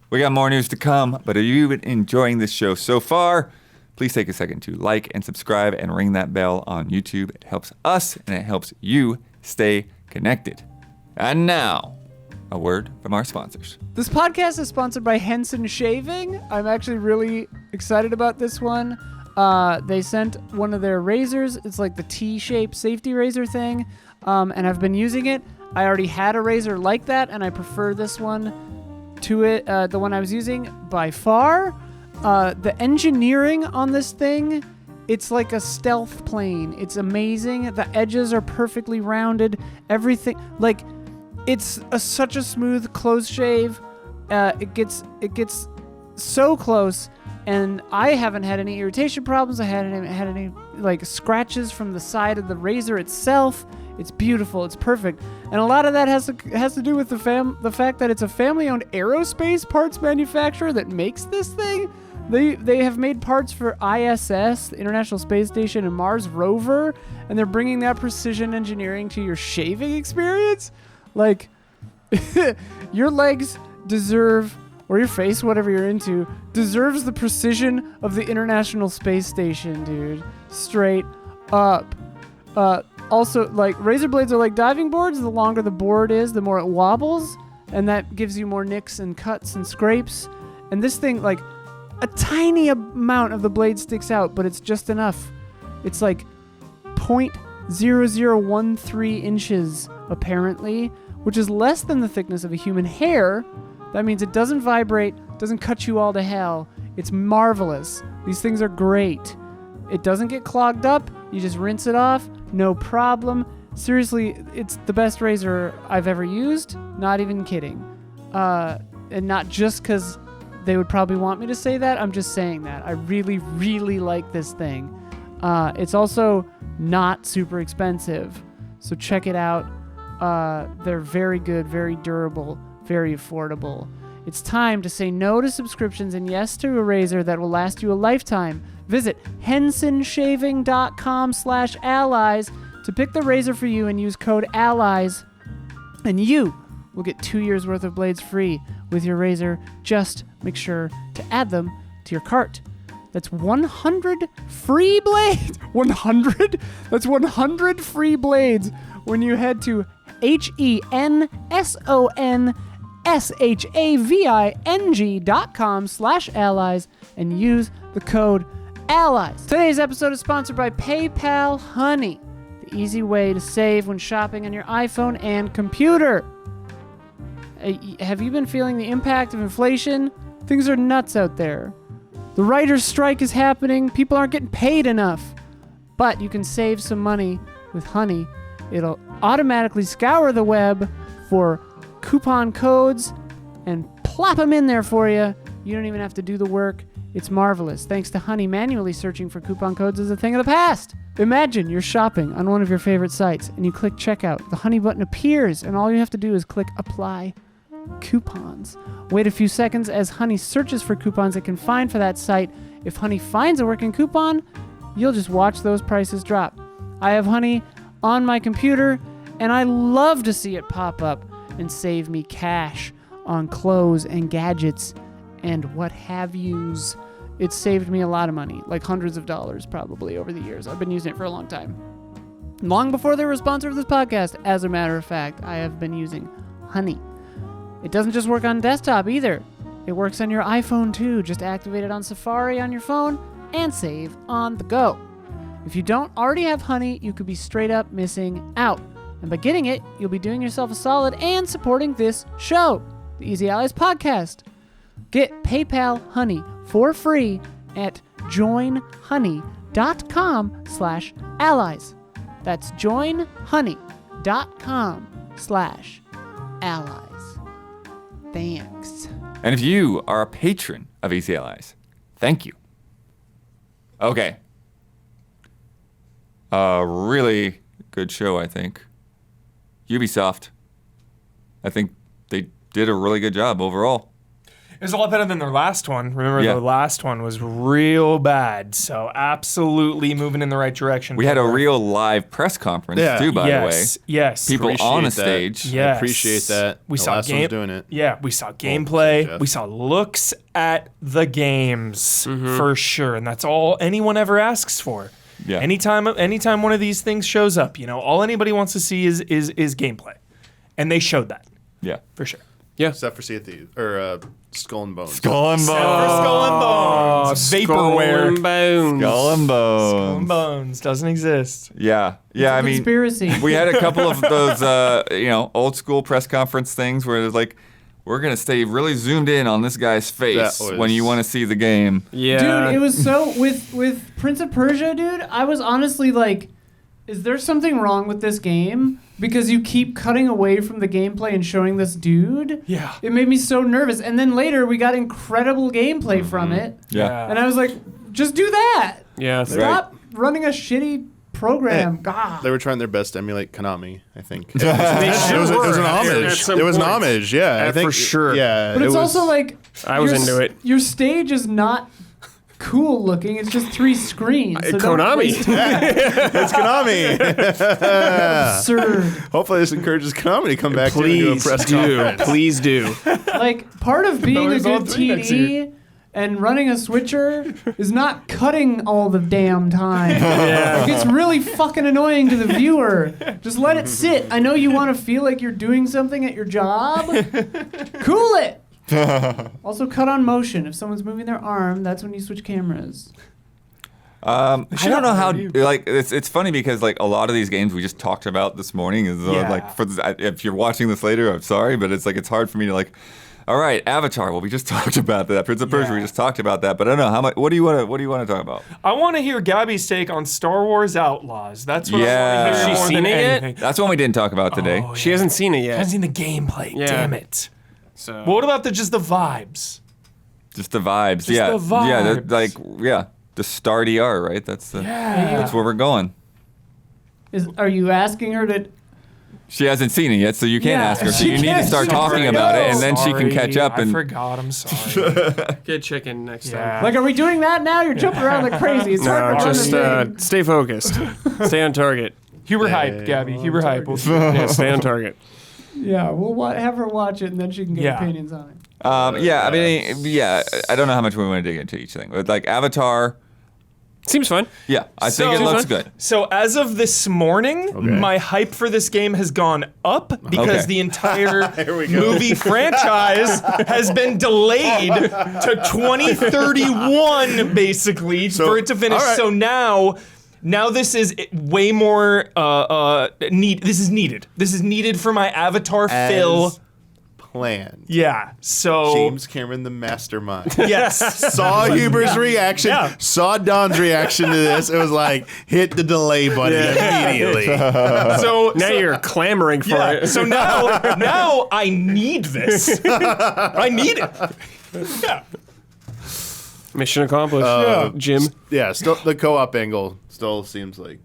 We got more news to come, but are you enjoying this show so far? Please take a second to like and subscribe and ring that bell on YouTube. It helps us and it helps you stay connected. And now, a word from our sponsors. This podcast is sponsored by Henson Shaving. I'm actually really excited about this one. They sent one of their razors. It's like the T-shaped safety razor thing, and I've been using it. I already had a razor like that, and I prefer this one to it, the one I was using by far. The engineering on this thing, it's like a stealth plane. It's amazing. The edges are perfectly rounded. Everything, like, it's such a smooth close shave. It gets so close, and I haven't had any irritation problems. I haven't had any like scratches from the side of the razor itself. It's beautiful. It's perfect, and a lot of that has to do with the fact that it's a family-owned aerospace parts manufacturer that makes this thing. They have made parts for ISS, the International Space Station, and Mars rover, and they're bringing that precision engineering to your shaving experience. Like, your legs deserve, or your face, whatever you're into, deserves the precision of the International Space Station, dude. Straight up. Also, like, razor blades are like diving boards. The longer the board is, the more it wobbles, and that gives you more nicks and cuts and scrapes. And this thing, like, a tiny amount of the blade sticks out, but it's just enough. It's like 0.0013 inches, apparently, which is less than the thickness of a human hair. That means it doesn't vibrate, doesn't cut you all to hell. It's marvelous. These things are great. It doesn't get clogged up. You just rinse it off. No problem. Seriously, it's the best razor I've ever used. Not even kidding. And not just because they would probably want me to say that. I'm just saying that. I really, really like this thing. It's also not super expensive. So check it out. They're very good, very durable, very affordable. It's time to say no to subscriptions and yes to a razor that will last you a lifetime. Visit hensonshaving.com/allies to pick the razor for you and use code ALLIES. And you will get 2 years worth of blades free with your razor. Just make sure to add them to your cart. That's 100 free blades. 100? That's 100 free blades when you head to hensonshaving.com/allies and use the code ALLIES. Today's episode is sponsored by PayPal Honey, the easy way to save when shopping on your iPhone and computer. Have you been feeling the impact of inflation? Things are nuts out there. The writer's strike is happening. People aren't getting paid enough. But you can save some money with Honey. It'll automatically scour the web for coupon codes and plop them in there for you. You don't even have to do the work. It's marvelous. Thanks to Honey, manually searching for coupon codes is a thing of the past. Imagine you're shopping on one of your favorite sites and you click checkout. The Honey button appears and all you have to do is click apply coupons. Wait a few seconds as Honey searches for coupons it can find for that site. If Honey finds a working coupon, you'll just watch those prices drop. I have Honey on my computer and I love to see it pop up and save me cash on clothes and gadgets and what have yous. It's saved me a lot of money, like hundreds of dollars probably over the years. I've been using it for a long time. Long before they were a sponsor of this podcast, as a matter of fact, I have been using Honey. It doesn't just work on desktop either. It works on your iPhone too. Just activate it on Safari on your phone and save on the go. If you don't already have Honey, you could be straight up missing out. And by getting it, you'll be doing yourself a solid and supporting this show, the Easy Allies podcast. Get PayPal Honey for free at joinhoney.com/allies. That's joinhoney.com/allies. Thanks. And if you are a patron of Easy Allies, thank you. Okay. Really good show, I think. Ubisoft. I think they did a really good job overall. It was a lot better than their last one. Remember, Yeah. the last one was real bad. So absolutely moving in the right direction. We had a real live press conference Yeah. too, by the way. Yes. People on the Appreciate that. stage. Yes. Appreciate that. We The saw last one's doing it. Yeah, we saw gameplay. Jeff. We saw looks at the games for sure, and that's all anyone ever asks for. Yeah. Anytime one of these things shows up, all anybody wants to see is gameplay, and they showed that Yeah. for sure. Except for Sea of Thieves or Skull and Bones. Skull and For Bones. Skull and Bones, vaporware. Skull and Bones. Skull and Skull and Bones. Bones doesn't exist. Yeah. Yeah. I mean, Conspiracy. we had a couple of those, old school press conference things where it's like, we're gonna stay really zoomed in on this guy's face That was- when you want to see the game. Yeah. Dude, it was so with Prince of Persia, dude. I was honestly like, is there something wrong with this game? Because you keep cutting away from the gameplay and showing this dude. Yeah. It made me so nervous. And then later we got incredible gameplay from it. Yeah. And I was like, just do that. Yeah. Stop running a shitty program. God. They were trying their best to emulate Konami, I think. They It was an were. At homage. some It was an point. homage, yeah. I For think sure. Yeah. But it's it was, also like I was your into it. Your stage is not cool looking. It's just 3 screens. So don't Konami. waste time. it's Konami. Absurd. Hopefully this encourages Konami to come back to and do a Please press do. conference. Please do. Like part of being a There's all good 3 next year. TD and running a switcher is not cutting all the damn time. Like, it's really fucking annoying to the viewer. Just let it sit. I know you want to feel like you're doing something at your job. Cool it. Also cut on motion. If someone's moving their arm, that's when you switch cameras. I don't know how. Like, it's funny because like a lot of these games we just talked about this morning is Yeah. like if you're watching this later, I'm sorry, but it's like it's hard for me to like. All right, Avatar. Well, we just talked about that. Prince of Persia. We Yeah. just talked about that. But I don't know how much. What do you want to talk about? I want to hear Gabby's take on Star Wars Outlaws. That's what Yeah. I want to Has hear she more seen than it yet? anything. That's one we didn't talk about today. Oh, She hasn't seen it I yet. haven't seen the gameplay. Yeah. Damn it. So. Well, what about just the vibes? Just the vibes. Just yeah. the Yeah. vibes. The Star DR. Right. That's Yeah. where we're going. Are you asking her to? She hasn't seen it yet, so you can't Yeah, ask her. So she you need to can't- start she talking can't about it, know. and then she can catch up. I And forgot. I'm sorry. Get chicken next Yeah. time. Like, are we doing that now? You're jumping around like crazy. It's No, hard to just run the stay focused. Stay on target. Huber hype, Gabby. Huber hype. We'll see. Yeah, stay on target. Yeah, we'll have her watch it, and then she can get Yeah. opinions on it. I don't know how much we want to dig into each thing, but like Avatar, Seems fun. yeah, I think it So- looks good. So as of this morning, my hype for this game has gone up because Okay. the entire Here we go. movie franchise has been delayed to 2031, basically, for it to finish. all right. So now this is way more This is needed. This is needed for my Avatar fill. As planned. Yeah. So James Cameron, the mastermind. yes. Saw Huber's reaction, Yeah. saw Don's reaction to this. It was like, hit the delay button immediately. So Now you're clamoring for yeah. it. So now I need this. I need it. Yeah. Mission accomplished. Jim. Yeah, still the co-op angle still seems like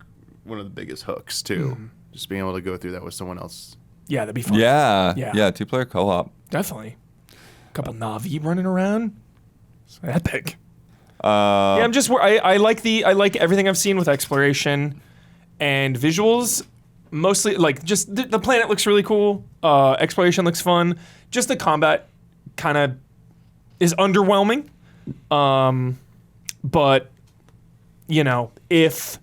one of the biggest hooks too. Mm-hmm. Just being able to go through that with someone else. Yeah, that'd be fun. Yeah, Yeah. 2-player co-op. Definitely. A couple Navi running around. It's epic. Uh, Yeah, I like everything I've seen with exploration and visuals. Mostly like just the planet looks really cool. Exploration looks fun. Just the combat kind of is underwhelming. But you know, if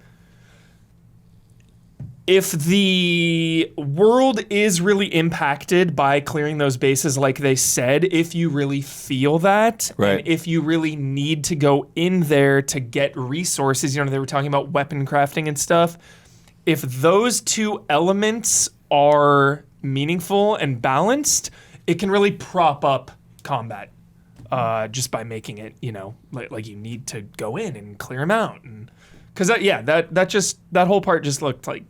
the world is really impacted by clearing those bases like they said, if you really feel that, Right. and if you really need to go in there to get resources, they were talking about weapon crafting and stuff, if those two elements are meaningful and balanced, it can really prop up combat just by making it, like you need to go in and clear them out. And because that whole part just looked like,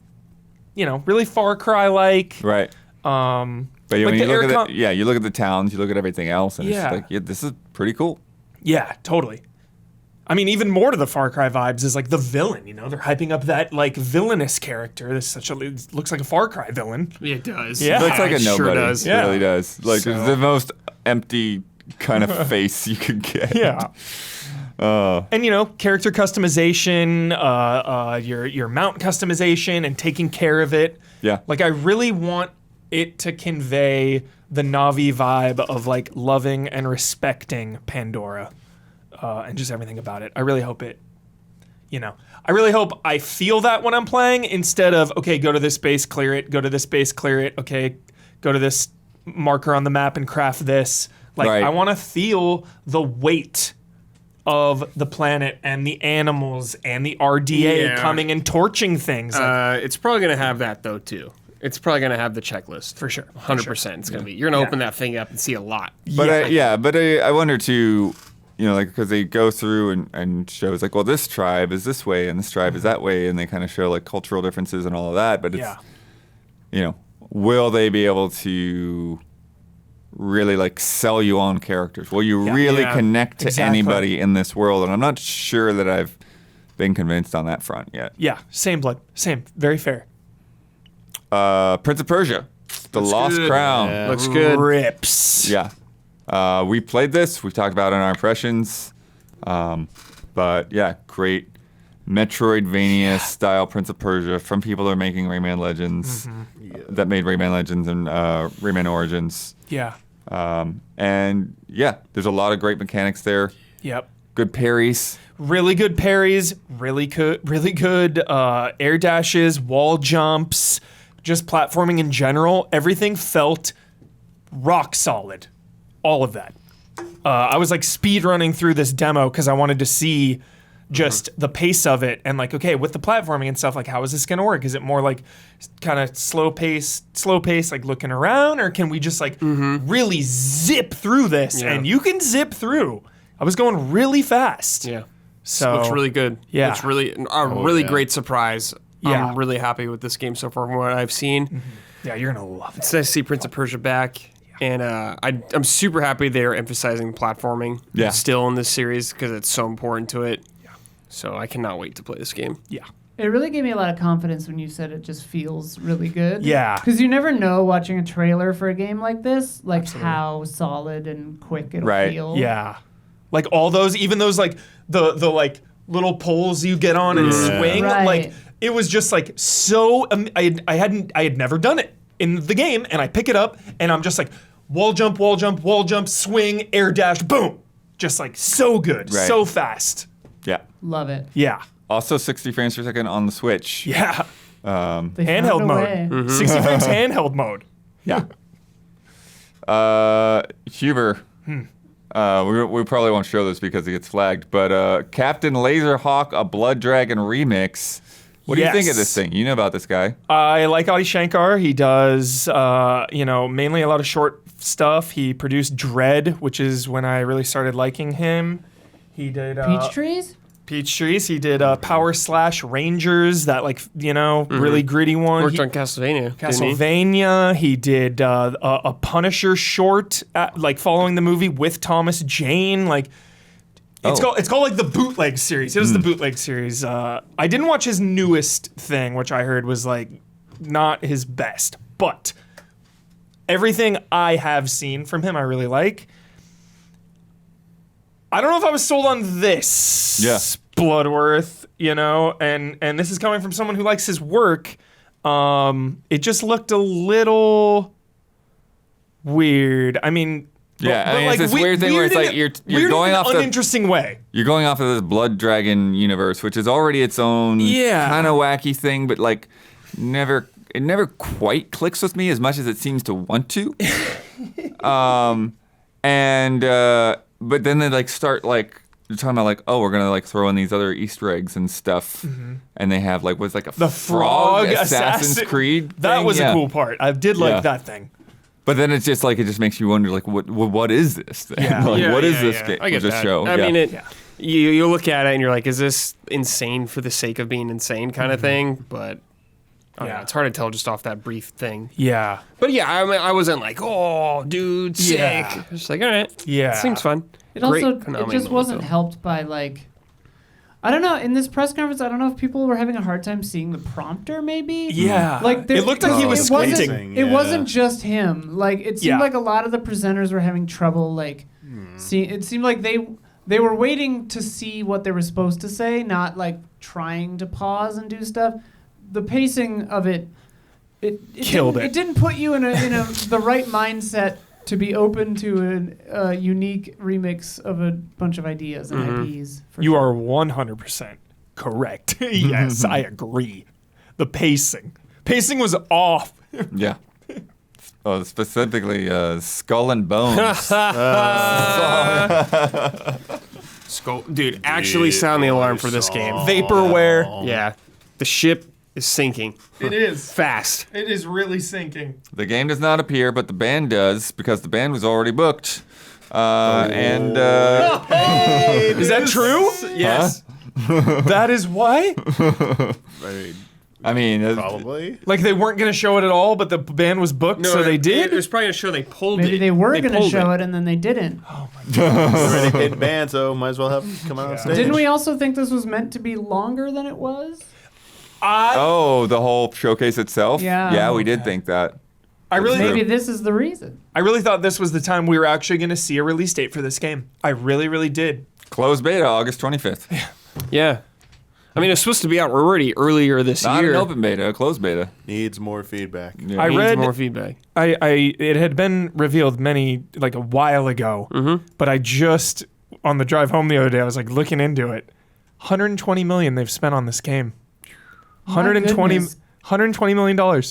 really Far Cry-like. right. But like when you the look air at you look at the towns, you look at everything else, and Yeah. it's like, this is pretty cool. Yeah, totally. I mean, even more to the Far Cry vibes is like the villain. They're hyping up that like villainous character. It looks like a Far Cry villain. It does. Yeah. It looks like a it nobody. sure does. It really does. Like So- it's the most empty kind of face you could get. Yeah. And character customization, your mount customization, and taking care of it. Yeah. Like I really want it to convey the Navi vibe of like loving and respecting Pandora, and just everything about it. I really hope it. I really hope I feel that when I'm playing instead of okay, go to this base, clear it. Go to this base, clear it. Okay, go to this marker on the map and craft this. Like Right. I want to feel the weight of the planet and the animals and the RDA Yeah. coming and torching things. Like, It's probably gonna have that though too. It's probably gonna have the checklist for sure. 100%. It's gonna be. You're gonna open that thing up and see a lot. But I wonder too, like because they go through and shows like, well, this tribe is this way and this tribe is that way, and they kind of show like cultural differences and all of that. But it's, will they be able to really like sell you on characters? Will you really Yeah, connect to exactly. anybody in this world? And I'm not sure that I've been convinced on that front yet. Yeah, same blood. Same. Very fair. Prince of Persia, The Lost good. Crown. Yeah. Looks good. Rips. Yeah. We played this. We talked about it in our impressions. But yeah, great Metroidvania style Prince of Persia from people that are making Rayman Legends, that made Rayman Legends and Rayman Origins. Yeah. And yeah, there's a lot of great mechanics there. Yep. Good parries. Really good parries, really good air dashes, wall jumps, just platforming in general. Everything felt rock solid. All of that. I was like speed running through this demo because I wanted to see just the pace of it and like, okay, with the platforming and stuff, like how is this gonna work? Is it more like kind of slow pace, like looking around, or can we just like really zip through this? Yeah. And you can zip through. I was going really fast. Yeah. So Looks really good. Yeah. It's really a really yeah. great surprise. Yeah. I'm really happy with this game so far from what I've seen. Yeah, you're gonna love it. It's nice to see Prince of Persia back. And I'm super happy they're emphasizing platforming Yeah. still in this series because it's so important to it. Yeah. So I cannot wait to play this game. Yeah. It really gave me a lot of confidence when you said it just feels really good. Yeah. Because you never know watching a trailer for a game like this, like how solid and quick it'll Right. feel. Yeah. Like all those, even those like the like little poles you get on and swing, Right. like it was just like so. I had never done it in the game, and I pick it up and I'm just like wall jump, swing, air dash, boom, just like so good, Right. so fast. Yeah. Love it. Yeah. Also 60 frames per second on the Switch. Yeah. They Handheld found a way. mode. 60 frames handheld mode. Yeah. Huber. We probably won't show this because it gets flagged, but Captain Laserhawk, a Blood Dragon remix. What do you think of this Yes. thing? You know about this guy. I like Adi Shankar. He does, mainly a lot of short stuff. He produced Dread, which is when I really started liking him. He did Peach trees? Peach Trees. He did Power Slash Rangers, that really gritty one. Worked on Castlevania. didn't he? Castlevania. He did a Punisher short, following the movie with Thomas Jane. It's called like the bootleg series. He does the bootleg series. I didn't watch his newest thing, which I heard was like not his best, but everything I have seen from him, I really like. I don't know if I was sold on this Bloodworth, and this is coming from someone who likes his work. It just looked a little weird. I mean, Yeah, I mean, it's this weird thing where it's like you're going off an the uninteresting way. You're going off of this Blood Dragon universe, which is already its own kind of wacky thing, but like it never quite clicks with me as much as it seems to want to. But then they like start like they're talking about like, oh, we're gonna like throw in these other Easter eggs and stuff, and they have like what's like The frog Assassin's Creed. That thing? was Yeah. a cool part. I did like Yeah. that thing. But then it's just like it just makes you wonder like what is this thing? Yeah. Like, Yeah, what is yeah, this yeah. game? I get this that. show? I Yeah. mean, you look at it and you're like, is this insane for the sake of being insane kind of thing? But Yeah. it's hard to tell just off that brief thing. Yeah. But yeah, I mean, I wasn't like, oh, dude, sick. Yeah. Just like, all right, Yeah. seems fun. It Great also Konami it just moment, wasn't though. helped by like I don't know. In this press conference, I don't know if people were having a hard time seeing the prompter. Maybe. Yeah. Like it looked like he was squinting. It wasn't just him. Like it seemed Yeah. like a lot of the presenters were having trouble. Like, it seemed like they were waiting to see what they were supposed to say, not like trying to pause and do stuff. The pacing of it Killed it. It didn't put you in the right mindset to be open to a unique remix of a bunch of ideas and IPs. You are 100% correct. Yes, I agree. The pacing was off. Yeah. Oh, specifically, Skull and Bones. Dude, actually sound the alarm for this game. Vaporware. Yeah. The ship is sinking. It is. Fast. It is really sinking. The game does not appear, but the band does because the band was already booked. And Is that true? Yes. That is why? I mean, Probably. Like they weren't going to show it at all, but the band was booked, so they did? It was probably a show they pulled Maybe it. they were going to pulled show it and then they didn't. Already paid band, so might as well have them come out on stage. Didn't we also think this was meant to be longer than it was? oh, the whole showcase itself? Yeah. Yeah, we did think that. I really Maybe this is the reason. I really thought this was the time we were actually going to see a release date for this game. I really, really did. Closed beta, August 25th. Yeah. I mean, it's supposed to be out already earlier this Not year. an open beta, a closed beta. Needs more feedback. Yeah. I Needs read more feedback. it had been revealed a while ago, but I just, on the drive home the other day, I was like looking into it. 120 million they've spent on this game. My 120 goodness. $120 million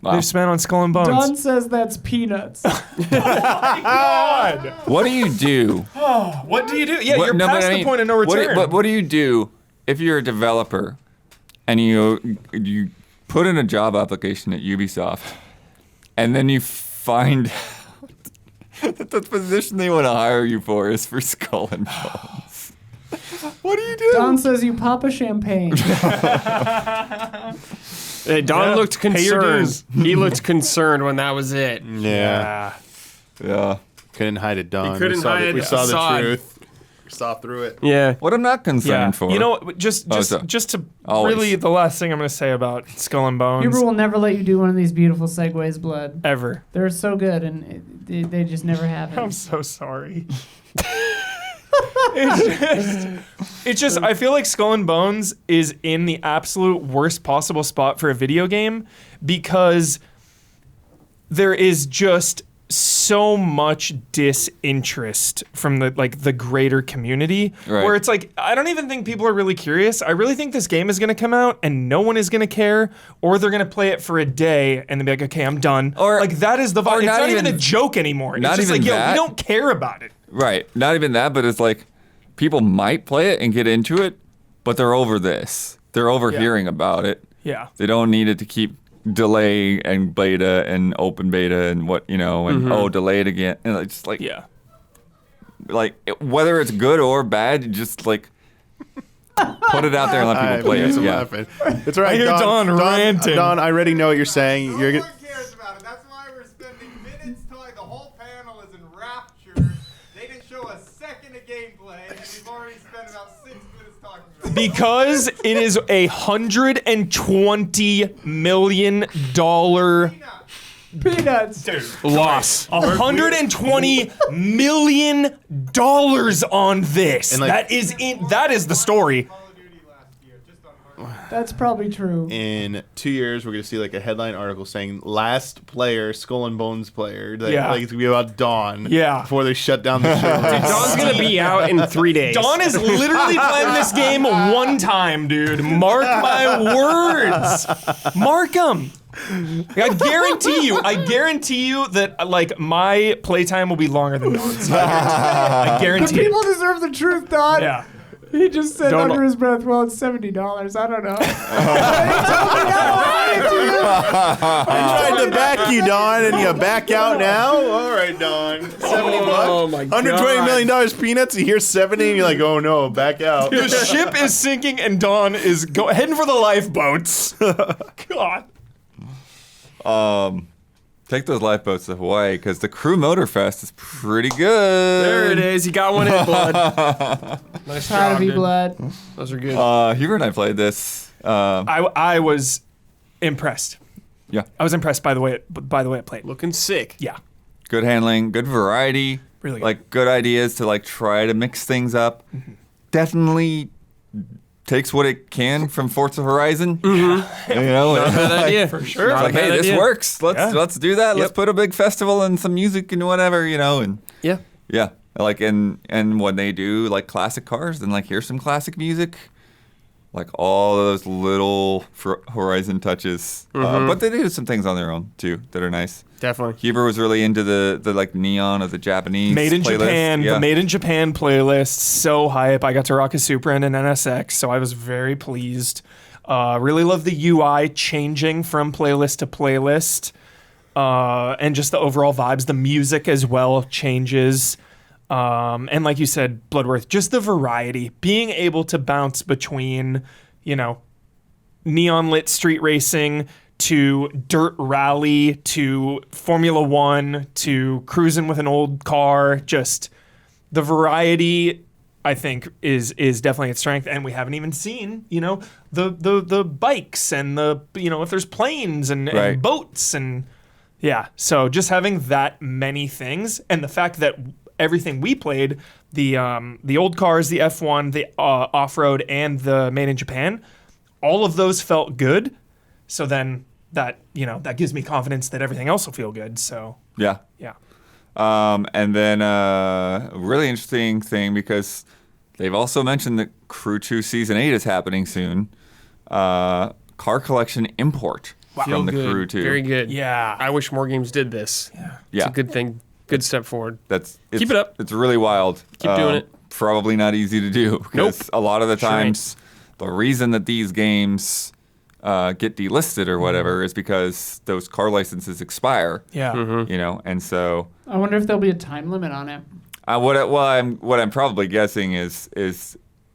Wow. they've spent on Skull and Bones. Don says that's peanuts. God. What do you do? What do you do? Yeah, What- you're no, but past I the mean, point of no return. What do you do if you're a developer and you put in a job application at Ubisoft and then you find that the position they want to hire you for is for Skull and Bones? What do you do? Don says you pop a champagne. Don looked pay your concerned. dues. He looked concerned when that was it. Yeah. Yeah. Couldn't hide it, Don. couldn't hide it. We saw Saw the it. truth. We saw through it. Yeah. What I'm not Yeah. concerned for. You know, just so- to Always. really the last thing I'm going to say about Skull and Bones Huber will never let you do one of these beautiful segues, Blood. ever. They're so good, and they just never have I'm it. so sorry. It's just, I feel like Skull and Bones is in the absolute worst possible spot for a video game because there is just so much disinterest from the greater community Right. where it's like I don't even think people are really curious. I really think this game is going to come out and no one is going to care, or they're going to play it for a day and then be like, okay, I'm done. Or- like that is the vibe. or It's not not even even- a joke anymore. not It's just even like, yo, that. we don't care about it. Right. Not even that, but it's like people might play it and get into it, but they're over this. They're over hearing about it. Yeah. They don't need it to keep delay and beta and open beta and and delay it again. And it's just like, Yeah. whether it's good or bad, just like put it out there and let people play it. Yeah. Laughing. It's all right. I hear Don ranting. Don, I already know what you're saying. No You're one gonna, cares about it. That's why we're spending minutes talking. The whole panel is in rapture. They didn't show a second of gameplay, and we've already spent about 6 minutes talking about it. Because it is $120 million Peanuts. Loss. $120 million on this. And, like- that is the story. Call of Duty last year, just on March. That's probably true. in 2 years, we're gonna see like a headline article saying last player, Skull and Bones player. Like, Yeah. like it's gonna be about Dawn. Yeah. Before they shut down the show. Don's gonna be out in 3 days. Don is literally playing this game one time, dude. Mark my words. Mark them. I guarantee you that like my playtime will be longer than Don's. I But guarantee it. people deserve the truth, Don. Yeah. He just said Don't- under his breath, well, it's $70. I don't know. Tried to back you, Don, and you back out now. All right, Don. $70. Oh my God. $120 million peanuts. You hear 70, and you're like, oh no, back out. The ship is sinking and Don is heading for the lifeboats. God. Take those lifeboats to Hawaii because the Crew Motorfest is pretty good. There it is. You got one in blood. Nice Proud job, of you, dude. blood. Those are good. Hubert and I played this. I was impressed. Yeah. I was impressed by the way it played. Looking sick. Yeah. Good handling, good variety. Really good. Like good ideas to like try to mix things up. Definitely takes what it can from Forza Horizon. You know, Not a bad idea. For sure. it's Not a like, hey, bad this idea. works. Let's do that. Let's put a big festival and some music and whatever, you know, and Yeah. yeah. Like and when they do like classic cars, then like here's some classic music. Like all of those little Horizon touches. But they do some things on their own too that are nice. Definitely. Huber was really into the like neon of the Japanese Made in playlist. Japan, Yeah. the Made in Japan playlist, so hype. I got to rock a Supra and an NSX, so I was very pleased. Really love the UI changing from playlist to playlist, and just the overall vibes. The music as well changes, and like you said, Bloodworth, just the variety, being able to bounce between, you know, neon lit street racing to dirt rally to Formula One to cruising with an old car. Just the variety, I think, is definitely its strength. And we haven't even seen, you know, the bikes and the, you know, if there's planes and Right. boats and yeah. So just having that many things and the fact that everything we played, the old cars, the F1, the off-road, and the Made in Japan, all of those felt good. So then that, you know, that gives me confidence that everything else will feel good. So Yeah. yeah. And then a really interesting thing because they've also mentioned that Crew 2 Season 8 is happening soon. Car collection import Feel from the good. Crew 2. Very good. Yeah. I wish more games did this. Yeah. It's a good thing. Good step forward. Keep it up. It's really wild. Keep doing it. Probably not easy to do because Nope. a lot of the Sure ain't. times the reason that these games get delisted or whatever is because those car licenses expire. Yeah. You know, and so I wonder if there'll be a time limit on it. what I'm probably guessing is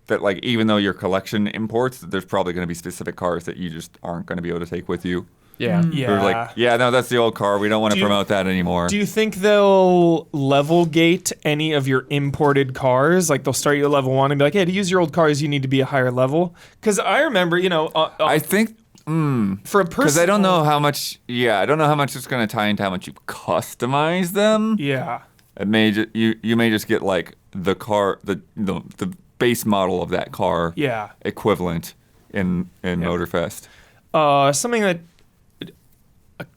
that like even though your collection imports, there's probably going to be specific cars that you just aren't going to be able to take with you. Yeah. Yeah. Or like, yeah, no, that's the old car. We don't want to Do you- promote that anymore. Do you think they'll level gate any of your imported cars? Like they'll start you at level 1 and be like, hey, to use your old cars, you need to be a higher level? Because I remember, you know, I think for a person. because I don't know how much. Yeah, I don't know how much it's going to tie into how much you customize them. Yeah. It may you may just get like the car the base model of that car. Yeah. Equivalent in Motorfest. Something that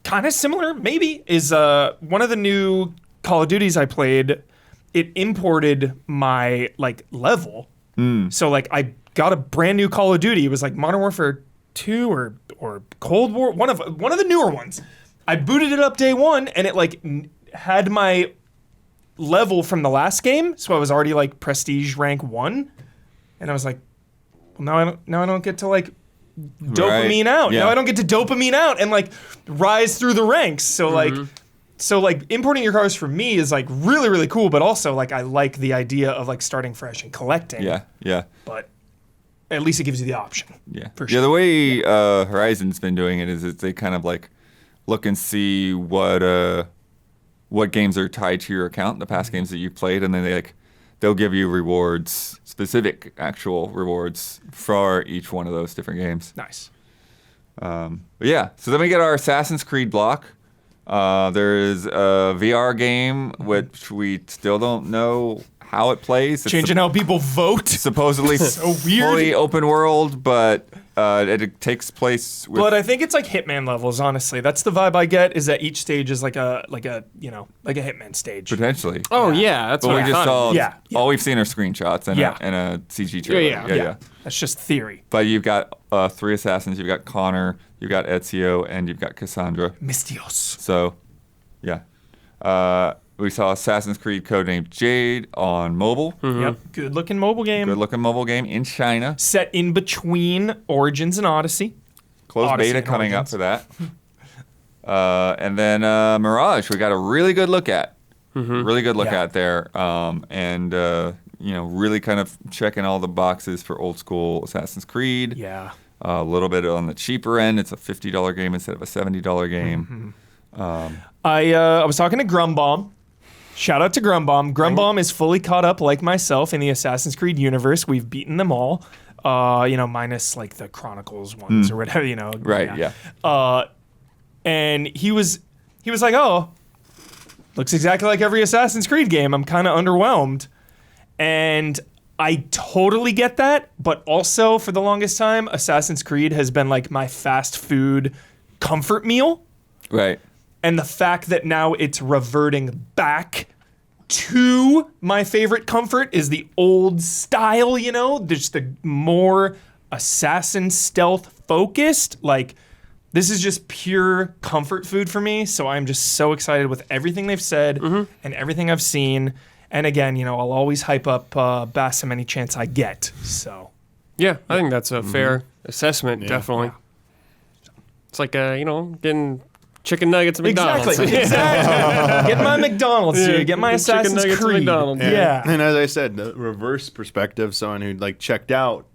kind of similar, maybe, is one of the new Call of Duties I played. It imported my like level, so like I got a brand new Call of Duty. It was like Modern Warfare 2 or Cold War, one of the newer ones. I booted it up day one, and it like had my level from the last game, so I was already like Prestige rank 1, and I was like, well, now I don't get to like dopamine out. Yeah. Now I don't get to dopamine out and like rise through the ranks. So like importing your cars for me is like really, really cool, but also like I like the idea of like starting fresh and collecting. Yeah. But at least it gives you the option. Yeah. For Yeah, sure. the way Horizon's been doing it is they kind of like look and see what games are tied to your account, the past games that you've played, and then they'll give you rewards, specific actual rewards for each one of those different games. Nice. But yeah, so then we get our Assassin's Creed block. There is a VR game which we still don't know how it plays. It's Changing how people vote. supposedly So weird. fully open world, but it takes place with But I think it's like Hitman levels, honestly. That's the vibe I get, is that each stage is like a Hitman stage. potentially. Oh yeah, that's But what we I just thought. saw Yeah. all we've seen are screenshots and, Yeah. a CG trailer. Yeah. That's just theory. But you've got 3 assassins. You've got Connor, you've got Ezio, and you've got Cassandra. Mystios. So, yeah. We saw Assassin's Creed codenamed Jade on mobile. Yep. Good looking mobile game. Good looking mobile game in China. Set in between Origins and Odyssey. Closed Odyssey beta and coming up Origins. for that. And then Mirage, we got a really good look at. Really good look Yeah. at there. Really kind of checking all the boxes for old school Assassin's Creed. Yeah. A little bit on the cheaper end. It's a $50 game instead of a $70 game. I was talking to Grumbomb. Shout out to Grumbomb. Grumbomb is fully caught up, like myself, in the Assassin's Creed universe. We've beaten them all, minus like the Chronicles ones or whatever, Right, yeah. And he was like, "Oh, looks exactly like every Assassin's Creed game. I'm kind of underwhelmed." And I totally get that, but also for the longest time, Assassin's Creed has been like my fast food comfort meal. Right. And the fact that now it's reverting back to my favorite comfort is the old style, just the more assassin stealth focused. Like, this is just pure comfort food for me. So I'm just so excited with everything they've said and everything I've seen. And again, I'll always hype up Basim any chance I get. So, Yeah, I think that's a fair assessment, definitely. It's like, getting chicken nuggets at McDonald's. Exactly. Get my McDonald's, dude. Get my Assassin's nuggets at Creed. McDonald's. Yeah. And as I said, the reverse perspective, someone who like checked out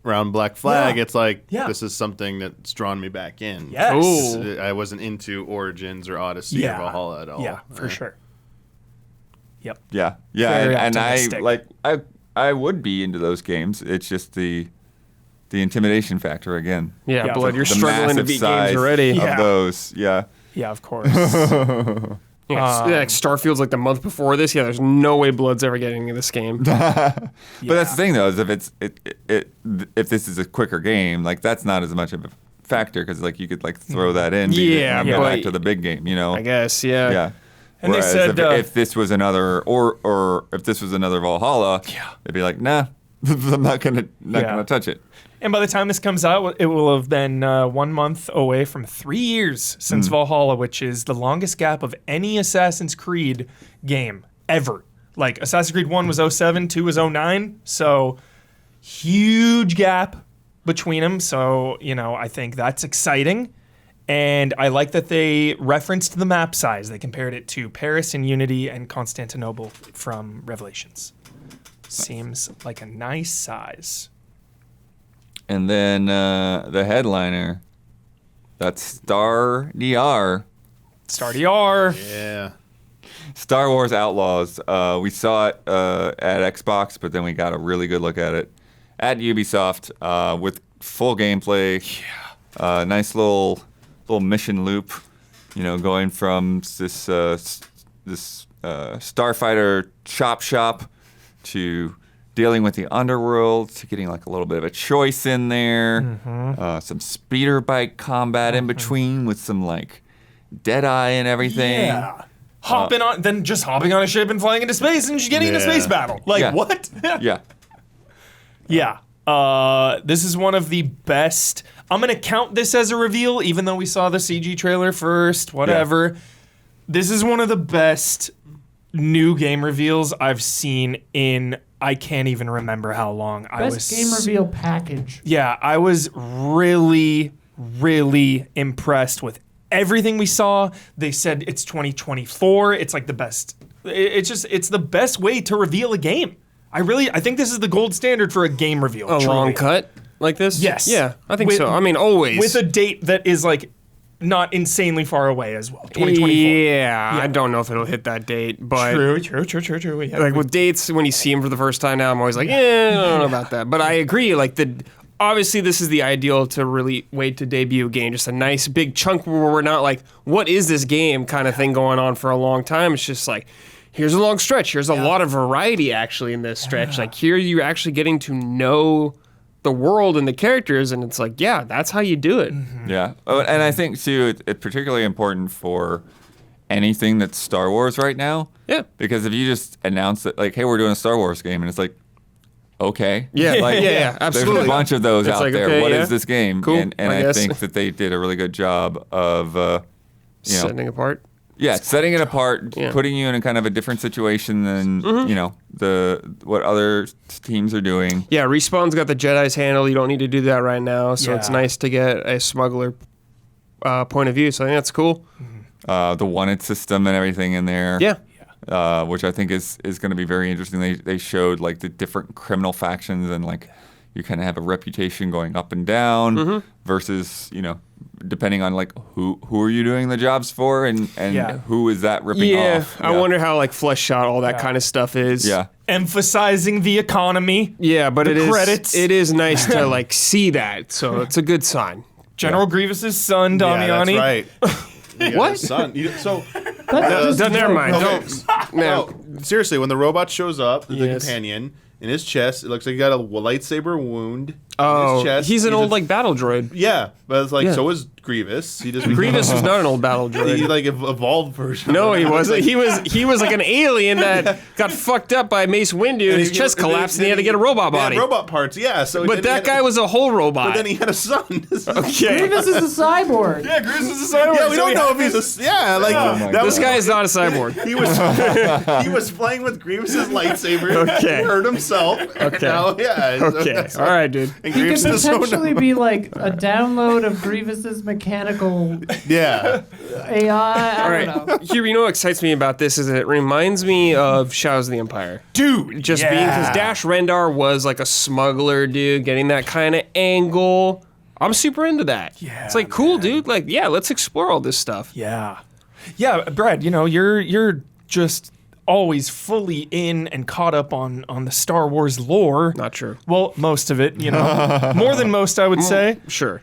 around Black Flag, Yeah. it's like Yeah. this is something that's drawn me back in. Yes. Cool. I wasn't into Origins or Odyssey or Valhalla at all. Yeah, for sure. Yep. Yeah, Very and optimistic. I would be into those games. It's just the intimidation factor again. Yeah, Yeah, blood, you're The struggling to massive beat size games already. of Yeah. those. Yeah, Yeah, of course. Yeah, like Starfield's like the month before this. Yeah, there's no way Blood's ever getting into this game. but that's the thing though, is if this is a quicker game, like that's not as much of a factor because like you could like throw that in, beat it, Yeah, and go but- back to the big game, I guess, yeah. Yeah. And they Whereas said, if this was another or if this was another Valhalla, it'd be like, nah, I'm not gonna touch it. And by the time this comes out, it will have been 1 month away from 3 years since Valhalla, which is the longest gap of any Assassin's Creed game ever. Like, Assassin's Creed 1 was 07, 2 was 09, so huge gap between them. So, I think that's exciting. And I like that they referenced the map size. They compared it to Paris and Unity and Constantinople from Revelations. Seems like a nice size. And then the headliner, that's Star DR. Star DR. Yeah. Star Wars Outlaws. We saw it at Xbox, but then we got a really good look at it at Ubisoft with full gameplay. Yeah. Nice little mission loop, going from this starfighter chop shop to dealing with the underworld to getting like a little bit of a choice in there. Some speeder bike combat in between with some like Deadeye and everything. Yeah. Hopping on a ship and flying into space and just getting in a space battle. Like, Yeah. what? Yeah. Yeah. This is one of the best. I'm going to count this as a reveal, even though we saw the CG trailer first, whatever. Yeah. This is one of the best new game reveals I've seen in, I can't even remember how long. Best game reveal package. Yeah, I was really, really impressed with everything we saw. They said it's 2024. It's like the best. It's the best way to reveal a game. I think this is the gold standard for a game reveal. A truly. long cut like this? Yes. Yeah, I think With- so. I mean, always. With a date that is like not insanely far away as well. 2024. Yeah, I don't know if it'll hit that date, but True. Yeah. like with dates, when you see them for the first time now, I'm always like, I don't know about that. But I agree. Like obviously this is the ideal to really wait to debut a game. Just a nice big chunk where we're not like, what is this game kind of thing going on for a long time. It's just like, here's a long stretch. Here's a lot of variety actually in this stretch. Like here you're actually getting to know the world and the characters, and it's like, yeah, that's how you do it. Yeah. Oh, and I think too, it's particularly important for anything that's Star Wars right now. Yeah. Because if you just announce that, like, hey, we're doing a Star Wars game, and it's like, okay. Yeah, Like, yeah, absolutely. There's a bunch of those It's out like, there. okay, What is yeah. this game? Cool, And I I guess. think that they did a really good job of, Setting apart. setting it apart, Yeah. putting you in a kind of a different situation than what other teams are doing. Yeah, Respawn's got the Jedi's handle. You don't need to do that right now, so it's Yeah. nice to get a smuggler point of view. So I think that's cool. The wanted system and everything in there. Yeah. Which I think is going to be very interesting. They showed like the different criminal factions and like, you kind of have a reputation going up and down Mm-hmm. versus, depending on like who are you doing the jobs for and Yeah. who is that ripping Yeah, off. I wonder how like fleshed out all that kind of stuff is. Yeah. Emphasizing the economy. Yeah, but The credits. it is nice to like see that, so it's a good sign. General Grievous's son, Damiani. Yeah, that's right. You got What? his son. So Never mind. no, Don't. no, seriously, when the robot shows up, the Yes. companion, in his chest, it looks like he got a lightsaber wound. in Oh, his chest. he's an old a- like battle droid. Yeah, but it's like Yeah. so is Grievous. He just Grievous was not an old battle He droid. like evolved version. No, of he it. wasn't. He was like an alien that got fucked up by Mace Windu, and his chest collapsed, and he had to get a robot Yeah, body. robot parts, yeah. So But then that he had guy was a whole robot. But then he had a son. Okay. Grievous is a cyborg. Yeah, Grievous is a cyborg. Yeah, we don't know if he's a. Yeah, like my that This was, guy is not a cyborg. he was playing with Grievous's lightsaber. Okay. He hurt himself. Okay. Now, yeah. Okay. that's All right, dude. And He could Grievous is so potentially be like a download of Grievous's mechanical Yeah. AI. I All don't know. right. Here, you know what excites me about this is it reminds me of Shadows of the Empire. Dude, Just being because Dash Rendar was like a smuggler, dude, getting that kind of angle. I'm super into that. Yeah, It's like cool, dude. Like, yeah, let's explore all this stuff. Yeah. Yeah, Brad, you're just always fully in and caught up on the Star Wars lore. Not true. Well, most of it, more than most, I would say. Sure.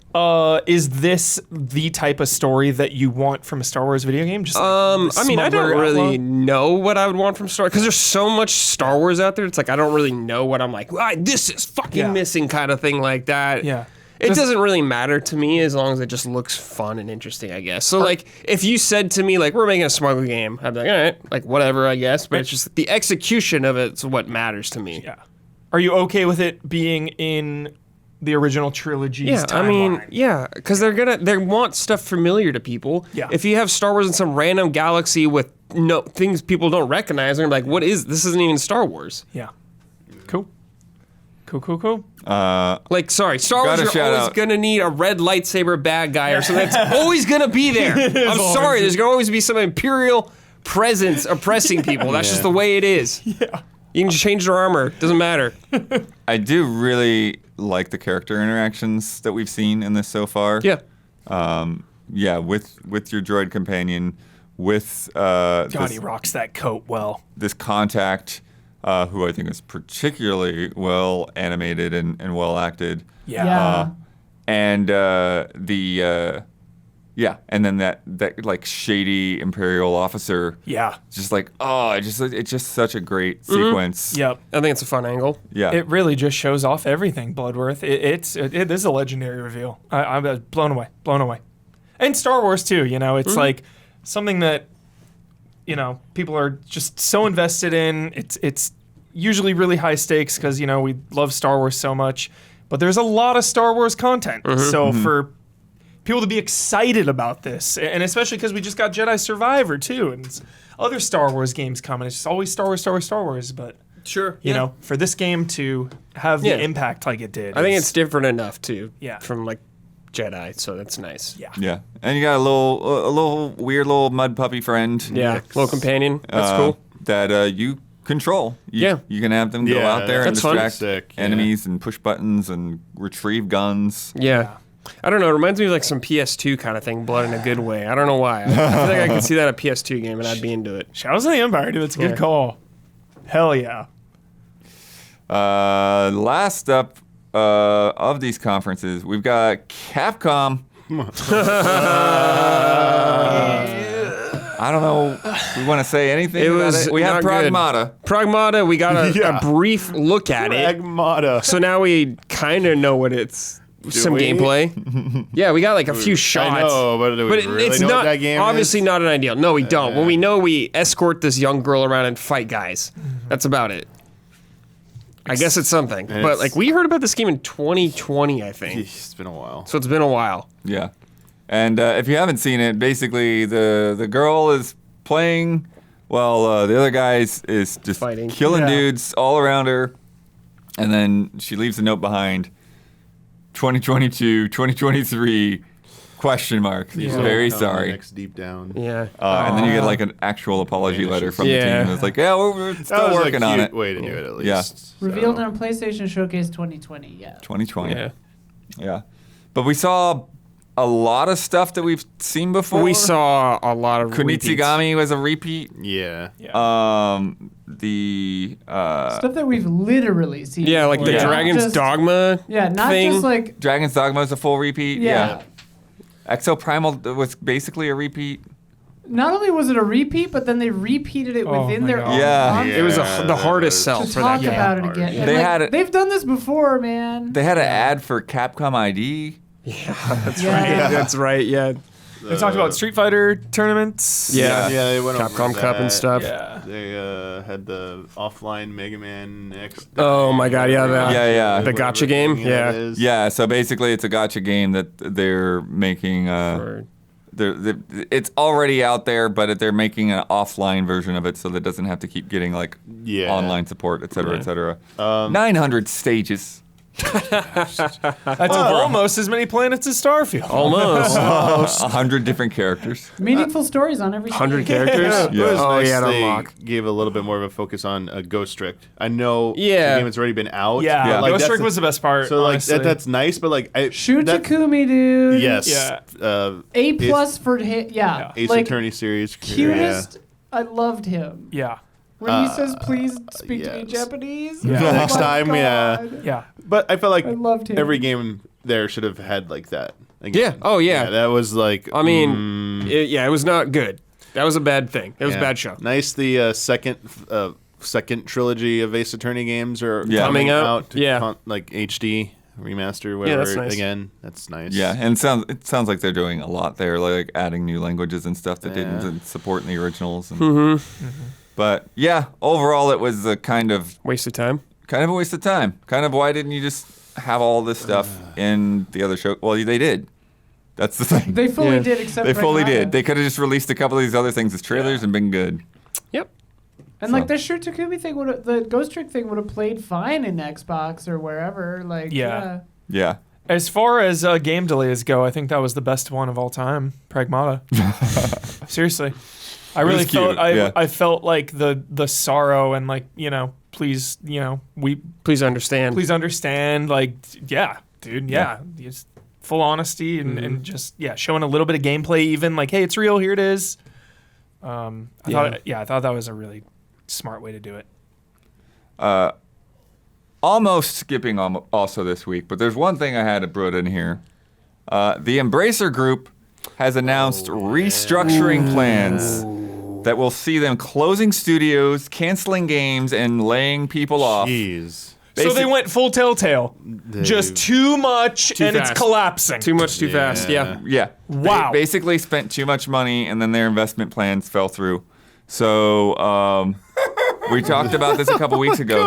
Is this the type of story that you want from a Star Wars video game? Just I mean, I don't really know what I would want from Star because there's so much Star Wars out there. It's like I don't really know what I'm like. This is fucking Yeah. missing, kind of thing like that. Yeah. It Just- doesn't really matter to me as long as it just looks fun and interesting, I guess. So, like, if you said to me, like, we're making a smuggle game, I'd be like, all right, like, whatever, I guess. But it's just the execution of it's what matters to me. Yeah. Are you okay with it being in the original trilogy's Yeah, I mean, timeline? yeah, because they want stuff familiar to people. Yeah. If you have Star Wars in some random galaxy with no things people don't recognize, they're like, what is this? Isn't even Star Wars. Yeah. Cool. Like, sorry, Star Wars, Gotta you're shout always out- gonna need a red lightsaber bad guy or something. That's always gonna be there. I'm sorry, there's gonna always be some Imperial presence oppressing people. That's just the way it is. Yeah. You can just change their armor. Doesn't matter. I do really like the character interactions that we've seen in this so far. Yeah. Yeah, with your droid companion, with God, this, he rocks that coat well. this contact, who I think is particularly well animated and well acted. Yeah. And and then that like shady Imperial officer. Yeah. Just like it's just such a great sequence. Yep. I think it's a fun angle. Yeah. It really just shows off everything, Bloodworth. It is a legendary reveal. I'm blown away. And Star Wars too, it's like something that, people are just so invested in. It's usually really high stakes because, we love Star Wars so much. But there's a lot of Star Wars content. So for people to be excited about this, and especially because we just got Jedi Survivor too, and it's other Star Wars games coming. It's just always Star Wars. But Sure. for this game to have the impact like it did, I think it's different enough too. Yeah. From like Jedi, so that's nice. yeah. Yeah, and you got a little weird little mud puppy friend. Yeah. Little companion. That's uh, cool. That you control. Yeah. You can have them go Yeah, out there and that's fun. distract Sick, yeah. enemies and push buttons and retrieve guns. Yeah. I don't know. It reminds me of like some PS2 kind of thing, blood in a good way. I don't know why. I feel like I could see that at a PS2 game and I'd be into it. Shadows of the Empire, dude. That's a good call. Hell yeah. Last up of these conferences, we've got Capcom. I don't know if we want to say anything It about was it. We have not good. Pragmata. Pragmata, we got a, Yeah. a brief look at it. Pragmata. So now we kind of know what it's. Some we? gameplay. Yeah, we got like a few shots. I know, but do we really it's know not what that game obviously is? not an ideal. No, we don't. When we know we escort this young girl around and fight guys. That's about it. I guess it's something. But it's- like we heard about this game in 2020, I think. It's been a while. So it's been a while. Yeah. And if you haven't seen it, basically the girl is playing while the other guy is just Fighting. killing Yeah. dudes all around her. And then she leaves a note behind. 2022, 2023, Question mark. He's Yeah. very Come sorry. Next deep down. Yeah. And then you get like an actual apology letter from the Yeah. team. It's like, yeah, we're That still was working a on cute it. way to do it at least. Yeah. Revealed So. on PlayStation Showcase 2020. Yeah. 2020. Yeah. Yeah. But we saw a lot of stuff that we've seen before. We saw a lot of repeats. Kunitsigami was a repeat. Yeah. The Stuff that we've literally seen. Yeah, like the before. Not Dragon's just- Dogma. Yeah, not thing. just like. Dragon's Dogma is a full repeat. Yeah. Exo Primal was basically a repeat. Not only was it a repeat, but then they repeated it Oh within my their God. own Yeah. content It was Yeah, the that hardest was- sell to for talk that game. about it hard. again. And They like, had it- They've done this before, man. They had an ad for Capcom ID. That's Yeah. right. That's right. Yeah. They talked about Street Fighter tournaments. Yeah. Yeah, they went over Capcom Cup and that. stuff. Yeah. They had the offline Mega Man X. Oh my God, yeah, Yeah. The gotcha game? Yeah. Yeah, so basically it's a gotcha game that they're making. Or- It's already out there, but they're making an offline version of it so that it doesn't have to keep getting like Yeah. online support, et cetera, Yeah. et cetera. 900 stages. That's almost as many planets as Starfield. Almost. 100 different characters. Meaningful stories on every 100 stage. characters? Yeah. It was Oh, nice yeah, to they unlock. gave a little bit more of a focus on Ghost Trick. I know Yeah. the game has already been out. Yeah, Yeah. Like, Ghost that's Trick the- was the best part. So like honestly. that's nice, but like Shoot that, Takumi, dude. Yes. Yeah. A plus for him. Yeah. Ace like, Attorney series. cutest. I loved him. Yeah, When he says, please speak to me in yes. Japanese. Yeah. Oh Next my time, yeah. God. yeah. But I felt like I loved him. every game there should have had like that. Yeah. Oh, yeah. That was like. I mean, it was not good. That was a bad thing. It was a bad show. Nice. The second trilogy of Ace Attorney games are Yeah. coming Coming out, out. To yeah. like HD remaster, whatever. that's nice. Again, that's nice. Yeah, and it sounds like they're doing a lot there, like adding new languages and stuff that Yeah. didn't support in the originals. And, But yeah, overall it was a kind of Waste of time. a waste of time. Kind of why didn't you just have all this stuff in the other show? Well, they did. That's the thing. They fully Yeah. did, except They for fully Naya. did. They could have just released a couple of these other things as trailers and been good. Yep. And like the Shoot Takumi thing the Ghost Trick thing would have played fine in Xbox or wherever. Like, Yeah. Yeah. As far as game delays go, I think that was the best one of all time. Pragmata. Seriously, I was really cute, felt. yeah. I felt like the sorrow and like please Please understand. please understand. Like yeah, dude, yeah, just full honesty and just showing a little bit of gameplay. Even like hey, it's real. Here it is. I thought that was a really smart way to do it. Almost skipping also this week, but there's one thing I had to put in here. The Embracer Group has announced restructuring plans that will see them closing studios, canceling games, and laying people off. Jeez. So they went full Telltale. Just too much, and fast. it's collapsing. Too much too fast. Yeah. Yeah. Yeah. Wow. They basically spent too much money, and then their investment plans fell through. So we talked about this a couple weeks ago.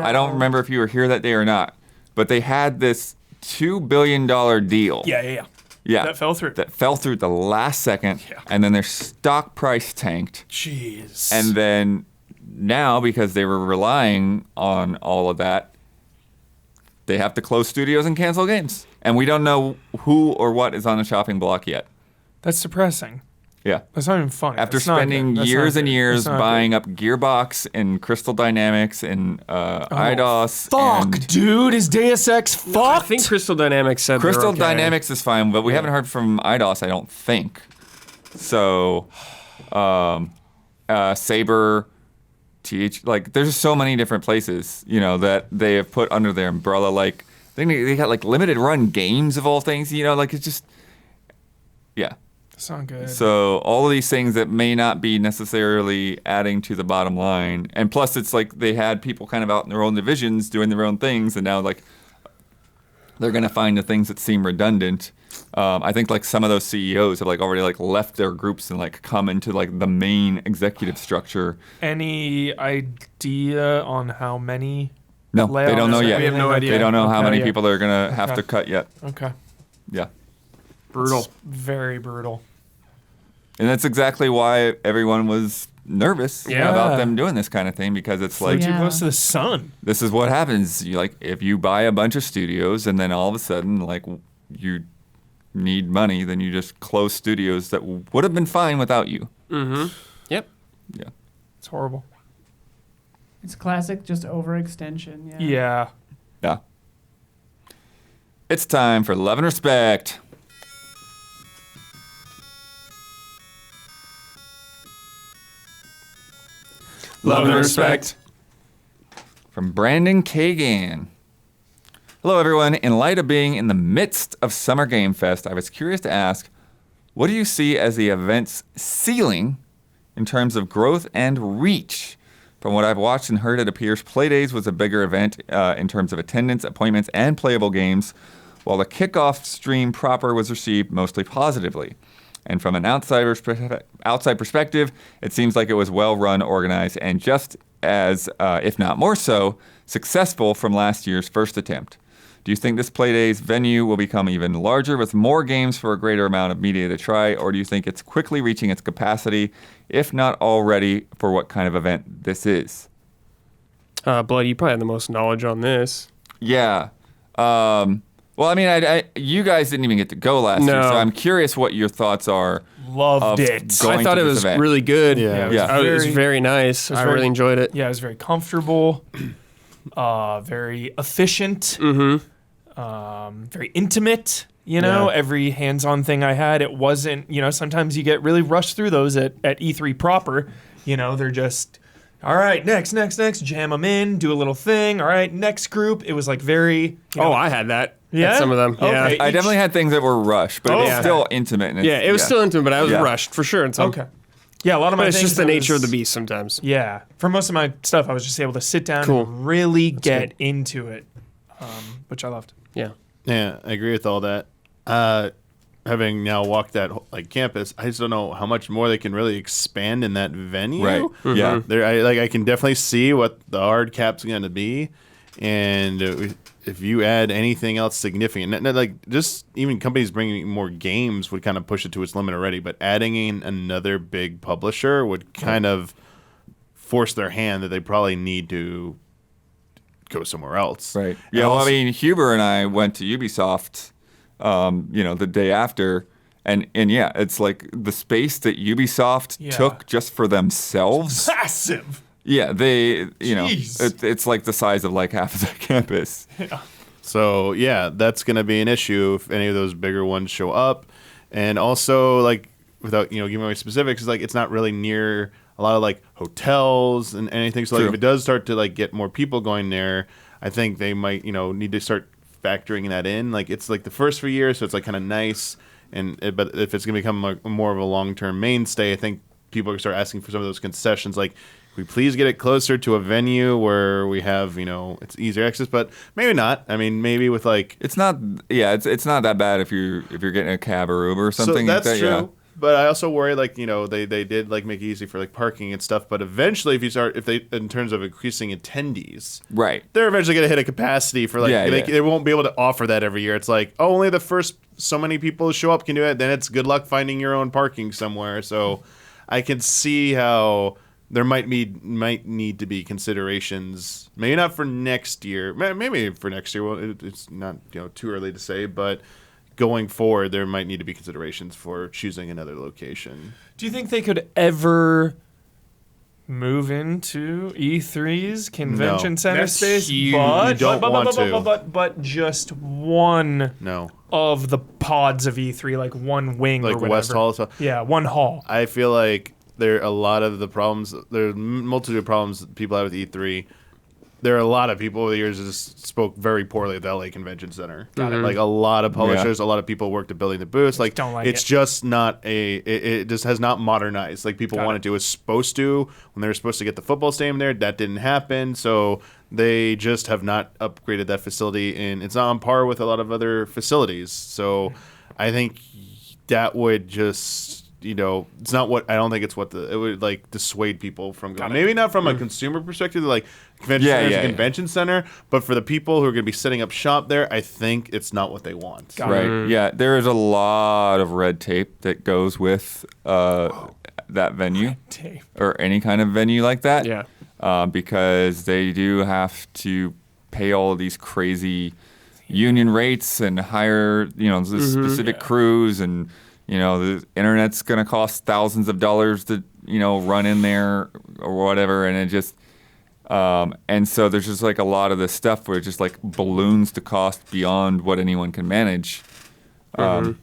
I don't remember if you were here that day or not, but they had this $2 billion deal. Yeah. Yeah. That fell through. That fell through at the last second, Yeah. and then their stock price tanked. Jeez. And then now, because they were relying on all of that, they have to close studios and cancel games. And we don't know who or what is on the chopping block yet. That's depressing. Yeah. That's not even funny. After That's not spending good. That's years not and good. years That's not buying good. up Gearbox and Crystal Dynamics and IDOS. Fuck, and dude. Is Deus Ex fucked? I think Crystal Dynamics said they're Crystal okay. Dynamics is fine, but we haven't heard from IDOS, I don't think. So, Saber, like, there's so many different places, that they have put under their umbrella. Like, I think they got, like, limited run games of all things, like, it's just, yeah. That's not good. So all of these things that may not be necessarily adding to the bottom line, and plus it's like they had people kind of out in their own divisions doing their own things, and now like they're gonna find the things that seem redundant. I think like some of those CEOs have like already like left their groups and like come into like the main executive structure. Any idea on how many? No, they don't know layoffs? yet. We have no idea. They don't know how Okay. many people they're gonna have Okay. to cut yet. Okay. Yeah. Brutal. It's very brutal. And that's exactly why everyone was nervous Yeah. about them doing this kind of thing, because it's like, Too Yeah. close to the sun. this is what happens. You like if you buy a bunch of studios and then all of a sudden like you need money, then you just close studios that would have been fine without you. Yep. Yeah. It's horrible. It's classic, just overextension. Yeah. Yeah. Yeah. It's time for Love and Respect. Love and respect. From Brandon Kagan. Hello, everyone. In light of being in the midst of Summer Game Fest, I was curious to ask, what do you see as the event's ceiling in terms of growth and reach? From what I've watched and heard, it appears Playdays was a bigger event in terms of attendance, appointments, and playable games, while the kickoff stream proper was received mostly positively. And from an outside perspective, it seems like it was well-run, organized, and just as, if not more so, successful from last year's first attempt. Do you think this Playdays venue will become even larger with more games for a greater amount of media to try, or do you think it's quickly reaching its capacity, if not already, for what kind of event this is? Blood, you probably have the most knowledge on this. Yeah. Well, I mean, you guys didn't even get to go last year, so I'm curious what your thoughts are. Loved it. going I thought to it this was event. really good. Yeah. Yeah. It was very nice. I really enjoyed it. Yeah, it was very comfortable, very efficient, very intimate. You know, every hands-on thing I had, it wasn't, you know, sometimes you get really rushed through those at E3 proper. You know, they're just, all right, next, jam them in, do a little thing. All right, next group. It was like very, you know, I had that. Yeah? At some of them. Okay. Yeah. I definitely had things that were rushed, but it was yeah. still intimate. And Yeah, it was still intimate, but I was Yeah. rushed for sure. okay. Yeah, a lot of my But it's things just the I nature of was- the beast sometimes. Yeah, for most of my stuff, I was just able to sit down Cool. and really get into it, which I loved. Yeah. Yeah, I agree with all that. Having now walked that campus, I just don't know how much more they can really expand in that venue. Right. Yeah. I can definitely see what the hard cap's going to be, and if you add anything else significant, just even companies bringing more games would kind of push it to its limit already. But adding in another big publisher would kind of force their hand that they probably need to go somewhere else. Right. And Yeah. Well, I also- mean, Huber and I went to Ubisoft, the day after, and yeah, it's like the space that Ubisoft Yeah. took just for themselves. Massive. Yeah, Jeez. it's like the size of like half of the campus. So yeah, that's gonna be an issue if any of those bigger ones show up, and also without giving away specifics, it's not really near a lot of hotels and anything. So True. if it does start to get more people going there, I think they might need to start factoring that in. It's the first few years, so it's kind of nice, but if it's gonna become more of a long-term mainstay, I think people are gonna start asking for some of those concessions. Can we please get it closer to a venue where we have, it's easier access, but maybe not. I mean, maybe with It's not. Yeah, it's not that bad if you're getting a cab or Uber or something. So that's like that. true. Yeah. But I also worry, they did make it easy for parking and stuff. But eventually, in terms of increasing attendees, Right. they're eventually going to hit a capacity for they won't be able to offer that every year. It's only the first so many people show up can do it. Then it's good luck finding your own parking somewhere. So I can see how there might need to be considerations. Maybe not for next year. Maybe for next year. Well, it's not too early to say, but going forward, there might need to be considerations for choosing another location. Do you think they could ever move into E3's convention center That's space? huge. But, You don't want to. But just one No, of the pods of E3, like one wing or whatever. West Hall. So Yeah, one hall. I feel like there are a lot of the problems. There's multitude of problems that people have with E3. There are a lot of people over the years that just spoke very poorly of the LA Convention Center. Got it. A lot of publishers, a lot of people worked at building the booths. Don't like it's it. just not it just has not modernized. People wanted to. It was supposed to when they were supposed to get the football stadium there. That didn't happen. So they just have not upgraded that facility, and it's not on par with a lot of other facilities. So I think that would just. It's not what I don't think it's what it would dissuade people from going. Maybe not from a consumer perspective, convention center is a convention center, but for the people who are going to be setting up shop there, I think it's not what they want. Right. Yeah. There is a lot of red tape that goes with that venue Tape. or any kind of venue like that. Yeah. Because they do have to pay all of these crazy union rates and hire, the specific crews, and the internet's gonna cost thousands of dollars to run in there or whatever, and it just and so there's just like a lot of this stuff where it just like balloons the cost beyond what anyone can manage. But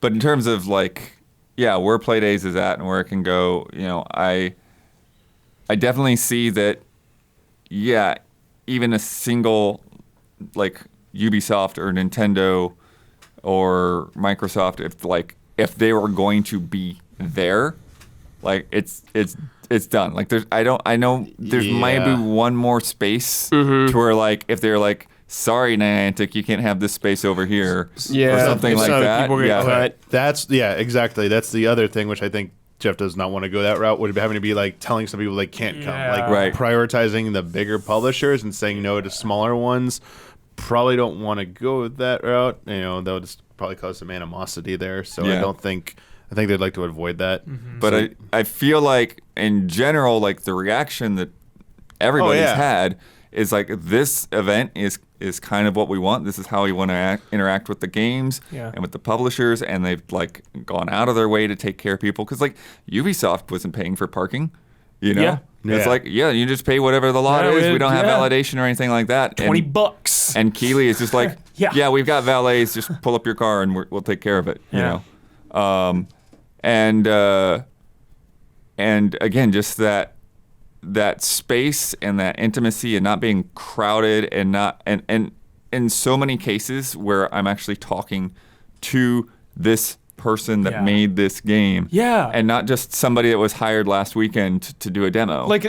in terms of like, where Playdays is at and where it can go, I definitely see that. Yeah, even a single like Ubisoft or Nintendo or Microsoft, if they were going to be there, like it's done. Like I know there's maybe one more space to where like if they're like, sorry Niantic, you can't have this space over here, or something like that. People get cut. That's exactly. That's the other thing, which I think Jeff does not want to go that route. Would be having to be like telling some people they can't come, like prioritizing the bigger publishers and saying no to smaller ones. Probably don't want to go that route. That would just probably cause some animosity there. So I think they'd like to avoid that. But so, I feel like in general, like the reaction that everybody's had is like, this event is kind of what we want. This is how we want to interact with the games and with the publishers, and they've like gone out of their way to take care of people, because like Ubisoft wasn't paying for parking, It's like, you just pay whatever the lot is. We don't have validation or anything like that. $20. And Keeley is just like, we've got valets. Just pull up your car and we'll take care of it. And again, just that space and that intimacy and not being crowded and not and in so many cases where I'm actually talking to this person that made this game, and not just somebody that was hired last weekend to do a demo. Like,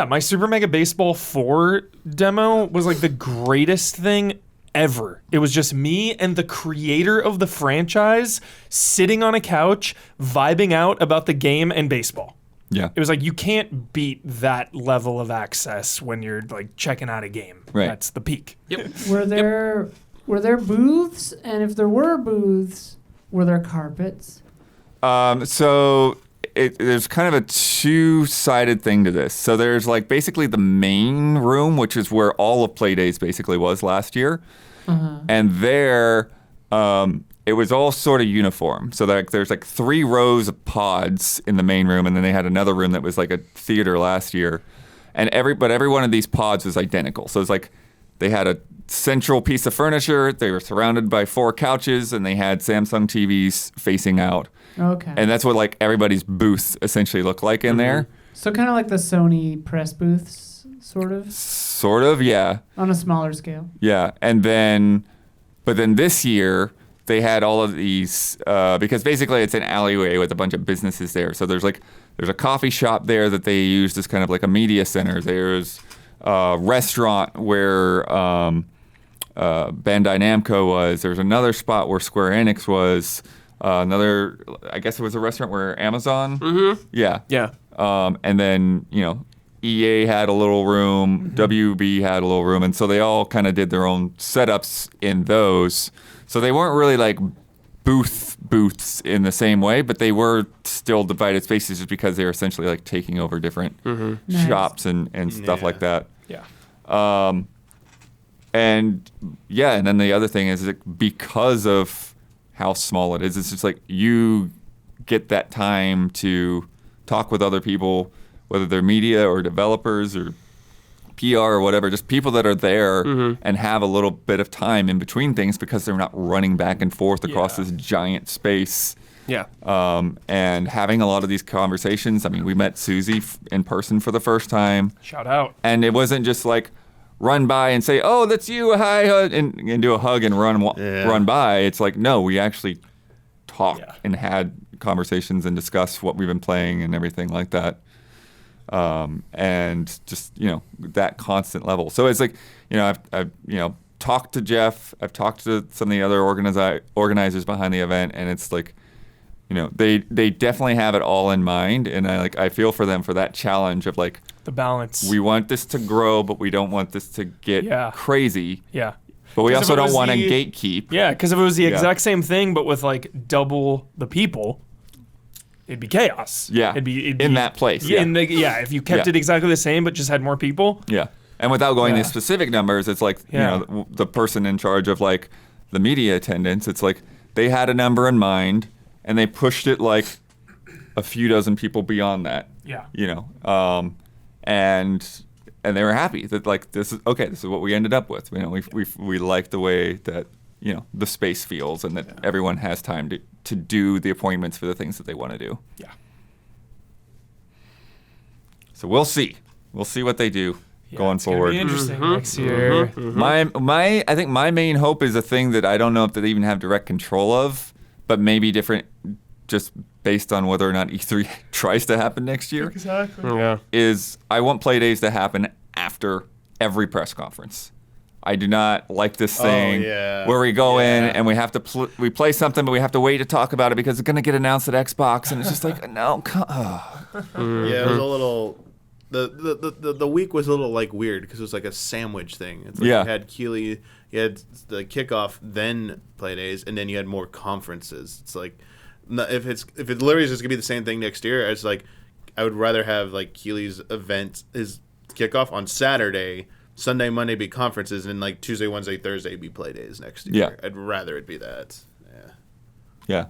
my Super Mega Baseball 4 demo was like the greatest thing ever. It was just me and the creator of the franchise sitting on a couch vibing out about the game and baseball. Yeah. It was like, you can't beat that level of access when you're like checking out a game. Right. That's the peak. Yep. Were there booths? And if there were booths, were there carpets? So there's kind of a two-sided thing to this. So there's like basically the main room, which is where all of Playdays basically was last year. And there, it was all sort of uniform. So there's like 3 rows of pods in the main room, and then they had another room that was like a theater last year. And every one of these pods was identical. So it's like they had a central piece of furniture, they were surrounded by 4 couches, and they had Samsung TVs facing out. Okay. And that's what like everybody's booth essentially looked like in there. So kind of like the Sony press booths, sort of? Sort of, yeah. On a smaller scale. Yeah. But then this year, they had all of these, because basically it's an alleyway with a bunch of businesses there. So there's a coffee shop there that they used as kind of like a media center. There's a restaurant where Bandai Namco was. There's another spot where Square Enix was. I guess it was a restaurant where Amazon. Yeah. Yeah. And then, EA had a little room, WB had a little room, and so they all kind of did their own setups in those. So they weren't really like booths in the same way, but they were still divided spaces just because they were essentially like taking over different shops and stuff like that. Yeah. And then the other thing is that because of how small it is, it's just like you get that time to talk with other people, whether they're media or developers or PR or whatever, just people that are there and have a little bit of time in between things because they're not running back and forth across this giant space. Yeah. And having a lot of these conversations. I mean, we met Susie in person for the first time. Shout out. And it wasn't just like run by and say, "Oh, that's you, hi," and do a hug and run by. It's like, no, we actually talked and had conversations and discussed what we've been playing and everything like that. And just, that constant level. So it's like, I've talked to Jeff, I've talked to some of the other organizers behind the event, and it's like, they definitely have it all in mind, and I feel for them for that challenge of like the balance. We want this to grow, but we don't want this to get crazy. Yeah. But we also don't want to gatekeep. Yeah, because if it was the exact same thing, but with like double the people, it'd be chaos. Yeah. It'd be in that place. Yeah. If you kept it exactly the same, but just had more people. Yeah. And without going Yeah. to specific numbers, it's like, Yeah. you know, the person in charge of like the media attendance, it's like they had a number in mind and they pushed it like a few dozen people beyond that. Yeah. You know, and they were happy that like this is what we ended up with. You know, we like the way that, you know, the space feels and that everyone has time to do the appointments for the things that they want to do. Yeah. So we'll see. We'll see what they do going It's gonna forward. be interesting next year. I think my main hope is a thing that I don't know if they even have direct control of, but maybe different, just based on whether or not E3 tries to happen next year. Exactly. Yeah. Is I want play days to happen after every press conference. I do not like this thing yeah. where we go in Yeah. and we have to we play something, but we have to wait to talk about it because it's going to get announced at Xbox, and it's just like no. Yeah, it was a little. The week was a little like weird because it was like a sandwich thing. It's like Yeah. you had Keighley, you had the kickoff, then play days, and then you had more conferences. It's like if it literally is just gonna be the same thing next year, it's like I would rather have like Keighley's event, his kickoff on Saturday, Sunday, Monday be conferences, and then like Tuesday, Wednesday, Thursday be play days next year. Yeah. I'd rather it be that. Yeah.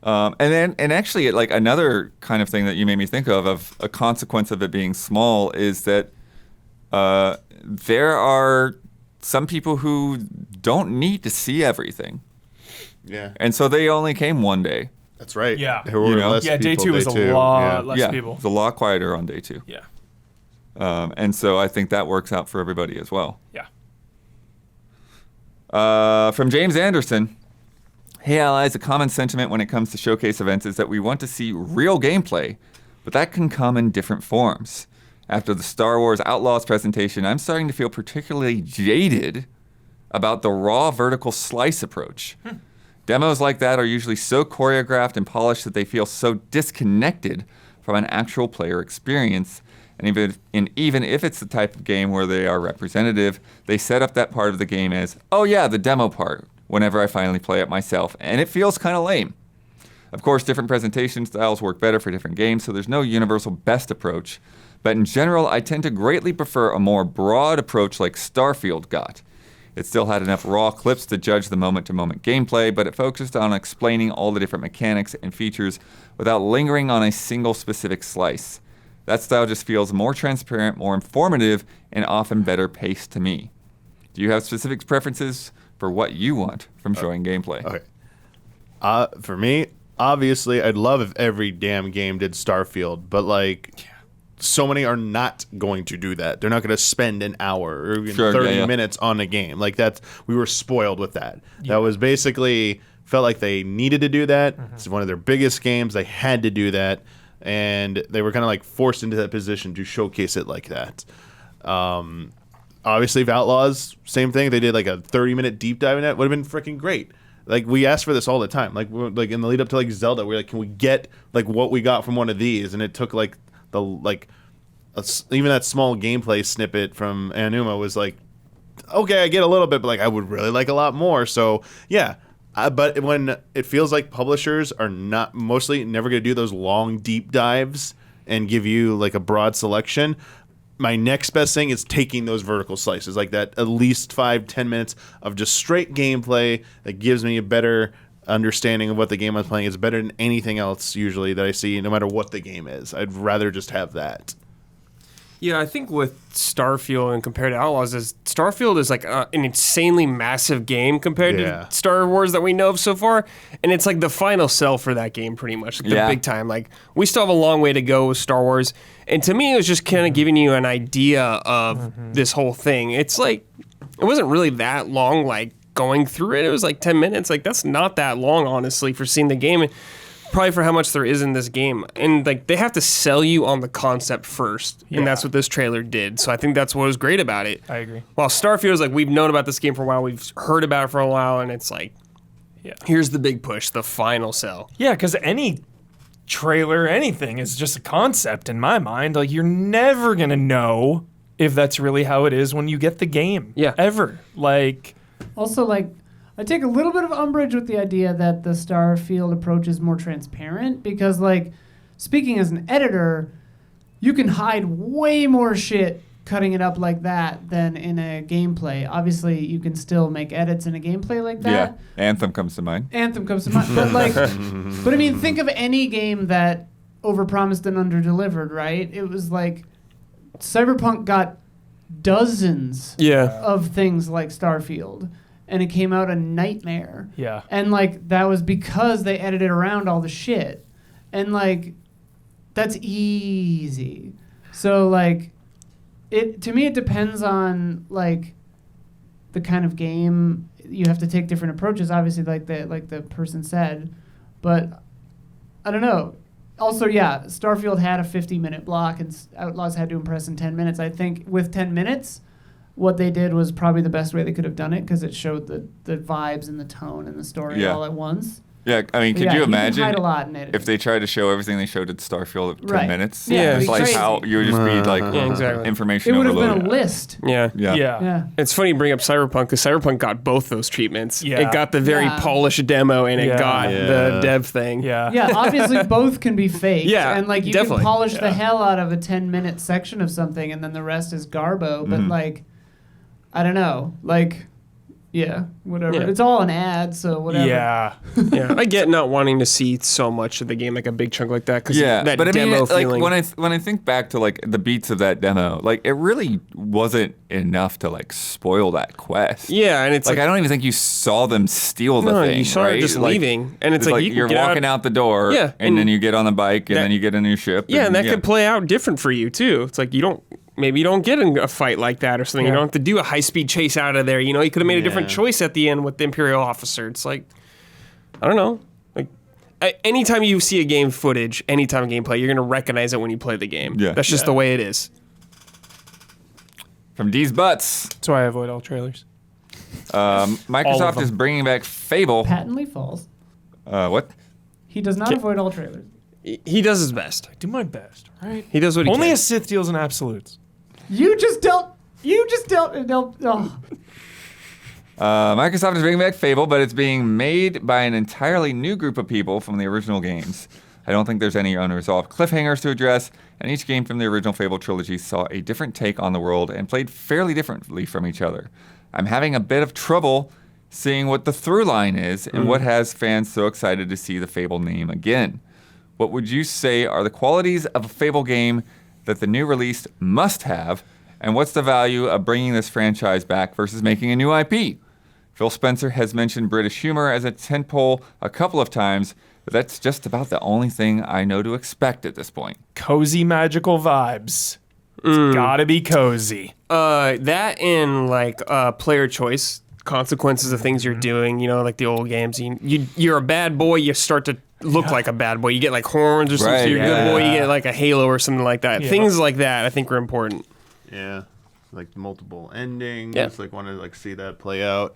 And actually, like another kind of thing that you made me think of a consequence of it being small is that there are some people who don't need to see everything, Yeah, and so they only came one day. that's right. Yeah. There were You know? less Yeah, day people two was a lot less yeah, people. it's a lot quieter on day 2. Yeah. And so I think that works out for everybody as well. Yeah. From James Anderson. Hey Allies, a common sentiment when it comes to showcase events is that we want to see real gameplay, but that can come in different forms. After the Star Wars Outlaws presentation, I'm starting to feel particularly jaded about the raw vertical slice approach. Demos like that are usually so choreographed and polished that they feel so disconnected from an actual player experience. And even if it's the type of game where they are representative, they set up that part of the game as, oh yeah, the demo part, whenever I finally play it myself, and it feels kind of lame. Of course, different presentation styles work better for different games, so there's no universal best approach. But in general, I tend to greatly prefer a more broad approach like Starfield got. It still had enough raw clips to judge the moment-to-moment gameplay, but it focused on explaining all the different mechanics and features without lingering on a single specific slice. That style just feels more transparent, more informative, and often better paced to me. Do you have specific preferences for what you want from showing gameplay? Okay. For me, obviously, I'd love if every damn game did Starfield, but like, so many are not going to do that. They're not going to spend an hour or even Sure, 30 minutes on a game. Like we were spoiled with that. That was basically felt like they needed to do that. It's one of their biggest games. They had to do that, and they were kind of like forced into that position to showcase it like that. Obviously, if Outlaws, same thing. They did like a 30-minute deep dive in that. Would have been freaking great. Like we asked for this all the time. Like in the lead up to like Zelda, we're like, can we get like what we got from one of these? And it took like even that small gameplay snippet from Anuma was like, okay, I get a little bit, but like I would really like a lot more. So yeah. But when it feels like publishers are mostly never going to do those long deep dives and give you like a broad selection, my next best thing is taking those vertical slices, like that at least 5-10 minutes of just straight gameplay that gives me a better understanding of what the game I'm playing. Is better than anything else usually that I see, no matter what the game is. I'd rather just have that. Yeah, I think with Starfield and compared to Outlaws, Starfield is like an insanely massive game compared to Star Wars that we know of so far, and it's like the final sell for that game pretty much, like the big time. Like we still have a long way to go with Star Wars, and to me, it was just kind of giving you an idea of this whole thing. It's like it wasn't really that long, like going through it. It was like 10 minutes. Like that's not that long, honestly, for seeing the game. Probably for how much there is in this game. And like they have to sell you on the concept first. And that's what this trailer did. So I think that's what was great about it. I agree. While Starfield is like, we've known about this game for a while, we've heard about it for a while, and it's like, here's the big push, the final sell. Yeah, because any trailer, anything is just a concept in my mind. Like you're never gonna know if that's really how it is when you get the game. Yeah. Ever. Like Also, like, I take a little bit of umbrage with the idea that the Starfield approach is more transparent because, like, speaking as an editor, you can hide way more shit cutting it up like that than in a gameplay. Obviously, you can still make edits in a gameplay like that. Yeah, Anthem comes to mind. Anthem comes to mind, but but I mean, think of any game that overpromised and underdelivered, right? It was like Cyberpunk got dozens of things like Starfield, and it came out a nightmare. Yeah. And like that was because they edited around all the shit. And like that's easy. So like to me it depends on like the kind of game. You have to take different approaches, obviously, like the person said. But I don't know. Also, yeah, Starfield had a 50-minute block, and Outlaws had to impress in 10 minutes. I think with 10 minutes, what they did was probably the best way they could have done it, because it showed the vibes and the tone and the story all at once. Yeah, I mean, But could you can imagine hide a lot in editing. if they tried to show everything they showed at Starfield at 10 Right. minutes? Yeah, It's it'd be like crazy. how you would just be like exactly. information It would have overloaded. been a list. Yeah. Yeah. Yeah. It's funny you bring up Cyberpunk because Cyberpunk got both those treatments. Yeah. It got the very Yeah. polished demo and it Yeah. got the dev thing. Yeah. Yeah, obviously both can be faked. Yeah, and like you definitely. can polish the hell out of a 10-minute section of something, and then the rest is garbo. But like, I don't know, like, yeah, whatever. Yeah. It's all an ad, so whatever. Yeah. Yeah, I get not wanting to see so much of the game, like a big chunk like that, because Yeah, that but I mean, demo like feeling. when I think back to like the beats of that demo, like it really wasn't enough to like spoil that quest. yeah, and it's Like like, I don't even think you saw them steal the no, thing. you saw her right? just Like, leaving, and it's like you can you're get walking out the door, Yeah, and then and you get on the bike, and that- then you get in your ship. Yeah, and that could play out different for you too. It's like you don't get in a fight like that or something. You Yeah. don't have to do a high speed chase out of there. You know, you could have made a different Yeah. choice at the end with the Imperial officer. It's like, I don't know. Like anytime you see a game footage, anytime gameplay, you're gonna recognize it when you play the game. Yeah. That's just the way it is. From D's Butts. That's why I avoid all trailers. Microsoft them. is bringing back Fable. Patently false. What? He does not avoid all trailers. He does his best. Do my best, right? He does what he Only can. a Sith deals in absolutes. You just dealt. Oh. Microsoft is bringing back Fable, but it's being made by an entirely new group of people from the original games. I don't think there's any unresolved cliffhangers to address, and each game from the original Fable trilogy saw a different take on the world and played fairly differently from each other. I'm having a bit of trouble seeing what the through line is and what has fans so excited to see the Fable name again. What would you say are the qualities of a Fable game that the new release must have, and what's the value of bringing this franchise back versus making a new IP? Phil Spencer has mentioned British humor as a tentpole a couple of times, but that's just about the only thing I know to expect at this point. Cozy magical vibes. It's gotta be cozy. That and like player choice, consequences of things you're doing. You know, like the old games. You're a bad boy. You start to look like a bad boy. You get like horns or something. Right, So you're a yeah. good boy. You get like a halo or something like that. Yeah. Things like that, I think, are important. Yeah, like multiple endings. Yeah. Like want to like see that play out.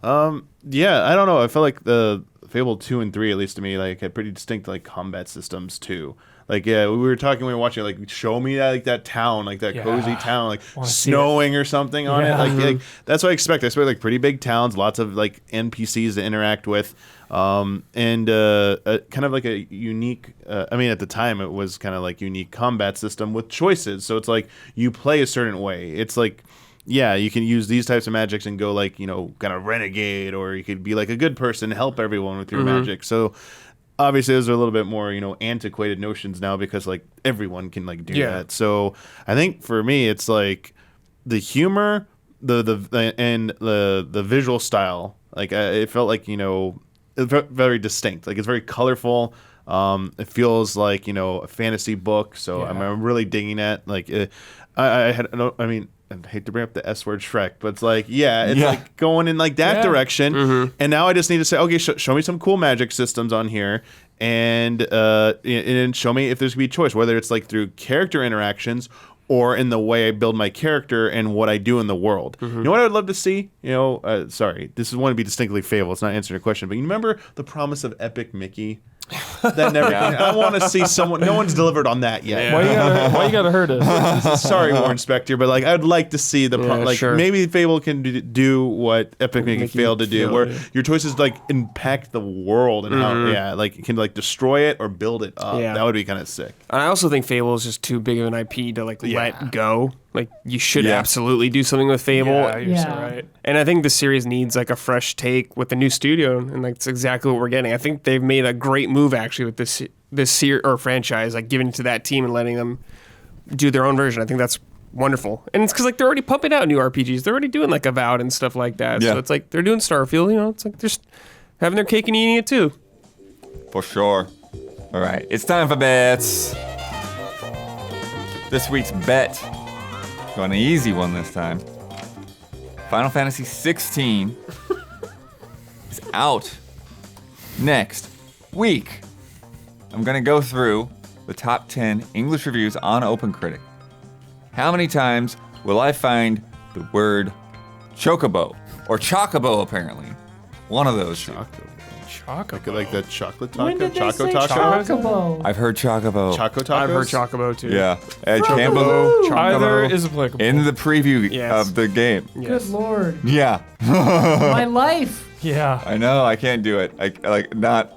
Yeah, I don't know. I feel like the Fable 2 and 3, at least to me, like had pretty distinct like combat systems too. Like we were talking, we were watching. Like show me that like that town, like that cozy town, like Wanna see snowing or something on Yeah. it. Like that's what I expect. I expect like pretty big towns, lots of like NPCs to interact with, and kind of like a unique. I mean, at the time, it was kind of like unique combat system with choices. So it's like you play a certain way. It's like. Yeah, you can use these types of magics and go like, you know, kind of renegade, or you could be like a good person, help everyone with your magic. So obviously those are a little bit more, you know, antiquated notions now because like everyone can like do that. So I think for me it's like the humor, the visual style. Like it felt like, you know, very distinct. Like it's very colorful. It feels like, you know, a fantasy book. So I'm really digging it. Like I hate to bring up the S word Shrek, but it's like, it's like going in like that direction. And now I just need to say, okay, show me some cool magic systems on here, and show me if there's gonna be a choice, whether it's like through character interactions or in the way I build my character and what I do in the world. You know what I would love to see? You know, sorry, this is want to be distinctly Fable. It's not answering your question, but you remember the promise of Epic Mickey? That never. I want to see someone. No one's delivered on that yet. Why you gotta hurt us? Sorry, Warren Spector, but like I'd like to see the sure. maybe Fable can do what Epic Make It Fail to do, feel, where yeah. your choices like impact the world and how like you can like destroy it or build it up. Yeah. That would be kind of sick. And I also think Fable is just too big of an IP to like let go. Like you should Yeah. absolutely do something with Fable. Yeah, you're so Yeah. right. And I think the series needs like a fresh take with a new studio, and like it's exactly what we're getting. I think they've made a great move actually with this series or franchise, like giving it to that team and letting them do their own version. I think that's wonderful, and it's because like they're already pumping out new RPGs. They're already doing like Avowed and stuff like that. Yeah. So it's like they're doing Starfield. You know, it's like just having their cake and eating it too. For sure. All right, it's time for bets. This week's bet, going an easy one this time. Final Fantasy 16 is out next week. I'm gonna go through the top 10 English reviews on OpenCritic. How many times will I find the word chocobo or chocobo? Apparently, one of those. Two. Like the chocolate taco, When did they choco say taco, chocobo? I've heard chocobo. choco tacos. I've heard Chocobo too. Yeah, Chocobo. Either is applicable. In the preview Yes. of the game. Good lord. Yeah, My life. Yeah. I know. I can't do it. I like not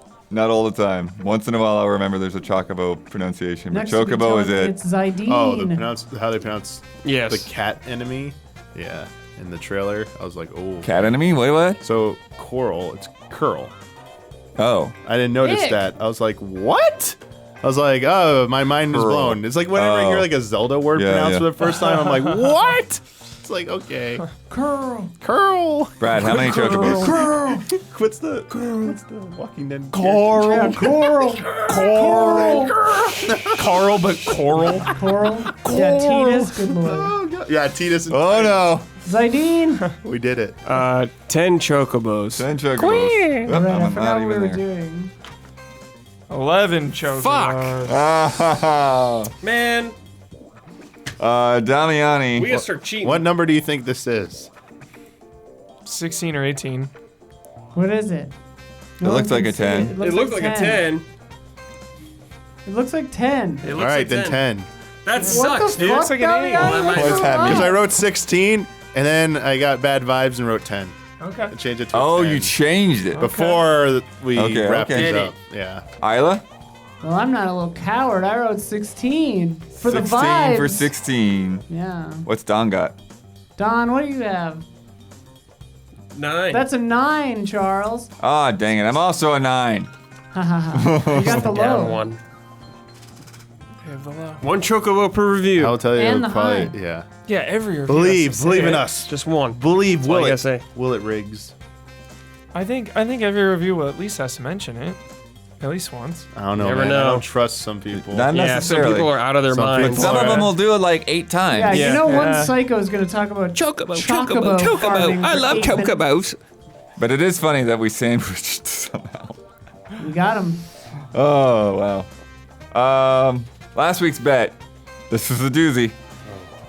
all the time. Once in a while, I'll remember there's a chocobo pronunciation, but Next we'll be chocobo is telling it. It's Zidane. Oh, how they pronounce Yes. the cat enemy. Yeah, in the trailer, I was like, oh. Cat enemy? Wait, what? So coral, it's curl. Oh, I didn't notice Ick. that. I was like, what? I was like, oh, my mind is Curl. blown. It's like whenever I hear like a Zelda word Yeah, pronounced yeah. for the first time, I'm like, what? It's like, okay. Curl. Curl. Brad, how many chocobos? Curl. What's the Walking Dead? Yeah, coral. Coral. Carl, but coral. Coral. Yeah, Titus. Good lord. Oh, God. Yeah, Titus and Oh no, Zidane. we did it. 10 Chocobos. 10 chocobos. Alright, Yep, I I'm forgot not what we even were there. doing. 11 chocobos. Ah, Man, Damiani. we gotta start cheating. What number do you think this is? 16 or 18. What is it? It looks like a 10. It It looked like a 10. It looks like 10. It All looks right, like then 10. That What sucks, the dude. fuck, It's like an Damiani? eight. Well, What's What's so happening? Because I wrong? wrote 16, and then I got bad vibes and wrote 10. Okay. I changed it to Oh, 10 you changed it. before we Okay, wrapped okay. things Did up. Yeah. Isla? Well, I'm not a little coward. I wrote 16 for the 16 vibes. for 16. Yeah. What's Don got? Don, what do you have? 9. That's a 9, Charles. Ah, dang it. I'm also a 9. Ha ha ha. You got the Down low. 1. One Chocobo per review. I'll tell you, And the probably, high. yeah. Yeah, every review Believe has to in say it. us. Just one. Believe, all I will gotta it? say. Will it, Riggs? I think every review will at least has to mention it. At least once. I don't know, Never man. know. I don't trust some people. Not Yeah, some necessarily. people are out of their Some minds. But some of them will do it like 8 times. Yeah, Yeah. you know one Yeah. psycho is going to talk about Chocobo, Chocobo, Chocobo, farming Chocobo. I for love 8 minutes. Chocobos. But it is funny that we sandwiched somehow. You got him. Oh, wow. Last week's bet. This was a doozy.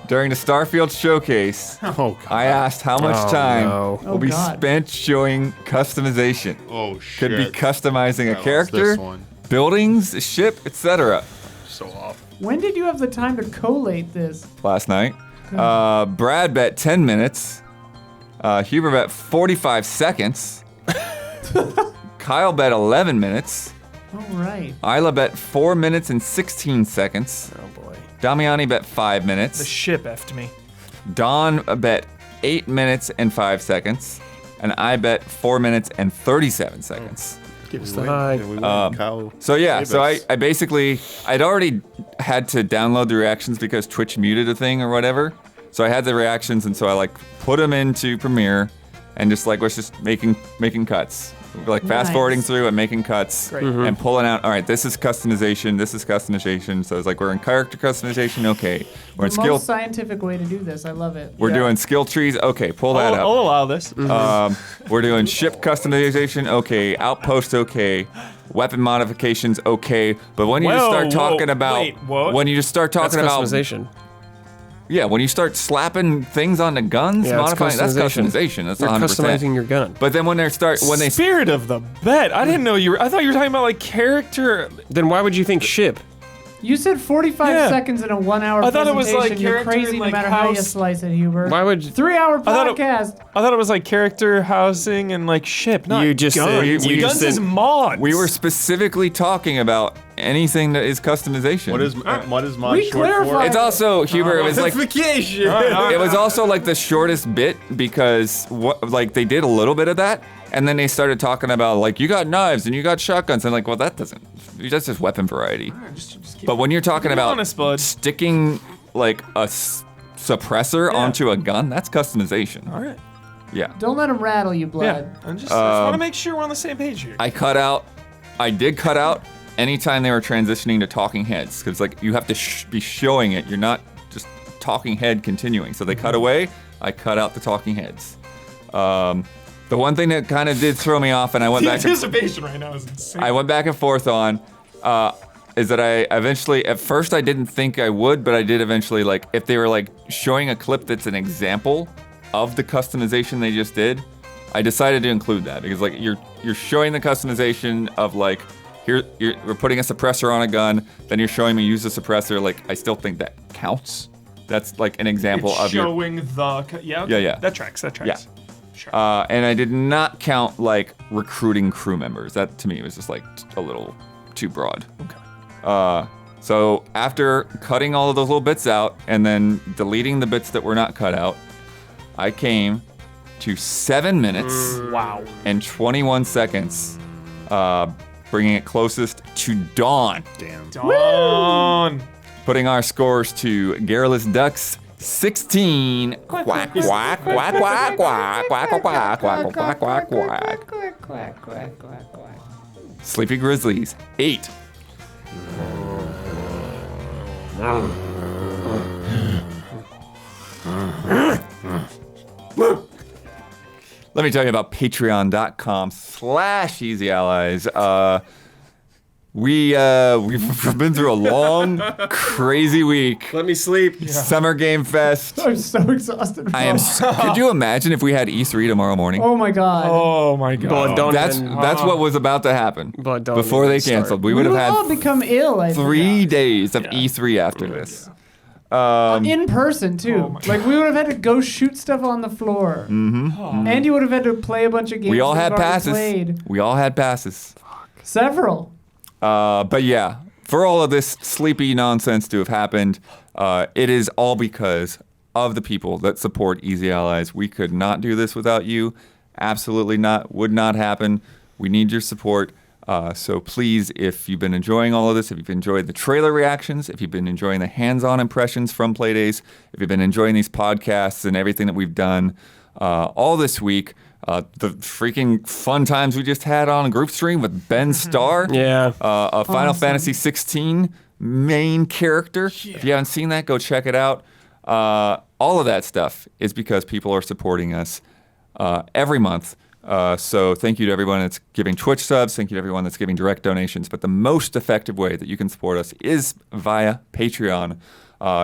During the Starfield showcase, Oh, God. I asked how much time no. will be God. spent showing customization. Oh, shit. Could be customizing a I lost character, this one. buildings, a ship, etc. So off. When did you have the time to collate this? Last night. Brad bet 10 minutes. Huber bet 45 seconds. Kyle bet 11 minutes. All right. Isla bet 4 minutes and 16 seconds. Oh boy. Damiani bet 5 The minutes. ship effed me. Don bet 8 minutes and 5 seconds. And I bet 4 minutes and 37 seconds. Give us the high. Kyle. So yeah, Save so us. I basically, I'd already had to download the reactions because Twitch muted a thing or whatever. So I had the reactions, and so I like put them into Premiere and just like was just making cuts. Like fast forwarding Nice. through and making cuts Great. and pulling out. All right, this is customization. This is customization. So it's like we're in character customization. Okay, we're in The skill. most scientific way to do this. I love it. We're doing skill trees. Okay, pull that I'll up. allow this. We're doing ship customization. Okay, outpost. Okay, weapon modifications. Okay, but when you just Whoa, start talking whoa, about wait, what? when you just start That's talking about customization. Yeah, when you start slapping things onto guns, Yeah, that's modifying, that's customization. customization. That's You're 100%. customizing your gun. But then when they Spirit of the bet. I didn't know you were. I thought you were talking about like character. Then why would you think ship? You said 45 Yeah. seconds in a 1 hour I thought it was, presentation. like, You're character crazy and, no like, matter how you house- slice it, Hubert. Why would 3-hour thought it- podcast. I thought it was like character housing and like ship. Not You just guns. said- you guns just is said- mods. we were specifically talking about anything that is customization. What is mod We short for? clarified- It's also Huber. It was like Modification. it was also like the shortest bit because like they did a little bit of that, and then they started talking about like you got knives and you got shotguns, and like well that's just weapon variety. But when you're talking Be about honest, bud. sticking like a suppressor onto a gun, that's customization. All right. Yeah. Don't let him rattle you, blood. Yeah. I just want to make sure we're on the same page here. I did cut out anytime they were transitioning to talking heads because like you have to be showing it. You're not just talking head continuing. So they cut away. I cut out the talking heads. The one thing that kind of did throw me off, and I went The back. anticipation right now is insane. I went back and forth on. Is that I eventually, at first I didn't think I would, but I did eventually, like, if they were, like, showing a clip that's an example of the customization they just did, I decided to include that, because, like, you're showing the customization of, like, we're putting a suppressor on a gun, then you're showing me use the suppressor, like, I still think that counts. That's, like, an example It's of your... showing the. Yeah. Okay. Yeah. That tracks. Yeah. Sure. And I did not count, like, recruiting crew members. That, to me, was just, like, a little too broad. Okay. So after cutting all of those little bits out and then deleting the bits that were not cut out, I came to 7 minutes Wow. and 21 seconds, bringing it closest to Dawn, Damn. Dawn. putting our scores to Garrulous Ducks 16, quack quack quack quack quack quack quack quack quack quack quack quack, Sleepy Grizzlies 8. Let me tell you about patreon.com/easyallies. We've been through a long, crazy week. Let me sleep. Summer Game Fest. I'm so exhausted. I am. Could you imagine if we had E3 tomorrow morning? Oh my god. Oh my god. But don't That's what was about to happen But don't before they even start. canceled. We we would would have all had become ill. I 3 days of E3 after this. in person too. Like we would have had to go shoot stuff on the floor. Mm-hmm. And you would have had to play a bunch of games. We all we've had already passes. Played. We all had passes. Several. But yeah, for all of this sleepy nonsense to have happened, it is all because of the people that support Easy Allies. We could not do this without you. Absolutely not. Would not happen. We need your support. So please, if you've been enjoying all of this, if you've enjoyed the trailer reactions, if you've been enjoying the hands-on impressions from Playdays, if you've been enjoying these podcasts and everything that we've done all this week, the freaking fun times we just had on a group stream with Ben Starr, Yeah. a Final Fantasy 16 main character. If you haven't seen that, go check it out. All of that stuff is because people are supporting us every month. So thank you to everyone that's giving Twitch subs. Thank you to everyone that's giving direct donations. But the most effective way that you can support us is via Patreon.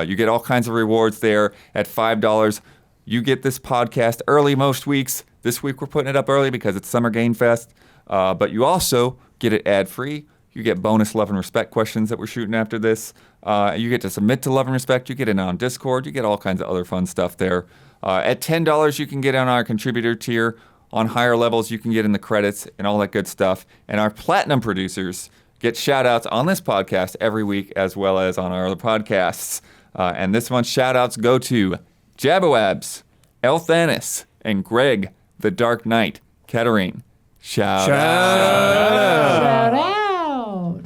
You get all kinds of rewards there at $5. You get this podcast early most weeks. This week we're putting it up early because it's Summer Game Fest. But you also get it ad-free. You get bonus Love and Respect questions that we're shooting after this. You get to submit to Love and Respect. You get it on Discord. You get all kinds of other fun stuff there. At $10, you can get on our contributor tier. On higher levels, you can get in the credits and all that good stuff. And our platinum producers get shout-outs on this podcast every week as well as on our other podcasts. And this month's shout-outs go to Jabawabs, Elthanis, and Greg, the Dark Knight, Kettering. Shout out. Shout out.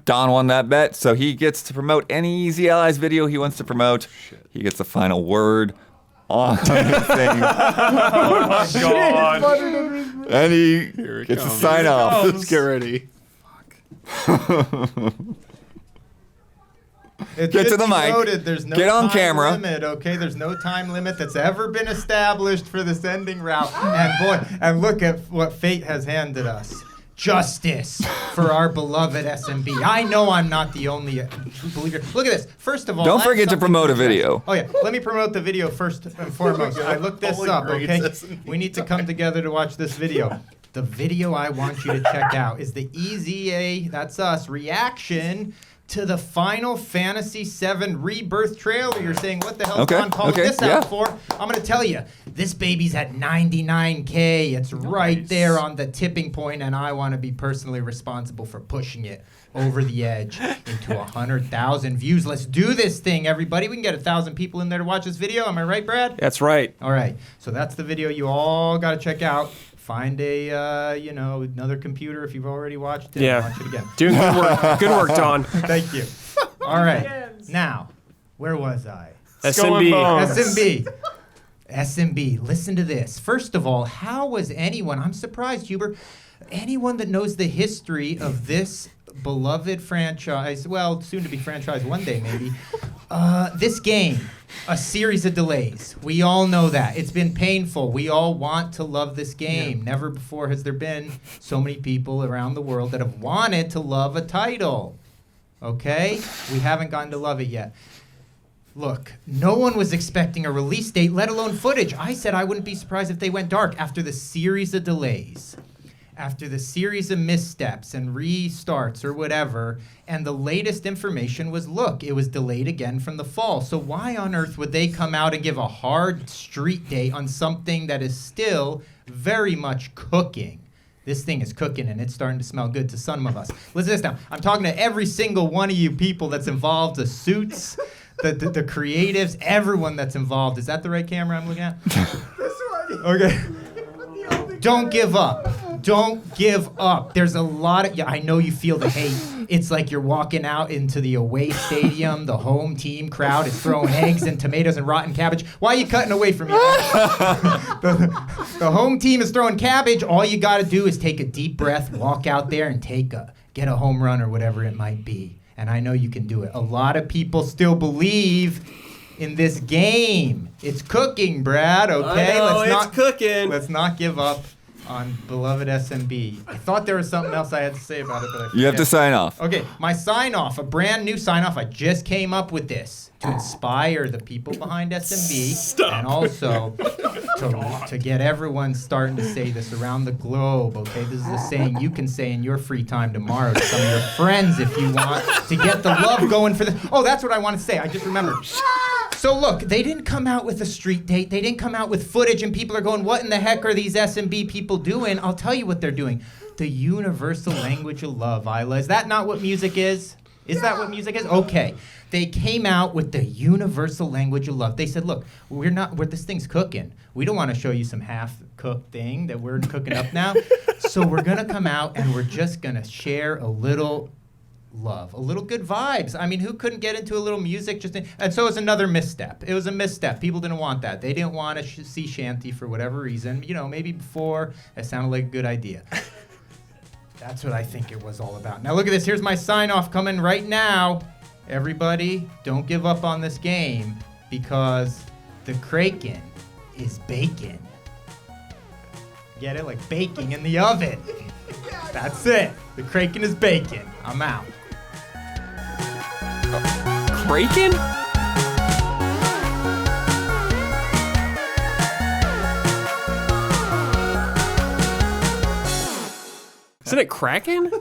Don won that bet, so he gets to promote any Easy Allies video he wants to promote. He gets the final word on the thing. God. And he gets to sign off. Let's get ready. It Get should to the be mic. Noted, there's no Get on time camera. Limit, okay, there's no time limit that's ever been established for the sending route. And boy, and look at what fate has handed us. justice for our beloved SMB. I know I'm not the only believer. Look at this. First of all, Don't that's forget to something promote a to address. video. Oh yeah, let me promote the video first and foremost. I looked this Only up, grades okay? SMB We need to come together to watch this video. The video I want you to check out is the EZA, that's us, reaction to the Final Fantasy VII Rebirth trailer. You're saying, what the hell is Okay, Don calling okay, this yeah. out for? I'm going to tell you, this baby's at 99K. It's right there on the tipping point, and I want to be personally responsible for pushing it over the edge into 100,000 views. Let's do this thing, everybody. We can get 1,000 people in there to watch this video. Am I right, Brad? That's right. All right. So that's the video you all got to check out. Find a, another computer if you've already watched it. Yeah. Watch it again. Doing good work. Good work, Don. Thank you. All right. Now, where was I? SMB. SMB, listen to this. First of all, how was anyone, I'm surprised, Huber, anyone that knows the history of this beloved franchise, well, soon to be franchise one day maybe, this game, a series of delays. We all know that. It's been painful. We all want to love this game. Yeah. Never before has there been so many people around the world that have wanted to love a title. Okay? We haven't gotten to love it yet. Look, no one was expecting a release date, let alone footage. I said I wouldn't be surprised if they went dark after the series of delays, after the series of missteps and restarts or whatever. And the latest information was, look, it was delayed again from the fall. So why on earth would they come out and give a hard street date on something that is still very much cooking? This thing is cooking, and it's starting to smell good to some of us. Listen to this now. I'm talking to every single one of you people that's involved, the suits, the creatives, everyone that's involved. Is that the right camera I'm looking at? Okay. Don't give up. Don't give up. There's a lot of, I know you feel the hate. It's like you're walking out into the away stadium. The home team crowd is throwing eggs and tomatoes and rotten cabbage. Why are you cutting away from me? The home team is throwing cabbage. All you got to do is take a deep breath, walk out there and get a home run or whatever it might be. And I know you can do it. A lot of people still believe in this game. It's cooking, Brad, okay? I know, it's cooking. Let's not give up on beloved SMB. I thought there was something else I had to say about it, but I forget. You have to sign off. Okay, my sign-off, a brand new sign-off. I just came up with this to inspire the people behind SMB. And also to get everyone starting to say this around the globe, okay? This is a saying you can say in your free time tomorrow to some of your friends if you want to get the love going for this. Oh, that's what I wanted to say. I just remembered. So look, they didn't come out with a street date. They didn't come out with footage, and people are going, what in the heck are these SMB people doing? I'll tell you what they're doing. The universal language of love, Isla. Is that not what music is? Is that what music is? Okay. They came out with the universal language of love. They said, look, this thing's cooking. We don't want to show you some half-cooked thing that we're cooking up now. So we're going to come out, and we're just going to share a little love, a little good vibes. I mean, who couldn't get into a little music? And so it was another misstep. It was a misstep. People didn't want that. They didn't want to see Shanty for whatever reason. Maybe before it sounded like a good idea. That's what I think it was all about. Now look at this. Here's my sign-off coming right now. Everybody, don't give up on this game because the Kraken is baking. Get it? Like baking in the oven. That's it. The Kraken is baking. I'm out. Kraken? Isn't it Kraken?